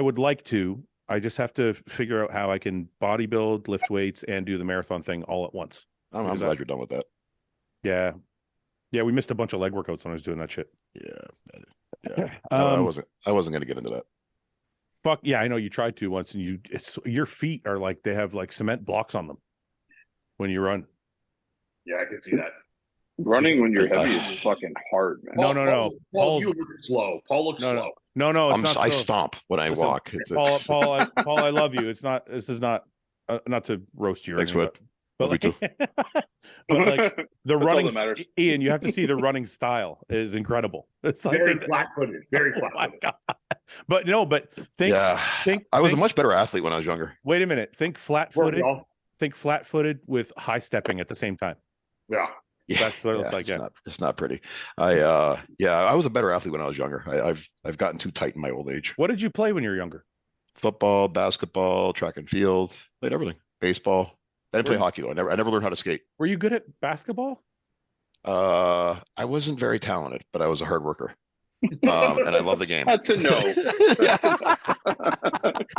would like to. I just have to figure out how I can bodybuild, lift weights, and do the marathon thing all at once. I'm Because glad you're done with that. Yeah. Yeah, we missed a bunch of leg workouts when I was doing that shit. Yeah. No, I wasn't gonna get into that. Fuck yeah, I know you tried to once, and your feet are like they have like cement blocks on them when you run. Yeah, I can see that. Running when you're heavy is fucking hard, man. No. Paul, Paul's- you look slow. Paul looks No, slow. No, it's not I so. stomp when I Listen, walk. Paul, I love you. It's not. This is not. Not to roast you. Or Thanks, anything, but Love you like, but like the That's all running, that matters. Ian, you have to see the running style is incredible. It's like Very flat-footed. Very oh my flat-footed. God. But no, but think. I was a much better athlete when I was younger. Wait a minute. Think Work, flat-footed. y'all. Think flat-footed with high stepping at the same time. Yeah. Yeah, That's what it looks like, yeah. It's not pretty. I was a better athlete when I was younger. I've gotten too tight in my old age. What did you play when you were younger? Football, basketball, track and field, played everything. Baseball. I didn't play hockey though. I never learned how to skate. Were you good at basketball? I wasn't very talented, but I was a hard worker. And I love the game. That's a no.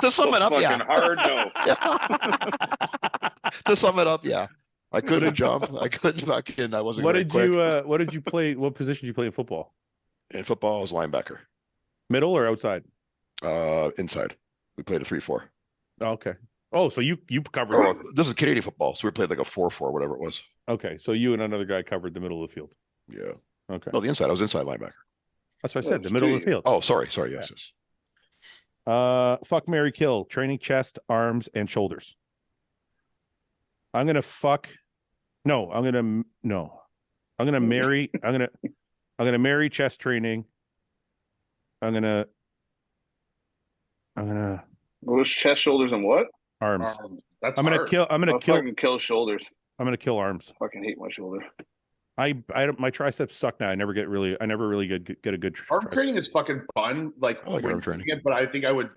To sum it up, Fucking yeah. hard no. To sum it up, yeah. I couldn't jump. I couldn't fucking. I wasn't. What very did quick. you? What did you play? What position did you play in football? In football, I was linebacker. Middle or outside? Inside. We played a 3-4. Oh, okay. Oh, so you covered. Oh, this is Canadian football, so we played like a 4-4, whatever it was. Okay, so you and another guy covered the middle of the field. Yeah. Okay, No, the inside. I was inside linebacker. that's what I Oh, said. The middle of the gee. field. Oh, sorry. Yes. Fuck, marry, kill. Training chest, arms, and shoulders. I'm gonna fuck. No, I'm gonna no. I'm gonna marry. I'm gonna marry chest training. I'm gonna. What was chest, shoulders, and what? Arms. That's I'm gonna hard. kill. I'm gonna I'll kill. fucking kill shoulders. I'm gonna kill arms. Fucking hate my shoulder. I don't, my triceps suck now. I never really get a good Arm tricep. training is fucking fun. Like, I like when arm training. doing it, but I think I would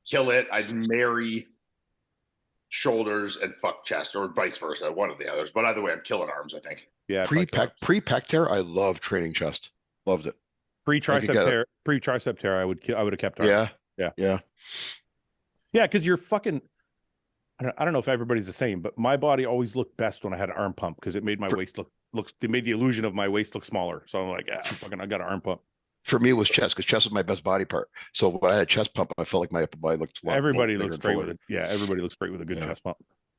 kill it. I'd marry shoulders and fuck chest, or vice versa, one of the others. But either way, I'm killing arms. I think. Yeah, if I kill arms. Pre-pec tear, I love training chest. Loved it. Pre-tricep tear, I would have kept arms. Yeah. Yeah, because you're fucking. I don't know if everybody's the same, but my body always looked best when I had an arm pump because it made my waist looks. It made the illusion of my waist look smaller. So I'm like, I got an arm pump. For me, it was chest because chest was my best body part. So when I had chest pump, I felt like my upper body looked. Everybody bigger looks and great fuller. with it. Yeah, everybody looks great with a good chest pump.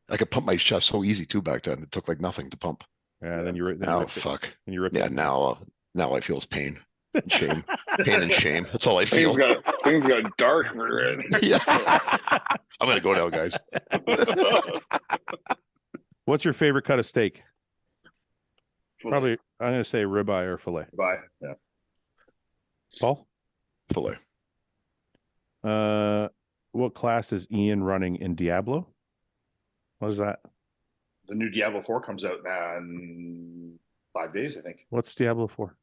I could pump my chest so easy too back then. It took like nothing to pump. Yeah, then you Now, fuck. And you rip Yeah, it. now I feel pain and shame. Pain and shame. That's all I feel. Things got dark for it. Yeah. I'm gonna go now, guys. What's your favorite cut of steak? Fillet. Probably I'm gonna say ribeye or fillet. Bye. Yeah. Paul? Fillet. What class is Ian running in Diablo? What is that? The new Diablo 4 comes out in 5 days, I think. What's Diablo 4?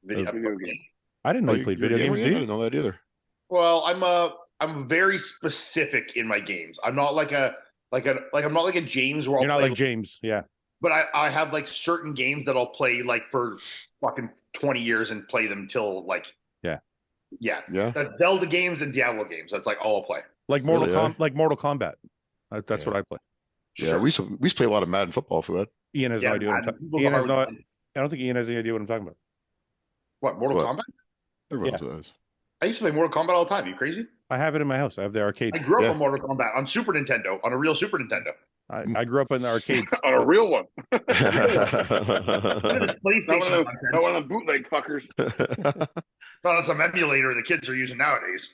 Video Video game. I didn't know you played video games, I do you? didn't know that either. Well, I'm very specific in my games. I'm not like I'm not like a James where I'll You're not play, like James, yeah. but I have like certain games that I'll play like for fucking 20 years and play them till like yeah. That's Zelda games and Diablo games. That's like all I'll play. Like Mortal Kombat. That's what I play. Yeah, we used to play a lot of Madden football for that. Ian has no idea what I'm talking about. Ian has no. I don't think Ian has any idea what I'm talking about. What, Mortal Kombat? Everyone does. I used to play Mortal Kombat all the time. You crazy? I have it in my house. I have the arcade. I grew up on Mortal Kombat on Super Nintendo, on a real Super Nintendo. I grew up in the arcades. On a real one. Not one of the bootleg fuckers. Not on some emulator the kids are using nowadays.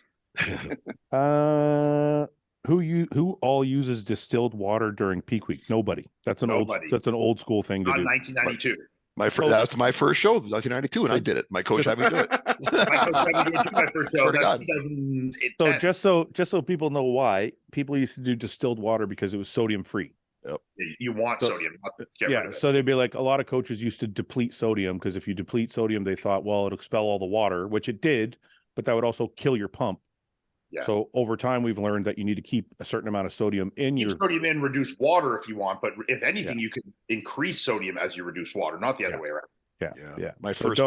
Who all uses distilled water during peak week? Nobody. That's an old school thing to Not do. 1992. That's my first show, 1992, and I did it. My coach had me do it. My coach had me do it too, my first show. Swear to God. 2010. Just so people know why, people used to do distilled water because it was sodium free. Yep. You want sodium. Get rid of it. So they'd be like, a lot of coaches used to deplete sodium because if you deplete sodium, they thought, well, it'll expel all the water, which it did, but that would also kill your pump. Yeah. So over time, we've learned that you need to keep a certain amount of sodium in your sodium in, reduce water if you want, but if anything, you can increase sodium as you reduce water, not the other way around. Yeah. My first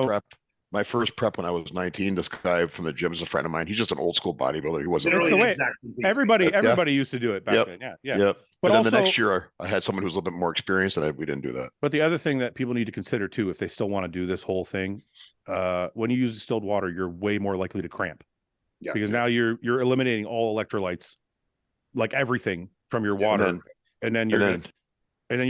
prep when I was 19, this guy from the gym is a friend of mine. He's just an old school bodybuilder. He wasn't. It's the way everybody used to do it back then. Yeah. But then the next year, I had someone who was a little bit more experienced, and we didn't do that. But the other thing that people need to consider too, if they still want to do this whole thing, when you use distilled water, you're way more likely to cramp. Yeah. Because now you're eliminating all electrolytes, like everything from your water, and then you're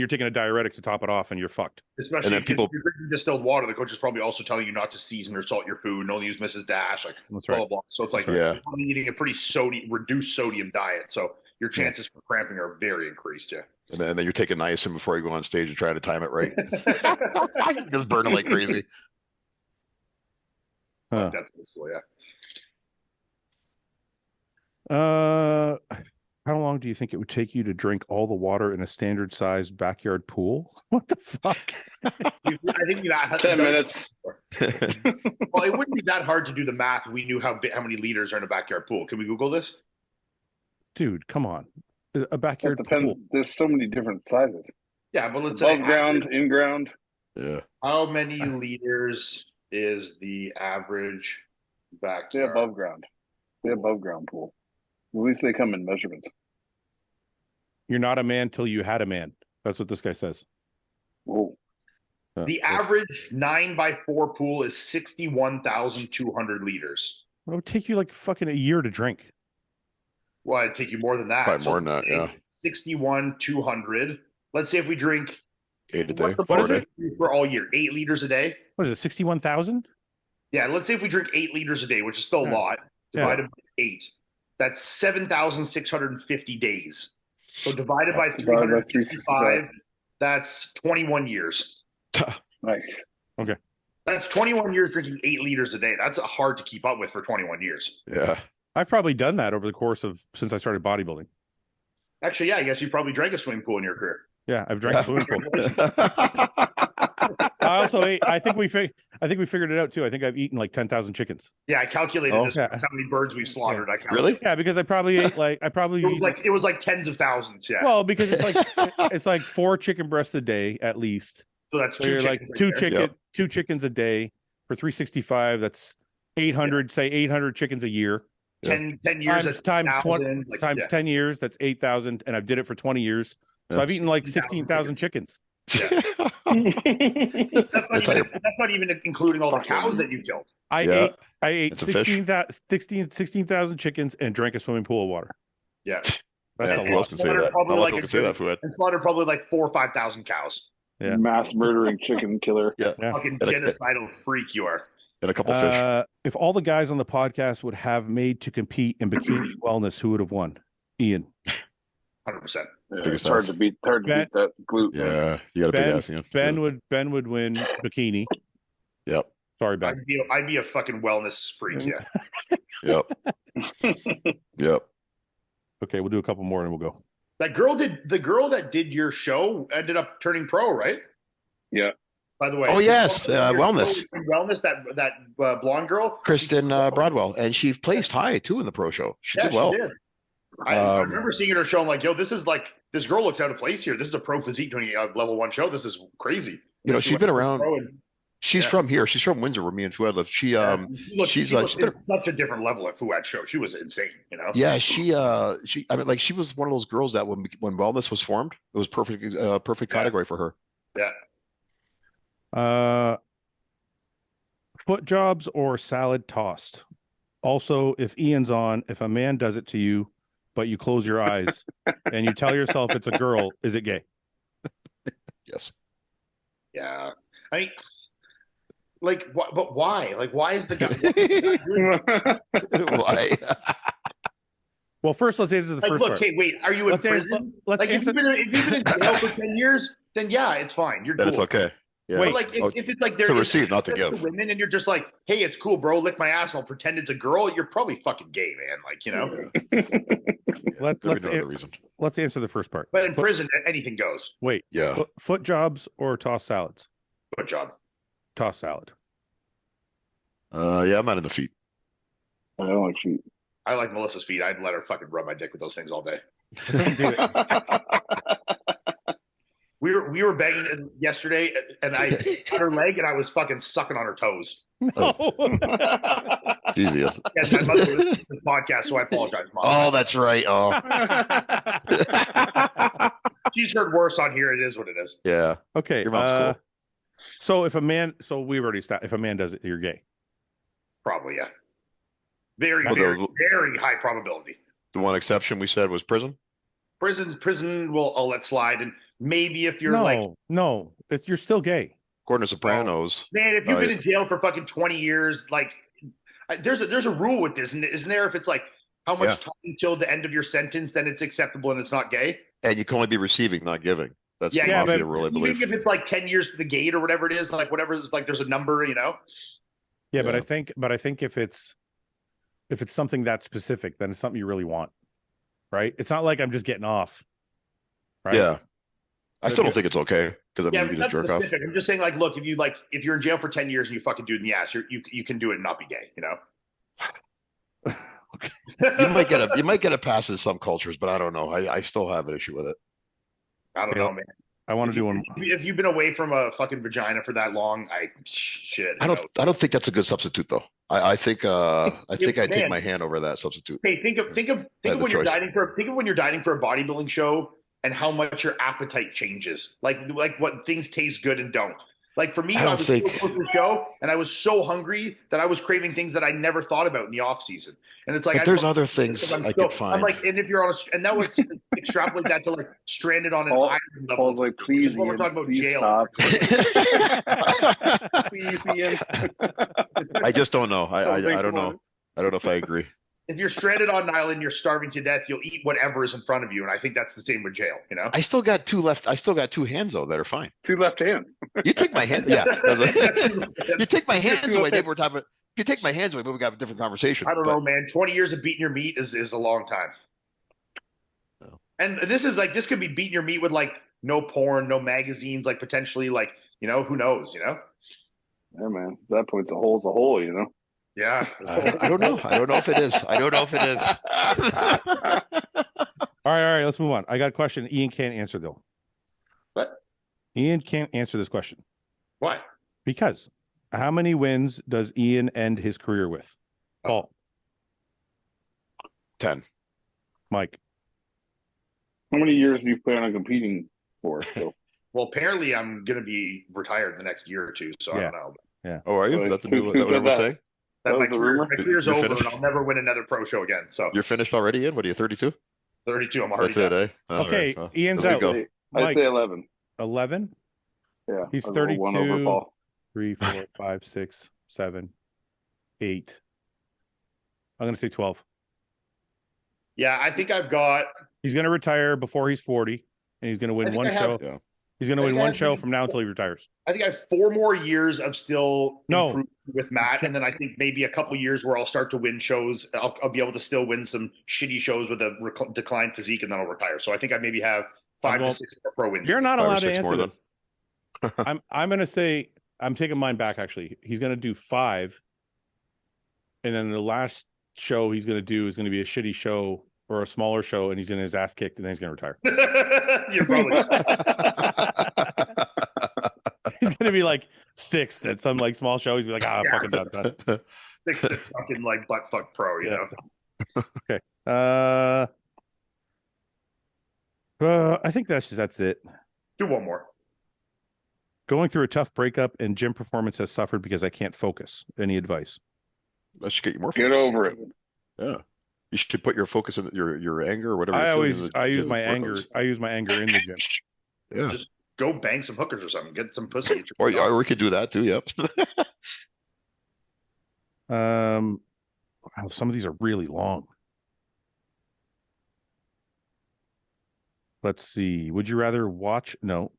taking a diuretic to top it off, and you're fucked. Especially if you're drinking distilled water, the coach is probably also telling you not to season or salt your food, and only use Mrs. Dash, like That's blah, right. blah, blah. So it's like you're probably eating a pretty reduced sodium diet. So your chances for cramping are very increased. Yeah. And then you're taking niacin before you go on stage and trying to time it right. Just burning like crazy. That's cool, yeah. How long do you think it would take you to drink all the water in a standard sized backyard pool? What the fuck? I think 10 minutes. Well, it wouldn't be that hard to do the math if we knew how many liters are in a backyard pool. Can we Google this? Dude, come on. A backyard pool. There's so many different sizes. Yeah, but let's say above ground, in ground. Yeah. How many liters is the average backyard? Above ground. The above ground pool. At least they come in measurements. You're not a man till you had a man. That's what this guy says. Whoa. The average 9x4 pool is 61,200 liters. It would take you like fucking a year to drink. Well, it'd take you more than that. Probably more than that, yeah. 61,200. Let's say if we drink 8 a day. What's the what is it for all year? 8 liters a day? What is it, 61,000? Yeah, let's say if we drink 8 liters a day, which is still a lot, divided by 8. That's 7,650 days. So divided by 365, that's 21 years. Nice. Okay. That's 21 years drinking 8 liters a day. That's hard to keep up with for 21 years. Yeah. I've probably done that over the course of since I started bodybuilding. Actually, yeah, I guess you probably drank a swimming pool in your career. Yeah, I've drank a swimming pool. I also ate. I think we figured it out too. I think I've eaten like 10,000 chickens. Yeah, I calculated this. That's how many birds we've slaughtered. I counted. Really? Yeah, because I probably ate like it was like tens of thousands. Yeah. Well, because it's like 4 chicken breasts a day at least. So that's two chickens a day for 365. That's 800. Say 800 chickens a year. 10 years times 10 years. That's 8,000, and I've did it for 20 years. So I've eaten like 16,000 chickens. Yeah. that's not even including all the cows that you killed. I ate 16,000 chickens and drank a swimming pool of water. Yeah. That's a lot. And slaughtered probably like 4,000 or 5,000 cows. Yeah. Mass murdering chicken killer. Yeah. Fucking genocidal freak you are. And a couple fish. If all the guys on the podcast would have made to compete in bikini wellness, who would have won? Ian. 100%. Yeah, it's hard to beat that glute. Yeah, you got a big ass. Yeah. Ben would win bikini. Yep. Sorry, Ben. I'd be a fucking wellness freak. Yeah. Yep. Yep. Okay, we'll do a couple more and we'll go. That girl the girl that did your show ended up turning pro, right? Yeah. By the way. Oh, yes, wellness. Wellness, that blonde girl. Kristen Broadwell, and she placed high too in the pro show. She did well. She did. I remember seeing it at her show. I'm like, yo, this girl looks out of place here. This is a pro physique doing a level 1 show. This is crazy. You know, she's been around. She's from here. She's from Windsor, where me and Fouad live. She's such a different level at Fouad's show. She was insane, you know. Yeah, she she was one of those girls that when wellness was formed, it was perfect category for her. Yeah. Foot jobs or salad tossed. Also, if Ian's on, if a man does it to you, but you close your eyes and you tell yourself it's a girl, is it gay? Yes. Yeah. I mean, but why? Like, why is the guy doing that? Why? Well, first let's answer the first part. Okay, wait. Are you in prison? If you've been in jail for 10 years, then yeah, it's fine. You're Then cool. it's okay. Yeah. Wait, if it's like they're to receive, not to give. to women, and you're just like, hey, it's cool, bro. Lick my ass, and I'll pretend it's a girl. You're probably fucking gay, man. Like, you know. Let's answer the first part. But in prison, anything goes. Wait. Yeah. Foot jobs or toss salads? Foot job. Toss salad. Yeah, I'm not in the feet. I don't like feet. I like Melissa's feet. I'd let her fucking rub my dick with those things all day. It doesn't do it. We were banging yesterday, and I cut her leg, and I was fucking sucking on her toes. No. Jesus. Yes, my mother listens to this podcast, so I apologize, Mom. Oh, that's right. Oh, She's heard worse on here. It is what it is. yeah. Okay. Your mom's cool. So if a man, we've already stopped. If a man does it, you're gay. Probably, yeah. Very, Well, very, very high probability. The one exception we said was prison. Prison I'll let slide, and maybe if you're you're still gay. According to Sopranos. Man, if you've been in jail for fucking 20 years, like there's a rule with this, isn't there? If it's like how much time until the end of your sentence, then it's acceptable and it's not gay. And you can only be receiving, not giving. That's the but mafia rule, I believe. if it's like 10 years to the gate or whatever it is, like whatever, like there's a number, you know. Yeah, but I think if it's something that specific, then it's something you really want, right? It's not like I'm just getting off, right? Yeah, I still don't think it's okay because Yeah, you but can that's just jerk off. specific. I'm just saying, like, look, if you're in jail for 10 years and you fucking do it in the ass, you can do it and not be gay, you know. You might get a pass in some cultures, but I don't know. I still have an issue with it. I don't know, man. I want to do one. If you've been away from a fucking vagina for that long, I don't think that's a good substitute though. I think I'd take my hand over that substitute. Hey, think of when you're dieting for a bodybuilding show and how much your appetite changes. Like what things taste good and don't. Like for me, I was so close to the show and I was so hungry that I was craving things that I never thought about in the off season. And it's like but there's other things I could find. I'm like, and if you're on and that was extrapolate that to like stranded on an island level. Like, please, we're talking about jail. Stop. Please, Ian. I just don't know. I don't know. I don't know if I agree. If you're stranded on an island, you're starving to death, you'll eat whatever is in front of you. And I think that's the same with jail, you know? I still got two hands though that are fine. Two left hands. You take my hands, yeah. You take my hands away, maybe we're talking about, if you take my hands away, maybe we got a different conversation. I don't know, man. 20 years of beating your meat is a long time. Oh. And this could be beating your meat with like no porn, no magazines, like potentially like, you know, who knows, you know? Yeah, man. At that point, the hole's a hole, you know? Yeah. I don't know. I don't know if it is. All right. Let's move on. I got a question. Ian can't answer though. What? Ian can't answer this question. Why? Because how many wins does Ian end his career with? Paul. 10. Mike. How many years do you plan on competing for? So? Well, apparently I'm going to be retired in the next year or two, so I don't know. Yeah. Oh, are you? Is that the new what everyone's saying? My career's over and I'll never win another pro show again. So you're finished already, Ian? What are you, 32? 32. I'm already done. That's it, eh? Okay, right. Well, Ian's out. I say 11. 11? Yeah. He's 32. 1 over Paul. 3, 4, 5, 6, 7, 8. I'm going to say 12. Yeah, I think I've got... He's going to retire before he's 40, and he's going to win one show. Yeah. He's going to win Yeah, one I show think- from now until he retires. I think I have 4 more years of still No. improving with Matt, and then I think maybe a couple years where I'll start to win shows. I'll be able to still win some shitty shows with a declined physique, and then I'll retire. So I think I maybe have 5 to 6 more pro wins. You're not 5 or allowed to 6 answer more this. I'm going to say, I'm taking mine back, actually. He's going to do 5. And then the last show he's going to do is going to be a shitty show or a smaller show, and he's going to his ass kicked, and then he's going to retire. You're probably He's going to be like 6th at some like small show. He's going to be like, Yeah, fucking done. 6 to fucking like butt fuck pro, you Yeah. know. I think that's it. Do one more. Going through a tough breakup and gym performance has suffered because I can't focus. Any advice? That should get you more. Get over it. Yeah. You should put your focus in your anger or whatever. I you're feeling always in the- I use in my the anger. workouts. I use my anger in the gym. Yeah. Just go bang some hookers or something. Get some pussy. Or we could do that too. Yep. Wow, some of these are really long. Let's see. Would you rather watch? No.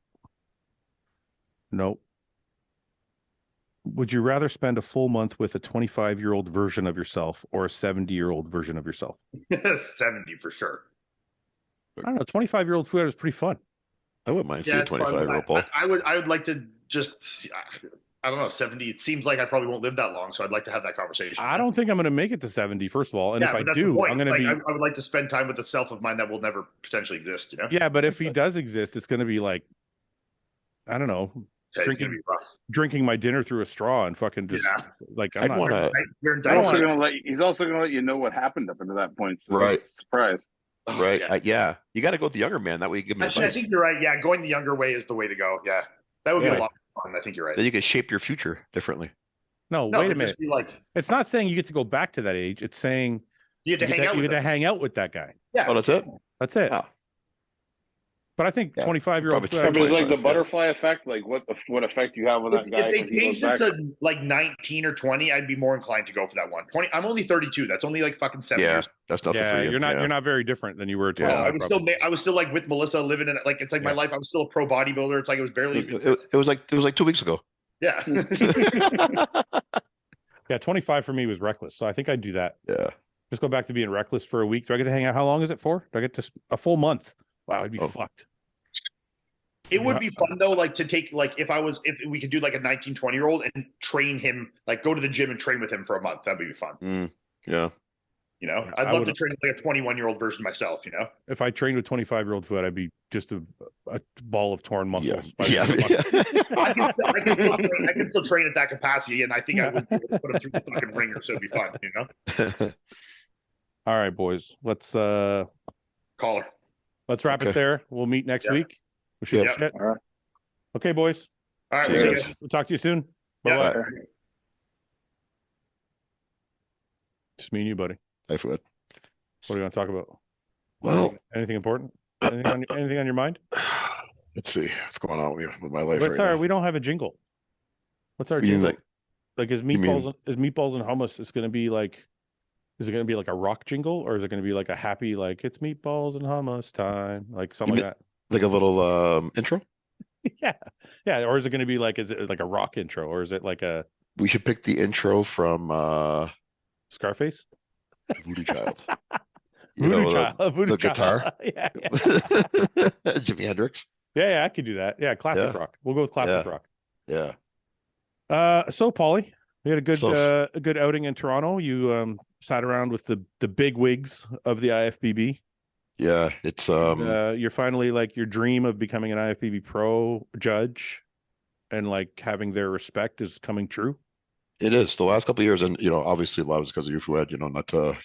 Would you rather spend a full month with a 25-year-old version of yourself or a 70-year-old version of yourself? 70 for sure. I don't know. 25-year-old Fouad is pretty fun. I wouldn't mind seeing it's fun, but 25-year-old Paul. I would like to just, I don't know, 70. It seems like I probably won't live that long, so I'd like to have that conversation. I don't think I'm going to make it to 70, first of all. And if I but that's the do, point. I'm going to Like, be. I would like to spend time with the self of mine that will never potentially exist, you know? Yeah, but if he does exist, it's going to be like, I don't know, Yeah, it's drinking- gonna be rough. drinking my dinner through a straw and fucking just Yeah. like, I'm I'd not. want to. You're in He's also dinosaur. gonna he's also gonna let you know what happened up until that point. So Right. it's a surprise. Oh, Right. yeah. Yeah. You got to go with the younger man. That way you give him Actually, I advice. think you're right. Yeah, going the younger way is the way to go. Yeah. That would be Yeah. a lot of fun. I think you're right. Then you can shape your future differently. No, No, wait a but minute. just be like, It's not saying you get to go back to that age. It's saying you get to hang out you with get to them. hang out with that guy. Yeah. Oh, that's it. That's it. Oh. But I think Yeah. 25-year-old. Probably Yeah, but it's like the 25, yeah. butterfly effect. Like what effect you have on that If guy they when he changed goes it back? to like 19 or 20, I'd be more inclined to go for that one. 20. I'm only 32. That's only like fucking 7 Yeah. years. That's nothing Yeah, for you. you're not very different than you were. Yeah. I was still like with Melissa living in it. Like it's like my Yeah. life. I was still a pro bodybuilder. It's like it was barely. It was like 2 weeks ago. Yeah. Yeah, 25 for me was reckless. So I think I'd do that. Yeah. Just go back to being reckless for a week. Do I get to hang out? How long is it for? Do I get to a full month? Wow, I'd be Oh. fucked. It would be fun though, like to take like if we could do like a 19, 20-year-old and train him, like go to the gym and train with him for a month. That'd be fun. Yeah. You know, Yeah, I'd I love to would- train like a 21-year-old version of myself, you know? If I trained with 25-year-old Fouad, I'd be just a ball of torn Yeah. muscles. by the end of the month. I can still train at that capacity, and I think I would be able to put him through the fucking ringer, so it'd be fun, you know? All right, boys. Let's Caller. wrap it Okay. there. We'll meet next Yeah. week. We should Yeah. shit. All right. Okay, boys. All right, we'll Cheers. see you guys. We'll talk to you soon. Yeah. Bye-bye. Just me and you, buddy. Hi, Fouad. What do you want to talk about? Well, Anything important? Anything on your mind? let's see what's going on with my life What's right our? now. We don't have a jingle. What's our You mean jingle? like- Like is mean- meatballs and hummus? Is going to be like. Is it going to be like a rock jingle, or is it going to be like a happy like it's meatballs and hummus time, like something You like Like a little intro? that? Yeah, or is it going to be like is it like a rock intro, or is it like a We should pick the intro from Scarface? Voodoo Child. Voodoo Child. Voodoo the Child. guitar? yeah. Jimi Hendrix. Yeah, I could do that. Yeah, classic Yeah. rock. We'll go with classic Yeah. rock. Yeah. So Paulie, we had a good So- a good outing in Toronto. You sat around with the big wigs of the IFBB. Yeah. It's You're finally like your dream of becoming an IFBB pro judge and like having their respect is coming true. it is the last couple of years, and obviously a lot was because of you, Fouad, not to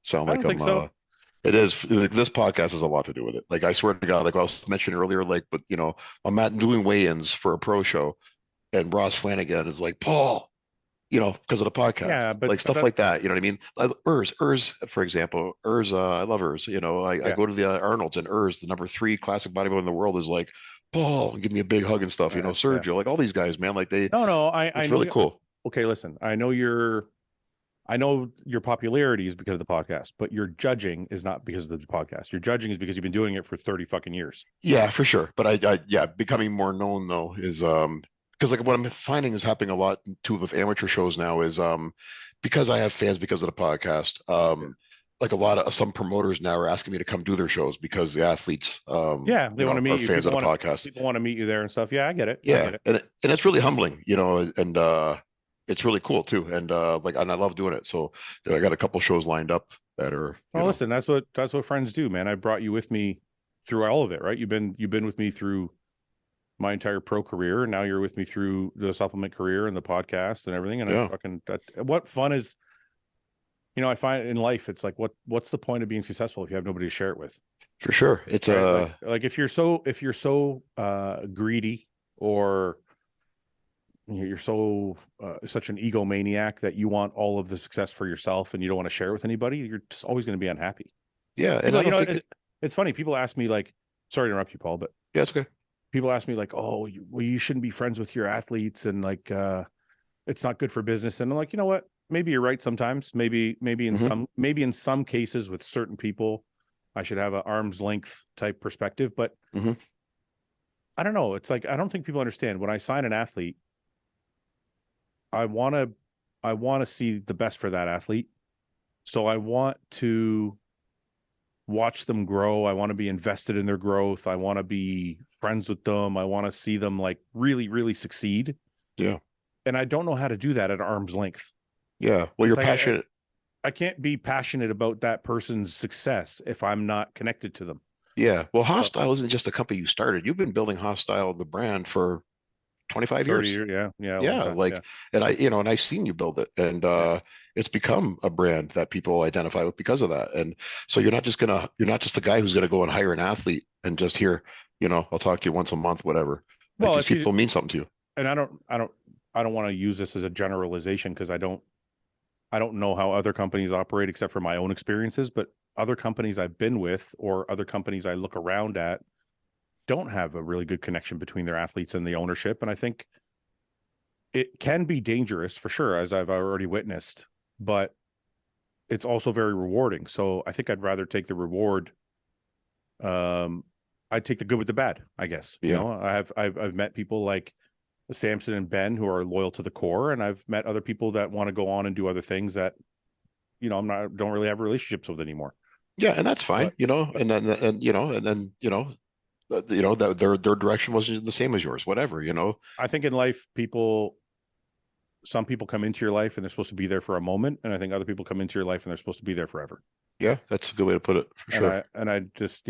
sound I like don't think so. it is like, this podcast has a lot to do with it. Like I swear to God, like I was mentioning earlier, like, but I'm at doing weigh-ins for a pro show, and Ross Flanagan is like, Paul, because of the podcast, Yeah, but like stuff that- like that. You know what I mean? Like, Urs, for example, I love Urs. I Yeah. go to the Arnold's, and Urs, the number 3 classic bodybuilder in the world, is like, Paul, give me a big hug and stuff. Yeah, Sergio, like all these guys, man, like No, I it's know really you- cool. Okay, listen, I know you're I know your popularity is because of the podcast, but your judging is not because of the podcast. Your judging is because you've been doing it for 30 fucking years. Yeah, for sure. But yeah, becoming more known though is because like what I'm finding is happening a lot too with amateur shows now is because I have fans because of the podcast. Like a lot of some promoters now are asking me to come do their shows because the athletes Yeah, they want to meet are you. fans of People the want podcast. people want to meet you there and stuff. Yeah, I get it. I Yeah, get it. and it's really humbling, and it's really cool too. And and I love doing it. So I got a couple shows lined up that are Well, listen, that's what friends do, man. I brought you with me through all of it, right? You've been with me through my entire pro career, and now you're with me through the supplement career and the podcast and everything. And Yeah. What fun is, I find in life, it's like what's the point of being successful if you have nobody to share it with? for sure. It's Right? Like if you're so greedy, or you're so such an egomaniac that you want all of the success for yourself and you don't want to share it with anybody, you're just always going to be unhappy. yeah, and I don't think It's funny. People ask me, like, sorry to interrupt you, Paul, but yeah, it's okay. people ask me like, oh, you shouldn't be friends with your athletes, and like it's not good for business. And I'm like, you know what? Maybe you're right sometimes. Maybe in some cases with certain people, I should have an arm's length type perspective. But Mhm. I don't know. It's like, I don't think people understand when I sign an athlete, I want to see the best for that athlete. So I want to watch them grow. I want to be invested in their growth. I want to be friends with them. I want to see them like really, really succeed. Yeah. And I don't know how to do that at arm's length. Yeah. Well, It's you're like passionate. I can't be passionate about that person's success if I'm not connected to them. Yeah. Well, Hostile isn't just a company you started. You've been building Hostile, the brand, for 25 30 years. years. Yeah. A long Yeah, time, like, yeah. and and I've seen you build it, and it's become a brand that people identify with because of that. And so you're not just the guy who's gonna go and hire an athlete and just here, I'll talk to you once a month, whatever. Like Well, these people mean something to you. And I don't want to use this as a generalization, because I don't know how other companies operate except for my own experiences, but other companies I've been with or other companies I look around at don't have a really good connection between their athletes and the ownership. And I think it can be dangerous for sure, as I've already witnessed, but it's also very rewarding. So I think I'd rather take the reward. I'd take the good with the bad, I guess. Yeah. I've met people like Samson and Ben who are loyal to the core, and I've met other people that want to go on and do other things that, don't really have relationships with anymore. Yeah, and that's fine, and then that their direction wasn't the same as yours, whatever. I think in life, some people come into your life and they're supposed to be there for a moment, and I think other people come into your life and they're supposed to be there forever. Yeah, that's a good way to put it, for sure. And I just,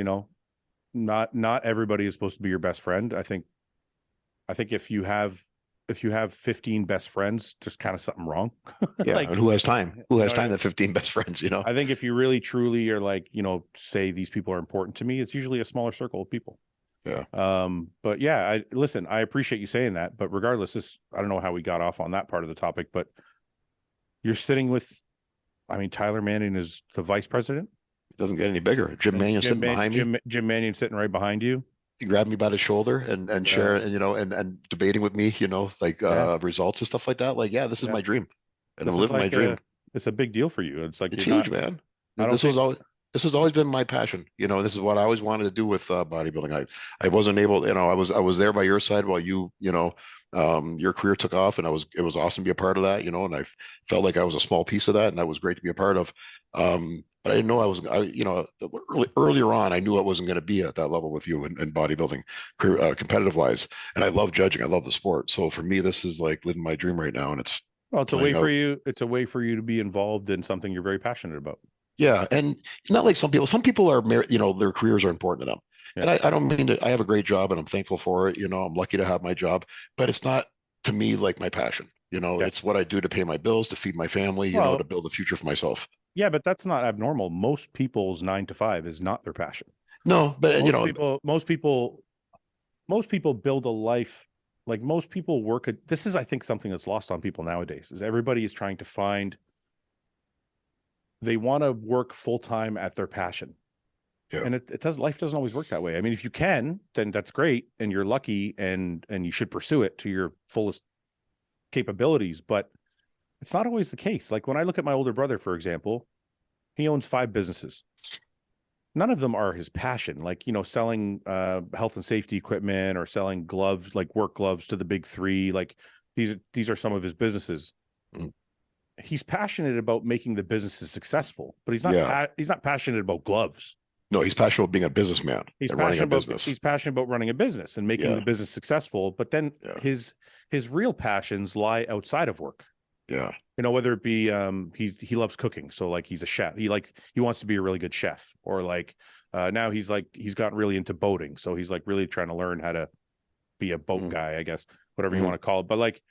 not everybody is supposed to be your best friend. I think if you have 15 best friends, there's kind of something wrong. Yeah, Like, and who has time? Who has know, time to 15 best friends, I think if you really truly are like, say these people are important to me, it's usually a smaller circle of people. Yeah. But yeah, I appreciate you saying that. But regardless, I don't know how we got off on that part of the topic, but you're sitting with, Tyler Manning is the vice president. It doesn't get any bigger. Jim Mannion sitting behind me. Jim Mannion sitting right behind you. He grabbed me by the shoulder and sharing, and debating with me, results and stuff like that. Like, yeah, this is my dream, and I'm living my dream. It's a big deal for you. It's like, it's huge, man. This has always been my passion. This is what I always wanted to do with bodybuilding. I wasn't able, I was there by your side while your career took off, and it was awesome to be a part of that, and I felt like I was a small piece of that, and that was great to be a part of. But I didn't know earlier on, I knew I wasn't going to be at that level with you in bodybuilding, competitive wise. And I love judging. I love the sport. So for me, this is like living my dream right now. And it's a way for you. It's a way for you to be involved in something you're very passionate about. Yeah. And not like some people are, their careers are important to them. Yeah. And I don't mean to, I have a great job and I'm thankful for it. I'm lucky to have my job, but it's not to me like my passion. It's what I do to pay my bills, to feed my family, to build a future for myself. Yeah, but that's not abnormal. Most people's 9 to 5 is not their passion. No, but most people build a life. Like, most people work. This is, I think, something that's lost on people nowadays. Is everybody is trying to find. They want to work full time at their passion, and it does. Life doesn't always work that way. If you can, then that's great, and you're lucky, and you should pursue it to your fullest capabilities. But It's not always the case. Like when I look at my older brother, for example, he owns 5 businesses. None of them are his passion, like, you know, selling health and safety equipment or selling gloves, like work gloves to the big 3. Like these are some of his businesses. Mm. He's passionate about making the businesses successful, but he's Yeah. he's not passionate about gloves. No, he's passionate about being a businessman and running a business. He's passionate about running a business and making Yeah. the business successful. But then Yeah. his real passions lie outside of work. Yeah. You know, whether it be he loves cooking, so like he's a chef. He wants to be a really good chef, or like now he's gotten really into boating, so he's like really trying to learn how to be a boat guy, I guess, whatever you want to call it. But like,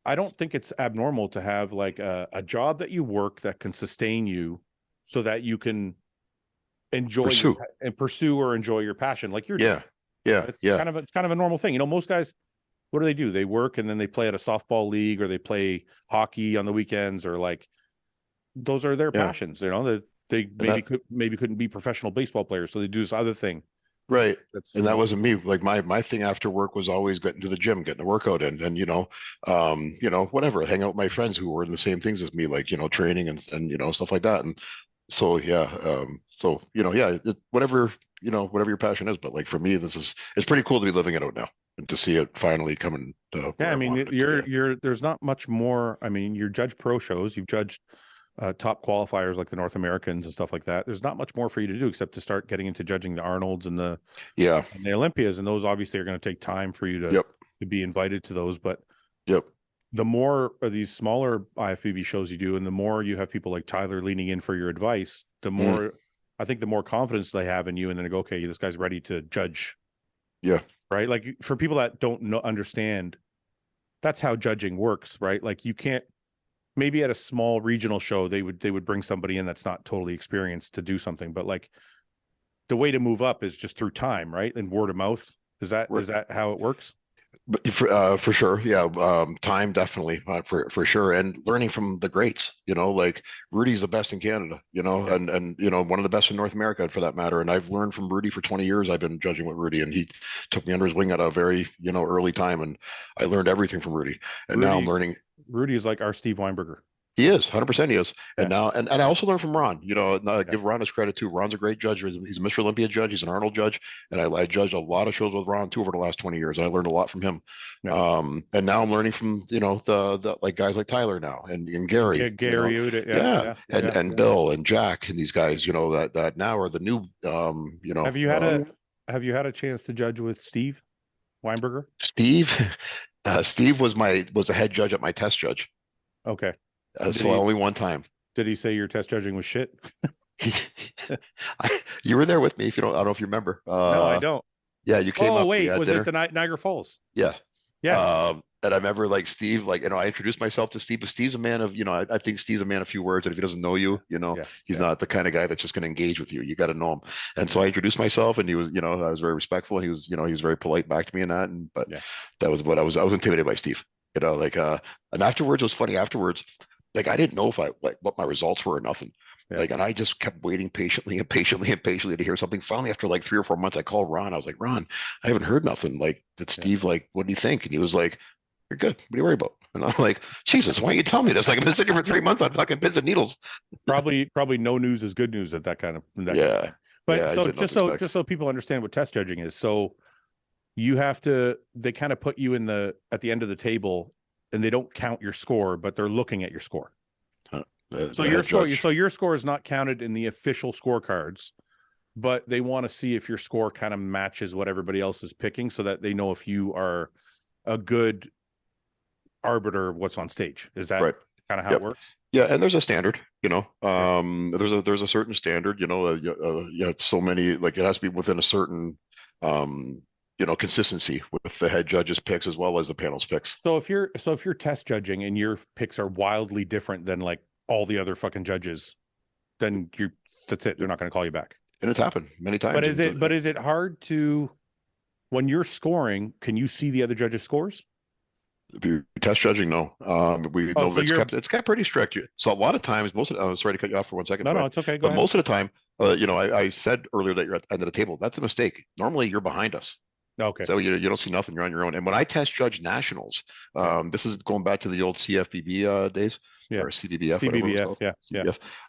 I don't think it's abnormal to have like a job that you work that can sustain you, so that you can enjoy pursue or enjoy your passion, like you're doing. Yeah. It's kind of a normal thing. You know, most guys, what do? They work and then they play at a softball league, or they play hockey on the weekends, or like those are their passions. You know, that they maybe couldn't be professional baseball players, so they do this other thing. Right. And that wasn't me. Like my thing after work was always getting to the gym, getting a workout in, and whatever, hang out with my friends who were in the same things as me, like, training and stuff like that. And so whatever your passion is. But like for me, it's pretty cool to be living it out now and to see it finally coming to I mean, there's not much more. I mean, you judge pro shows, you've judged top qualifiers like the North Americans and stuff like that. There's not much more for you to do except to start getting into judging the Arnolds and the Olympias, and those obviously are going to take time for you to be invited to those. But the more of these smaller IFBB shows you do, and the more you have people like Tyler leaning in for your advice, the more I think the more confidence they have in you, and then they go, okay, this guy's ready to judge. Yeah. Right. Like for people that don't understand, that's how judging works, right? Like you can't. Maybe at a small regional show, they would bring somebody in that's not totally experienced to do something, but like the way to move up is just through time, right? And word of mouth. Is that how it works? But for sure, yeah. Time definitely, for sure, and learning from the greats. Like Rudy's the best in Canada. And one of the best in North America for that matter. And I've learned from Rudy for 20 years. I've been judging with Rudy, and he took me under his wing at a very early time, and I learned everything from Rudy. And now I'm learning. Rudy is like our Steve Weinberger. He is 100%. He is. And now, and I also learned from Ron. Give Ron his credit too. Ron's a great judge. He's a Mr. Olympia judge. He's an Arnold judge, and I judged a lot of shows with Ron too over the last 20 years, and I learned a lot from him. And now I'm learning from the like guys like Tyler now and Gary. Gary, and Bill and Jack and these guys. That now are the new. Have you had a chance to judge with Steve Weinberger? Steve was the head judge at my test judge. Okay. Only one time. Did he say your test judging was shit? You were there with me. I don't know if you remember. No, I don't. Yeah, you came up. Oh wait, was it the Niagara Falls? Yeah. Yes. And I remember like Steve, I introduced myself to Steve, but Steve's a man of, I think Steve's a man of few words. And if he doesn't know you, he's not the kind of guy that's just going to engage with you. You got to know him. And so I introduced myself, and he was, I was very respectful, and he was very polite back to me in that. But that was what I was intimidated by Steve, and afterwards it was funny. Afterwards, like I didn't know what my results were or nothing. Yeah. And I just kept waiting patiently to hear something. Finally, after like 3 or 4 months, I called Ron. I was like, Ron, I haven't heard nothing. Like, did Steve, what do you think? And he was like, you're good. What are you worried about? And I'm like, Jesus, why don't you tell me this? Like, I've been sitting here for 3 months on fucking pins and needles. Probably no news is good news at that kind of. But so just so people understand what test judging is. So they kind of put you at the end of the table, and they don't count your score, but they're looking at your score. So your score is not counted in the official scorecards, but they want to see if your score kind of matches what everybody else is picking, so that they know if you are a good arbiter of what's on stage. Is that kind of how it works? Yeah, and there's a standard. There's a certain standard. So many, like, it has to be within a certain consistency with the head judge's picks as well as the panel's picks. So if you're test judging and your picks are wildly different than like all the other fucking judges, then that's it. They're not going to call you back. And it's happened many times. But is it hard to, when you're scoring, can you see the other judges' scores? If you're test judging, no. It's kept pretty strict. So a lot of times, sorry to cut you off for 1 second. No, it's okay. Go ahead. Most of the time, I said earlier that you're at the end of the table. That's a mistake. Normally, you're behind us. Okay. So you don't see nothing. You're on your own. And when I test judge nationals, this is going back to the old CFBB days Yeah. or CBBF, whatever it was CBBF. called. Yeah.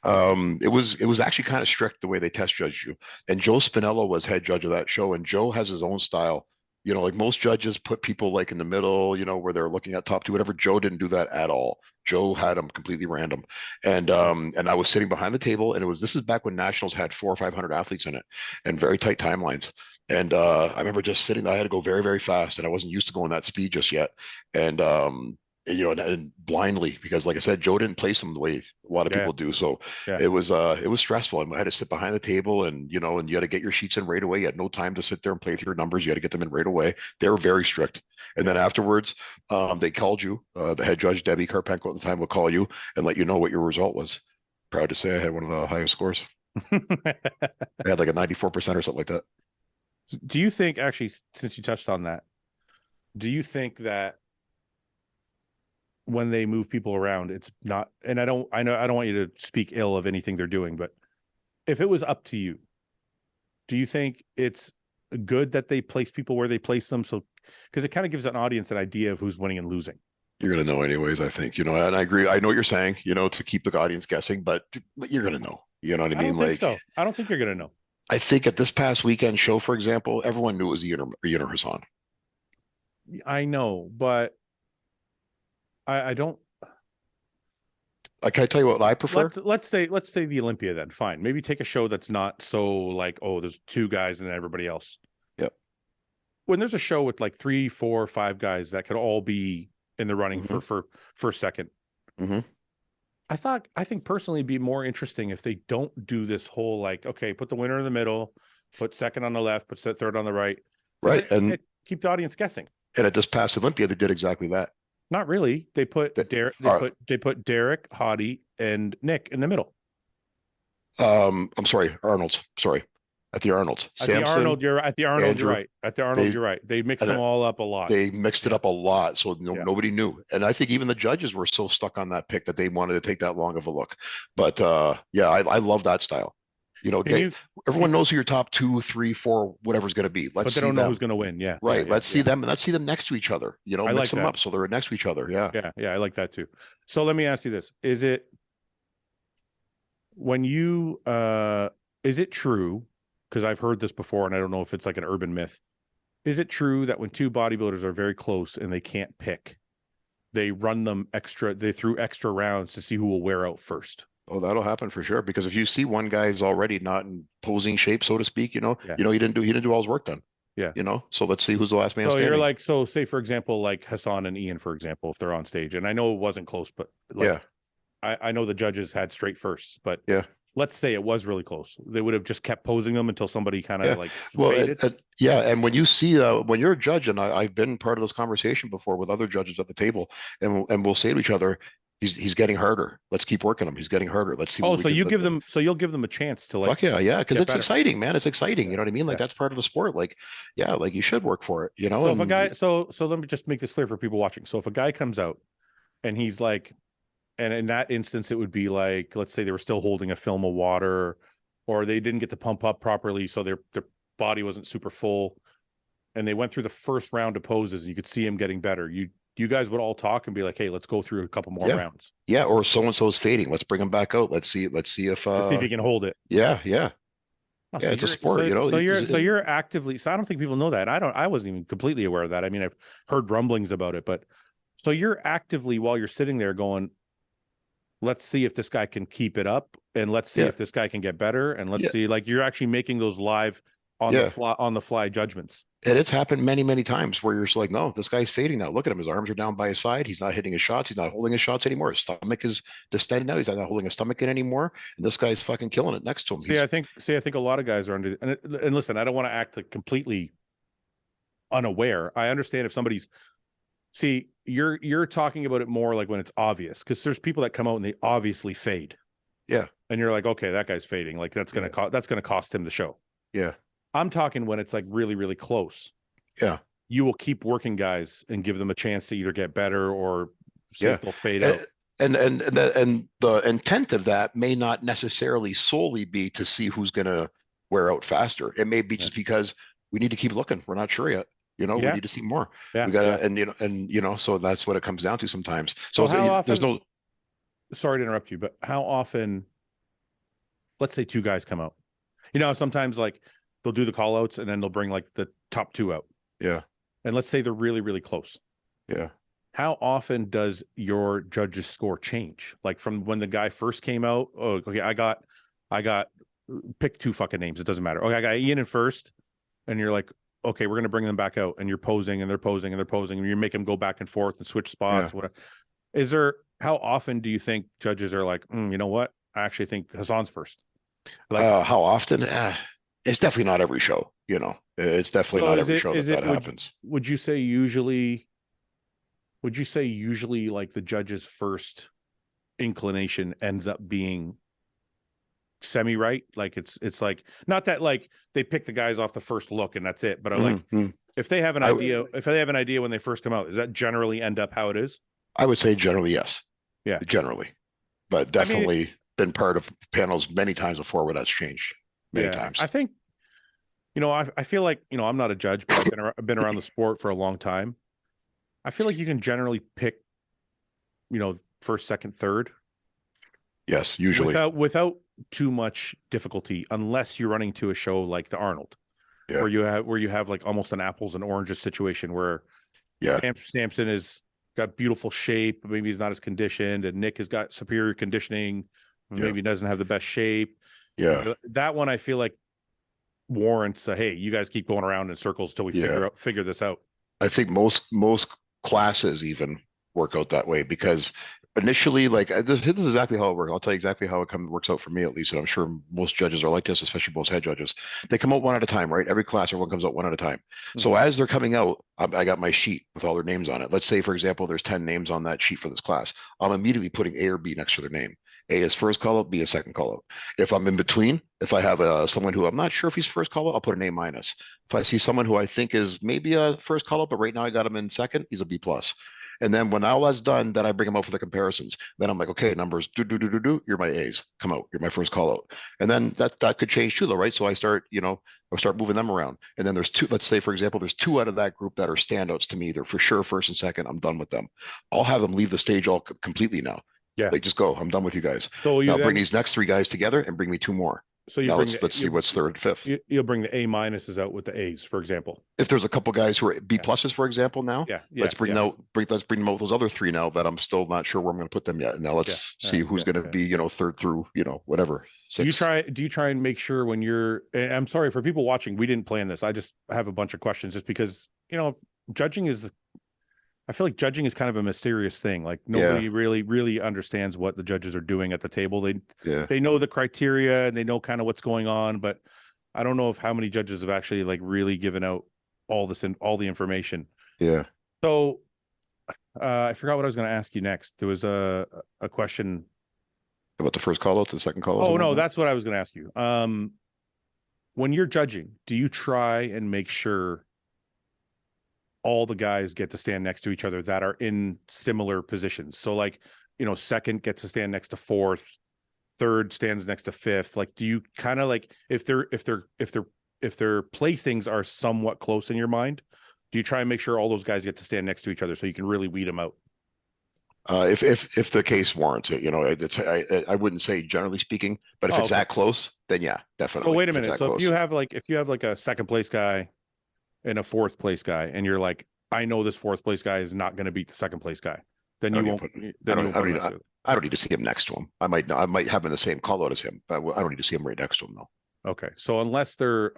CBF. It was actually kind of strict the way they test judged you. And Joe Spinello was head judge of that show, and Joe has his own style. You know, like most judges put people like in the middle, you know, where they're looking at top two, whatever. Joe didn't do that at all. Joe had them completely random. And I was sitting behind the table, and this is back when nationals had 400 or 500 athletes in it and very tight timelines. And I remember just sitting there. I had to go very, very fast, and I wasn't used to going that speed just yet. And you know, and blindly, because like I said, Joe didn't place them the way a lot of people do. So it was stressful. And I had to sit behind the table, and you know, and you had to get your sheets in right away. You had no time to sit there and play through your numbers. You had to get them in right away. They were very strict. And then afterwards, they called you. The head judge, Debbie Karpenko at the time, would call you and let you know what your result was. Proud to say I had one of the highest scores. I had like a 94% or something like that. Do you think, actually, since you touched on that, do you think that when they move people around, it's not, and I don't want you to speak ill of anything they're doing, but if it was up to you, do you think it's good that they place people where they place them? So, because it kind of gives an audience an idea of who's winning and losing. You're going to know anyways, I think, you know, and I agree. I know what you're saying, you know, to keep the audience guessing, but you're going to know, you know what I mean? Think so. I don't think you're going to know. I think at this past weekend show, for example, everyone knew it was Iain or Hassan. I know, but I don't. Can I tell you what I prefer? Let's say the Olympia then. Fine. Maybe take a show that's not so like, oh, there's two guys and everybody else. Yep. When there's a show with like 3, 4, 5 guys that could all be in the running for second. Mm-hmm. I think personally it'd be more interesting if they don't do this whole like, okay, put the winner in the middle, put second on the left, put third on the right. Right. And keep the audience guessing. And at this past Olympia, they did exactly that. Not really. They put Derek, Derek, Hottie, and Nick in the middle. I'm sorry, Arnold's. Sorry. At the Arnold's. At the Arnold, you're right. At the Arnold, you're right. They mixed them all up a lot. They mixed it up a lot, so nobody knew. And I think even the judges were so stuck on that pick that they wanted to take that long of a look. But I love that style. You know, everyone knows who your top 2, 3, 4, whatever's going to be. But they don't know who's going to win. Yeah. Right. Let's see them. Let's see them next to each other. You know, mix them up so they're next to each other. Yeah. Yeah. I like that too. So let me ask you this: is it true? Because I've heard this before, and I don't know if it's like an urban myth. Is it true that when two bodybuilders are very close and they can't pick, they run them extra? They threw extra rounds to see who will wear out first. Oh, that'll happen for sure. Because if you see one guy's already not in posing shape, so to speak, he didn't do all his work done. Yeah. You know, so let's see who's the last man standing. You're like, so say for example, like Hassan and Iain, for example, if they're on stage, and I know it wasn't close, but I know the judges had straight firsts, but let's say it was really close. They would have just kept posing them until somebody kind of faded. And when you see, when you're a judge, and I've been part of this conversation before with other judges at the table, and we'll say to each other, he's getting harder. Let's keep working him. He's getting harder. Let's see. So you'll give them a chance to like. Fuck yeah, because it's exciting, man. It's exciting. You know what I mean? Like that's part of the sport. Like, like you should work for it. You know. So if a guy, so let me just make this clear for people watching. So if a guy comes out, and he's like, and in that instance, it would be like, let's say they were still holding a film of water, or they didn't get to pump up properly, so their body wasn't super full, and they went through the first round of poses, and you could see him getting better. You guys would all talk and be like, hey, let's go through a couple more rounds. Yeah, or so-and-so's fading. Let's bring him back out. Let's see if let's see if he can hold it. Yeah. Oh, so it's a sport, you know. So you're actively. So I don't think people know that. I wasn't even completely aware of that. I mean, I've heard rumblings about it, but so you're actively, while you're sitting there going, let's see if this guy can keep it up, and let's see if this guy can get better, and let's see, like, you're actually making those live on the fly judgments. And it's happened many, many times where you're just like, no, this guy's fading now. Look at him. His arms are down by his side. He's not hitting his shots. He's not holding his shots anymore. His stomach is distended now. He's not holding his stomach in anymore. And this guy's fucking killing it next to him. I think a lot of guys are under, and listen, I don't want to act like completely unaware. I understand if somebody's, you're talking about it more like when it's obvious, because there's people that come out and they obviously fade. Yeah. And you're like, okay, that guy's fading. Like that's going to cost him the show. Yeah. I'm talking when it's like really, really close. Yeah. You will keep working guys and give them a chance to either get better or see if they'll fade out. And the intent of that may not necessarily solely be to see who's going to wear out faster. It may be just because we need to keep looking. We're not sure yet. You know, we Yeah. need to see more. Yeah. We gotta, Yeah. and so that's what it comes down to sometimes. So how there's often, no, sorry to interrupt you, but how often, let's say two guys come out, sometimes like they'll do the call outs and then they'll bring like the top two out. yeah, And let's say they're really, really close. yeah. How often does your judge's score change? Like from when the guy first came out, oh, okay, I got, pick two fucking names. It doesn't matter. Okay, I got Ian in first, and you're like, okay, we're going to bring them back out, and you're posing and they're posing and they're posing, and you make them go back and forth and switch spots. Yeah. Whatever. How often do you think judges are like, you know what? I actually think Hassan's first. Like, How often? It's definitely not every show. It's definitely not every show that happens. Would you say usually like the judge's first inclination ends up being semi right? Like it's like, not that like they pick the guys off the first look and that's it, but like if they have an idea when they first come out, does that generally end up how it is? I would say generally yes. Yeah, generally, but definitely been part of panels many times before where that's changed many times. I think, I feel like, I'm not a judge, but I've been around the sport for a long time. I feel like you can generally pick, first, second, third. Yes, usually without too much difficulty, unless you're running to a show like the Arnold, where you have like almost an apples and oranges situation where Samson has got beautiful shape, but maybe he's not as conditioned, and Nick has got superior conditioning, maybe doesn't have the best shape. Yeah, that one I feel like warrants hey, you guys keep going around in circles till we figure this out. I think most classes even work out that way, because initially, like this is exactly how it works. I'll tell you exactly how it works out for me, at least, and I'm sure most judges are like this, especially most head judges. They come out one at a time, right? Every class, everyone comes out one at a time. So as they're coming out, I got my sheet with all their names on it. Let's say, for example, there's 10 names on that sheet for this class. I'm immediately putting A or B next to their name. A is first call out, B is second call out. If I'm in between, if I have someone who I'm not sure if he's first call out, I'll put an A minus. If I see someone who I think is maybe a first call out, but right now I got him in second, he's a B plus. And then when all that's done, then I bring them out for the comparisons. Then I'm like, okay, numbers, you're my A's. Come out. You're my first call out. And then that could change too, though, right? So I start moving them around. And then there's two, let's say, for example, there's two out of that group that are standouts to me. They're for sure first and second. I'm done with them. I'll have them leave the stage all completely now. Yeah. Like, just go. I'm done with you guys. So now bring these next three guys together and bring me two more. So now let's see what's third and fifth. You'll bring the A minuses out with the A's, for example. If there's a couple guys who are B pluses, for example, now, let's bring them out those other three now that I'm still not sure where I'm going to put them yet. And now let's see who's going to be, third through, whatever. Six. Do you try and make sure when you're, and I'm sorry for people watching, we didn't plan this. I just have a bunch of questions just because, I feel like judging is kind of a mysterious thing. Like nobody really understands what the judges are doing at the table. They know the criteria and they know kind of what's going on, but I don't know how many judges have actually like really given out all the information. Yeah. So I forgot what I was going to ask you next. There was a question about the first call out, the second call out. Oh no, that's what I was going to ask you. When you're judging, do you try and make sure all the guys get to stand next to each other that are in similar positions? So like, second gets to stand next to fourth, third stands next to fifth. Like, do you kind of like, if their placings are somewhat close in your mind, do you try and make sure all those guys get to stand next to each other so you can really weed them out? If the case warrants it, I wouldn't say generally speaking, but if it's that close, then yeah, definitely. So wait a minute. So if you have like a second place guy and a fourth place guy, and you're like, I know this fourth place guy is not going to beat the second place guy, then you won't. I don't need to see him next to him. I might have him in the same call out as him, but I don't need to see him right next to him though. Okay, so unless they're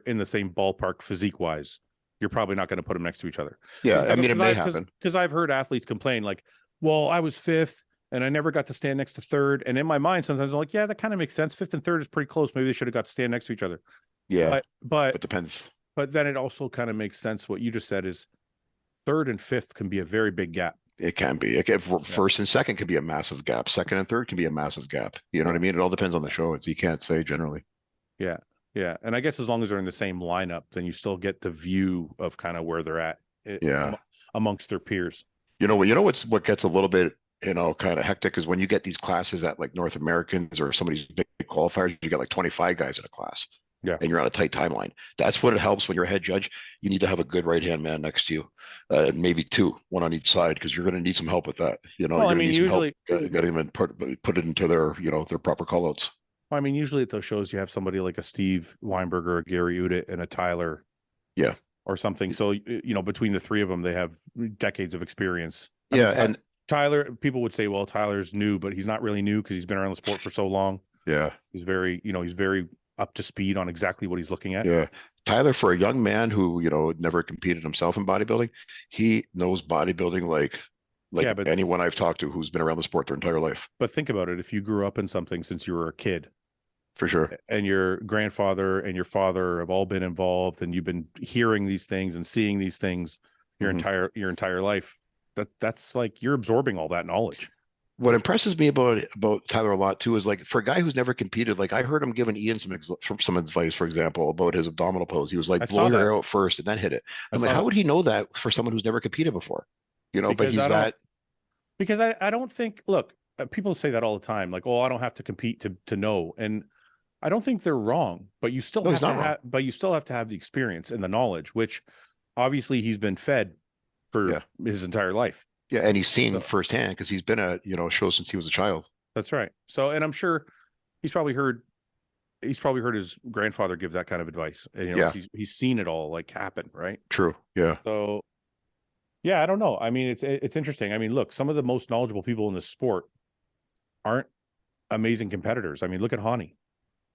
in the same ballpark physique wise, you're probably not going to put them next to each other. Yeah, I mean, it may happen because I've heard athletes complain like, well, I was fifth and I never got to stand next to third, and in my mind sometimes I'm like, yeah, that kind of makes sense. Fifth and third is pretty close. Maybe they should have got to stand next to each other. Yeah, but it depends. But then it also kind of makes sense. What you just said is third and fifth can be a very big gap. It can be. First and second can be a massive gap. Second and third can be a massive gap. You know what I mean? It all depends on the show. You can't say generally. Yeah. Yeah. And I guess as long as they're in the same lineup, then you still get the view of kind of where they're at amongst their peers. What gets a little bit, kind of hectic is when you get these classes at like North Americans or some of these big qualifiers, you get like 25 guys in a class. Yeah. and you're on a tight timeline. That's what it helps when you're a head judge. You need to have a good right-hand man next to you, maybe two, one on each side, because you're going to need some help with that. You know, Well, you're I going to mean, need some help usually, getting them and put it into their, you know, their proper callouts. I mean, usually at those shows, you have somebody like a Steve Weinberger, a Gary Udit, and a Tyler. Yeah. Or something. So, you know, between the three of them, they have decades of experience. I Yeah. mean, And Tyler, people would say, well, Tyler's new, but he's not really new because he's been around the sport for so long. yeah. He's very, you know, he's very up to speed on exactly what he's looking at. Yeah. Tyler, for a young man who, you know, never competed himself in bodybuilding, he knows bodybuilding like Yeah, but anyone I've talked to who's been around the sport their entire life. But think about it. If you grew up in something since you were a kid, For sure. and your grandfather and your father have all been involved, and you've been hearing these things and seeing these things your Mhm. entire life, that's like you're absorbing all that knowledge. What impresses me about Tyler a lot too is like for a guy who's never competed, like I heard him giving Ian some advice, for example, about his abdominal pose. He was like, I blow saw your that. air out first and then hit it. I I'm like, saw how that. would he know that for someone who's never competed before? You know, but Because he's that. Because I don't think, look, people say that all the time, like, oh, I don't have to compete to know. And I don't think they're wrong, but you still No, have he's to not wrong. have, but you still have to have the experience and the knowledge, which obviously he's been fed for Yeah. his entire life. Yeah, and he's seen So- firsthand because he's been at, you know, shows since he was a child. That's right. So, and I'm sure he's probably heard his grandfather give that kind of advice. And, you know, Yeah. he's seen it all like happen, right? True. Yeah. So, yeah, I don't know. I mean, it's interesting. I mean, look, some of the most knowledgeable people in this sport aren't amazing competitors. I mean, look at Hani.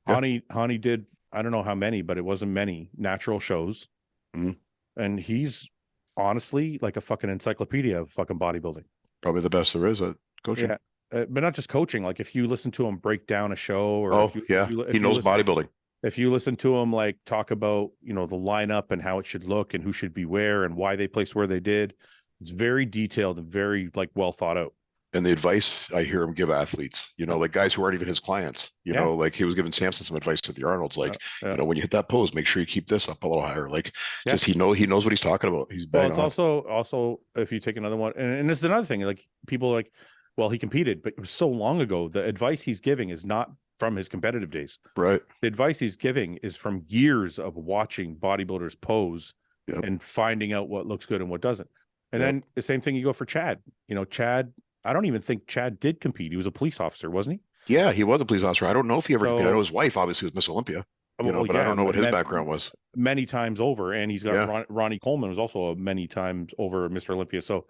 Yeah. Hani did, I don't know how many, but it wasn't many natural shows. Mhm. And he's honestly like a fucking encyclopedia of fucking bodybuilding. Probably the best there is at coaching. Yeah. But not just coaching. Like if you listen to him break down a show, or Oh, if you, yeah. He knows bodybuilding. if you listen to him like talk about, you know, the lineup and how it should look and who should be where and why they placed where they did, it's very detailed and very like well thought out. And the advice I hear him give athletes, you know, like guys who aren't even his clients, you Yeah. know, like he was giving Samson some advice at the Arnold's, like, Yeah. you know, when you hit that pose, make sure you keep this up a little higher. Like, Yeah. just he knows what he's talking about. He's Well, bang it's on. also if you take another one, and this is another thing, like people like, well, he competed, but it was so long ago. The advice he's giving is not from his competitive days. Right. The advice he's giving is from years of watching bodybuilders pose Yep. and finding out what looks good and what doesn't. And Yep. then the same thing you go for Chad. You know, Chad, I don't even think Chad did compete. He was a police officer, wasn't Yeah, he was a police officer. I don't know if he ever competed. I So- know his wife obviously was Miss Olympia, he? you know, but I don't know what his background was. Many times over. And he's got Yeah. Ronnie Coleman was also many times over Mr. Olympia. So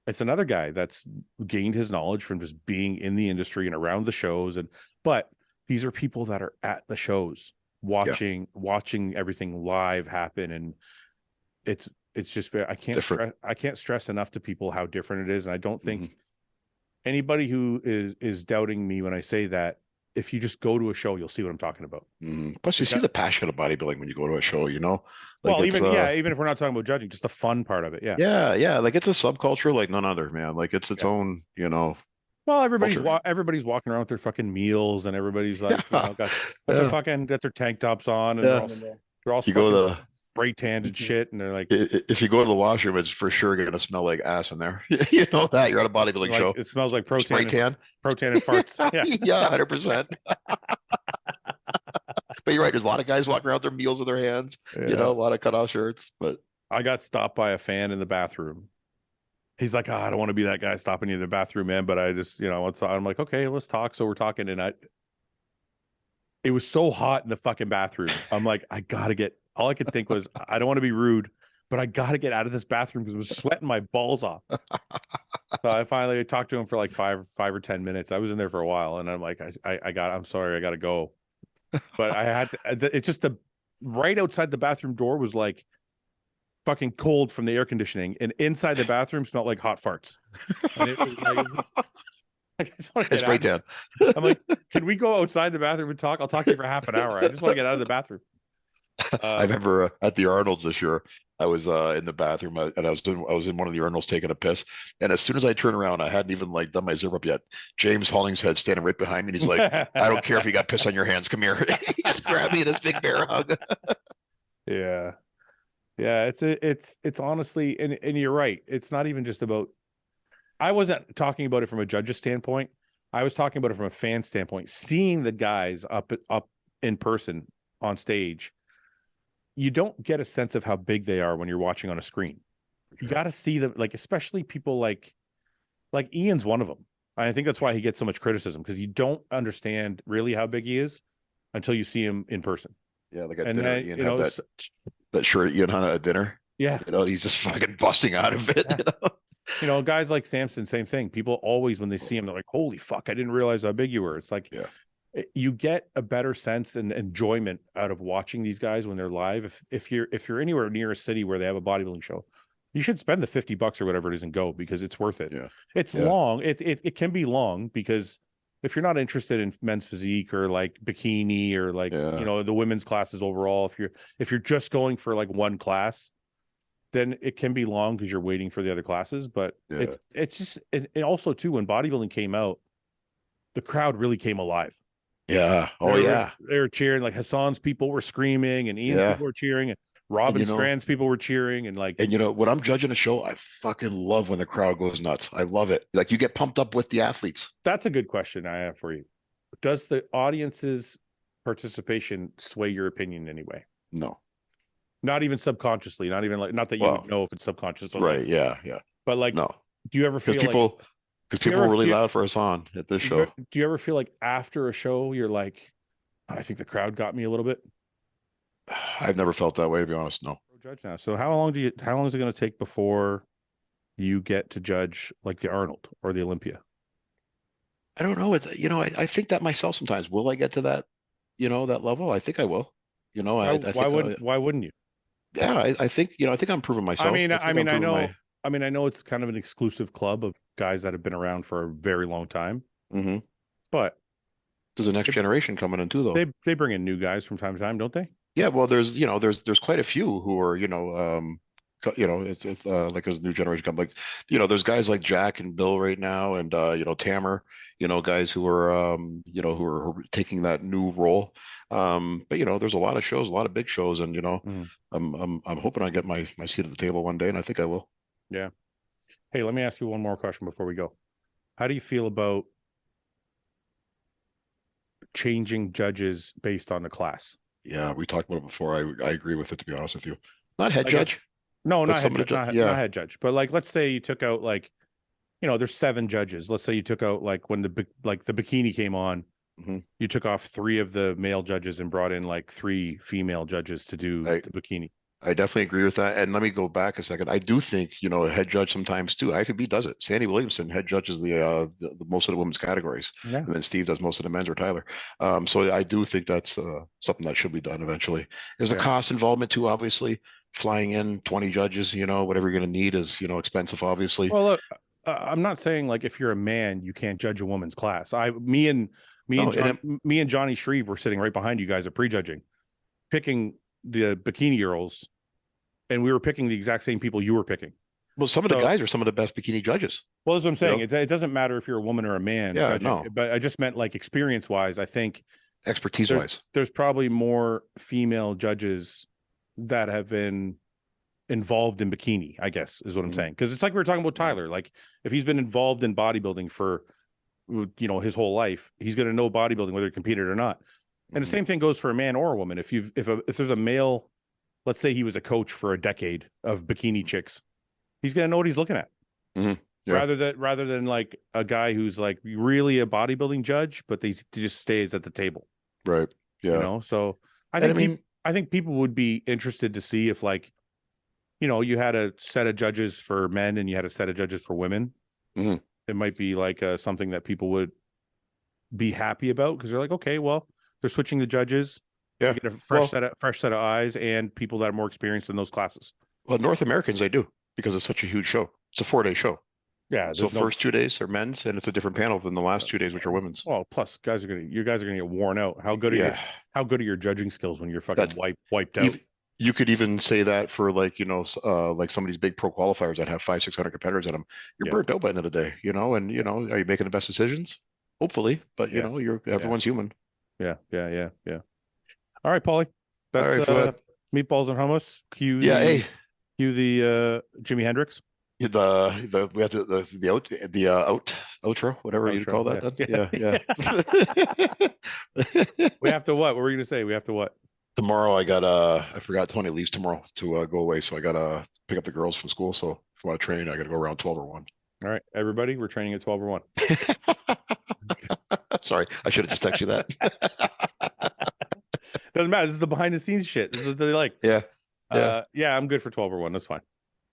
it's another guy that's gained his knowledge from just being in the industry and around the shows. But these are people that are at the shows watching everything live happen. And it's just very, I can't stress enough to people how different it is. And I don't think anybody who is doubting me when I say that, if you just go to a show, you'll see what I'm talking about. Plus, you see the passion of bodybuilding when you go to a show, you know? Like Well, it's, even if we're not talking about judging, just the fun part of it. Yeah. yeah, like it's a subculture like none other, man. Like it's its own, you know. Well, everybody's culture. everybody's walking around with their fucking meals, and everybody's like, you know, got Yeah. their fucking got their tank tops on, and they're all You go to fucking spray tanned and shit, and they're like, if you go to the washroom, it's for sure going to smell like ass in there. You know that you're at a bodybuilding show. it smells like protein, Spray tan. protein and farts. Yeah. Yeah, 100%. But you're right. There's a lot of guys walking around with their meals in their hands. You know, a lot of cutoff shirts. But I got stopped by a fan in the bathroom. He's like, I don't want to be that guy stopping you in the bathroom, man. But I just, you know, I'm like, okay, let's talk. So we're talking, and it was so hot in the fucking bathroom. I'm like, I gotta get. All I could think was, I don't want to be rude, but I gotta get out of this bathroom because it was sweating my balls off. So I finally talked to him for like five or 10 minutes. I was in there for a while, and I'm like, I'm sorry, I gotta go. But I had to. It's just right outside the bathroom door was like fucking cold from the air conditioning, and inside the bathroom smelled like hot farts. And it was like, I just want to it's spray tan. I'm like, can we go outside the bathroom and talk? I'll talk to you for half an hour. I just want to get out of the bathroom. I remember at the Arnold's this year, I was in the bathroom and I was in one of the urinals taking a piss. And as soon as I turned around, I hadn't even like done my zip up yet. James Hollingshead standing right behind me. And he's like, I don't care if you got piss on your hands. Come here. He just grabbed me in his big bear hug. Yeah. Yeah. It's honestly, and you're right. It's not even just about, I wasn't talking about it from a judge's standpoint. I was talking about it from a fan standpoint, seeing the guys up in person on stage, you don't get a sense of how big they are when you're watching on a screen. You got to see them, like, especially people like Iain's one of them. I think that's why he gets so much criticism, because you don't understand really how big he is until you see him in person. Yeah, like at And dinner, then, Ian you had know, that shirt Ian Hunt at dinner. yeah, You know, he's just fucking busting out of it. Yeah. You know? you know, guys like Samson, same thing. People always, when they see him, they're like, "Holy fuck, I didn't realize how big you were." It's like, Yeah. you get a better sense and enjoyment out of watching these guys when they're live. If you're anywhere near a city where they have a bodybuilding show, you should spend the $50 or whatever it is and go, because it's worth it. Yeah. It's long. It can be long, because if you're not interested in men's physique or like bikini or like, you know, the women's classes overall, if you're just going for like one class, then it can be long because you're waiting for the other classes. But it's just, and also too, when bodybuilding came out, the crowd really came alive. Yeah. Oh, They were cheering. Like Hassan's people were screaming, and Ian's people were cheering, and Robin Strand's people were cheering, and like. And you know, when I'm judging a show, I fucking love when the crowd goes nuts. I love it. Like, you get pumped up with the athletes. That's a good question I have for you. Does the audience's participation sway your opinion anyway? No. Not even subconsciously. Not even like, not that you would know if it's subconscious, but right? Like, yeah. But like, no. Do you ever feel people? Because people were really loud for Hassan at this show. Do you ever feel like after a show you're like, I think the crowd got me a little bit? I've never felt that way, to be honest. No. Judge now. So how long is it going to take before you get to judge like the Arnold or the Olympia? I don't know. It's, you know, I think that myself sometimes. Will I get to that, you know, that level? I think I will. You know, why wouldn't you? Yeah, I think, you know, I think I'm proving myself. I know it's kind of an exclusive club of guys that have been around for a very long time. Mm-hmm. But there's a next generation coming in too, though. They bring in new guys from time to time, don't they? Yeah, well, there's quite a few who are, it's like as a new generation come, like, you know, there's guys like Jack and Bill right now, and Tamer, you know, guys who are who are taking that new role. But you know, there's a lot of shows, a lot of big shows, and you know, I'm hoping I get my seat at the table one day, and I think I will. Yeah. Hey, let me ask you one more question before we go. How do you feel about changing judges based on the class? Yeah, we talked about it before. I agree with it, to be honest with you. Not head judge. No, not head judge. But like, let's say you took out, like, you know, there's 7 judges. Let's say you took out, like, when the bikini came on, you took off 3 of the male judges and brought in like 3 female judges to do the bikini. I definitely agree with that. And let me go back a second. I do think, you know, a head judge sometimes too. IFBB does it. Sandy Williamson head judges the most of the women's categories, and then Steve does most of the men's, or Tyler. So I do think that's something that should be done eventually. There's a cost involvement too, obviously. Flying in 20 judges, you know, whatever you're going to need is, you know, expensive, obviously. Well, look, I'm not saying like if you're a man you can't judge a woman's class. Me and Johnny Shreve were sitting right behind you guys at prejudging, picking the bikini girls. And we were picking the exact same people you were picking. Well, some of the guys are some of the best bikini judges. Well, that's what I'm saying. You know? It doesn't matter if you're a woman or a man. Yeah, judging, no. But I just meant like experience-wise. I think expertise-wise, there's probably more female judges that have been involved in bikini, I guess, is what I'm saying. Because it's like we were talking about Tyler. Like, if he's been involved in bodybuilding for, you know, his whole life, he's going to know bodybuilding whether he competed or not. And the same thing goes for a man or a woman. If there's a male, let's say he was a coach for a decade of bikini chicks, he's going to know what he's looking at. Rather than like a guy who's like really a bodybuilding judge, but he just stays at the table. Right. Yeah. You know, so I think people would be interested to see if, like, you know, you had a set of judges for men and you had a set of judges for women. It might be like something that people would be happy about, because they're like, okay, well, they're switching the judges. Yeah, get a fresh set of eyes and people that are more experienced in those classes. Well, North Americans, they do, because it's such a huge show. It's a 4-day show. Yeah. So first 2 days are men's, and it's a different panel than the last 2 days, which are women's. Well, plus you guys are gonna get worn out. How good are your judging skills when you're fucking wiped out? You could even say that for, like, you know, like some of these big pro qualifiers that have 500-600 competitors in them. You're burnt out by the end of the day, you know. And you know, are you making the best decisions? Hopefully, but you know, everyone's human. Yeah. All right, Paulie. That's Meatballs and Hummus. Cue the Jimi Hendrix. We have the outro, whatever you call that. Yeah. We have to what? What were you gonna say? We have to what? Tomorrow I forgot Tony leaves tomorrow to go away, so I gotta pick up the girls from school. So if I want to train, I gotta go around 12 or 1. All right, everybody, we're training at 12 or 1. Sorry, I should have just texted you that. Doesn't matter. This is the behind the scenes shit. This is what they like. Yeah. Yeah, I'm good for 12 or 1. That's fine.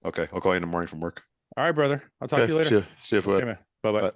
Okay, I'll call you in the morning from work. All right, brother. I'll talk to you later. See you. Okay, man. Bye-bye. Bye.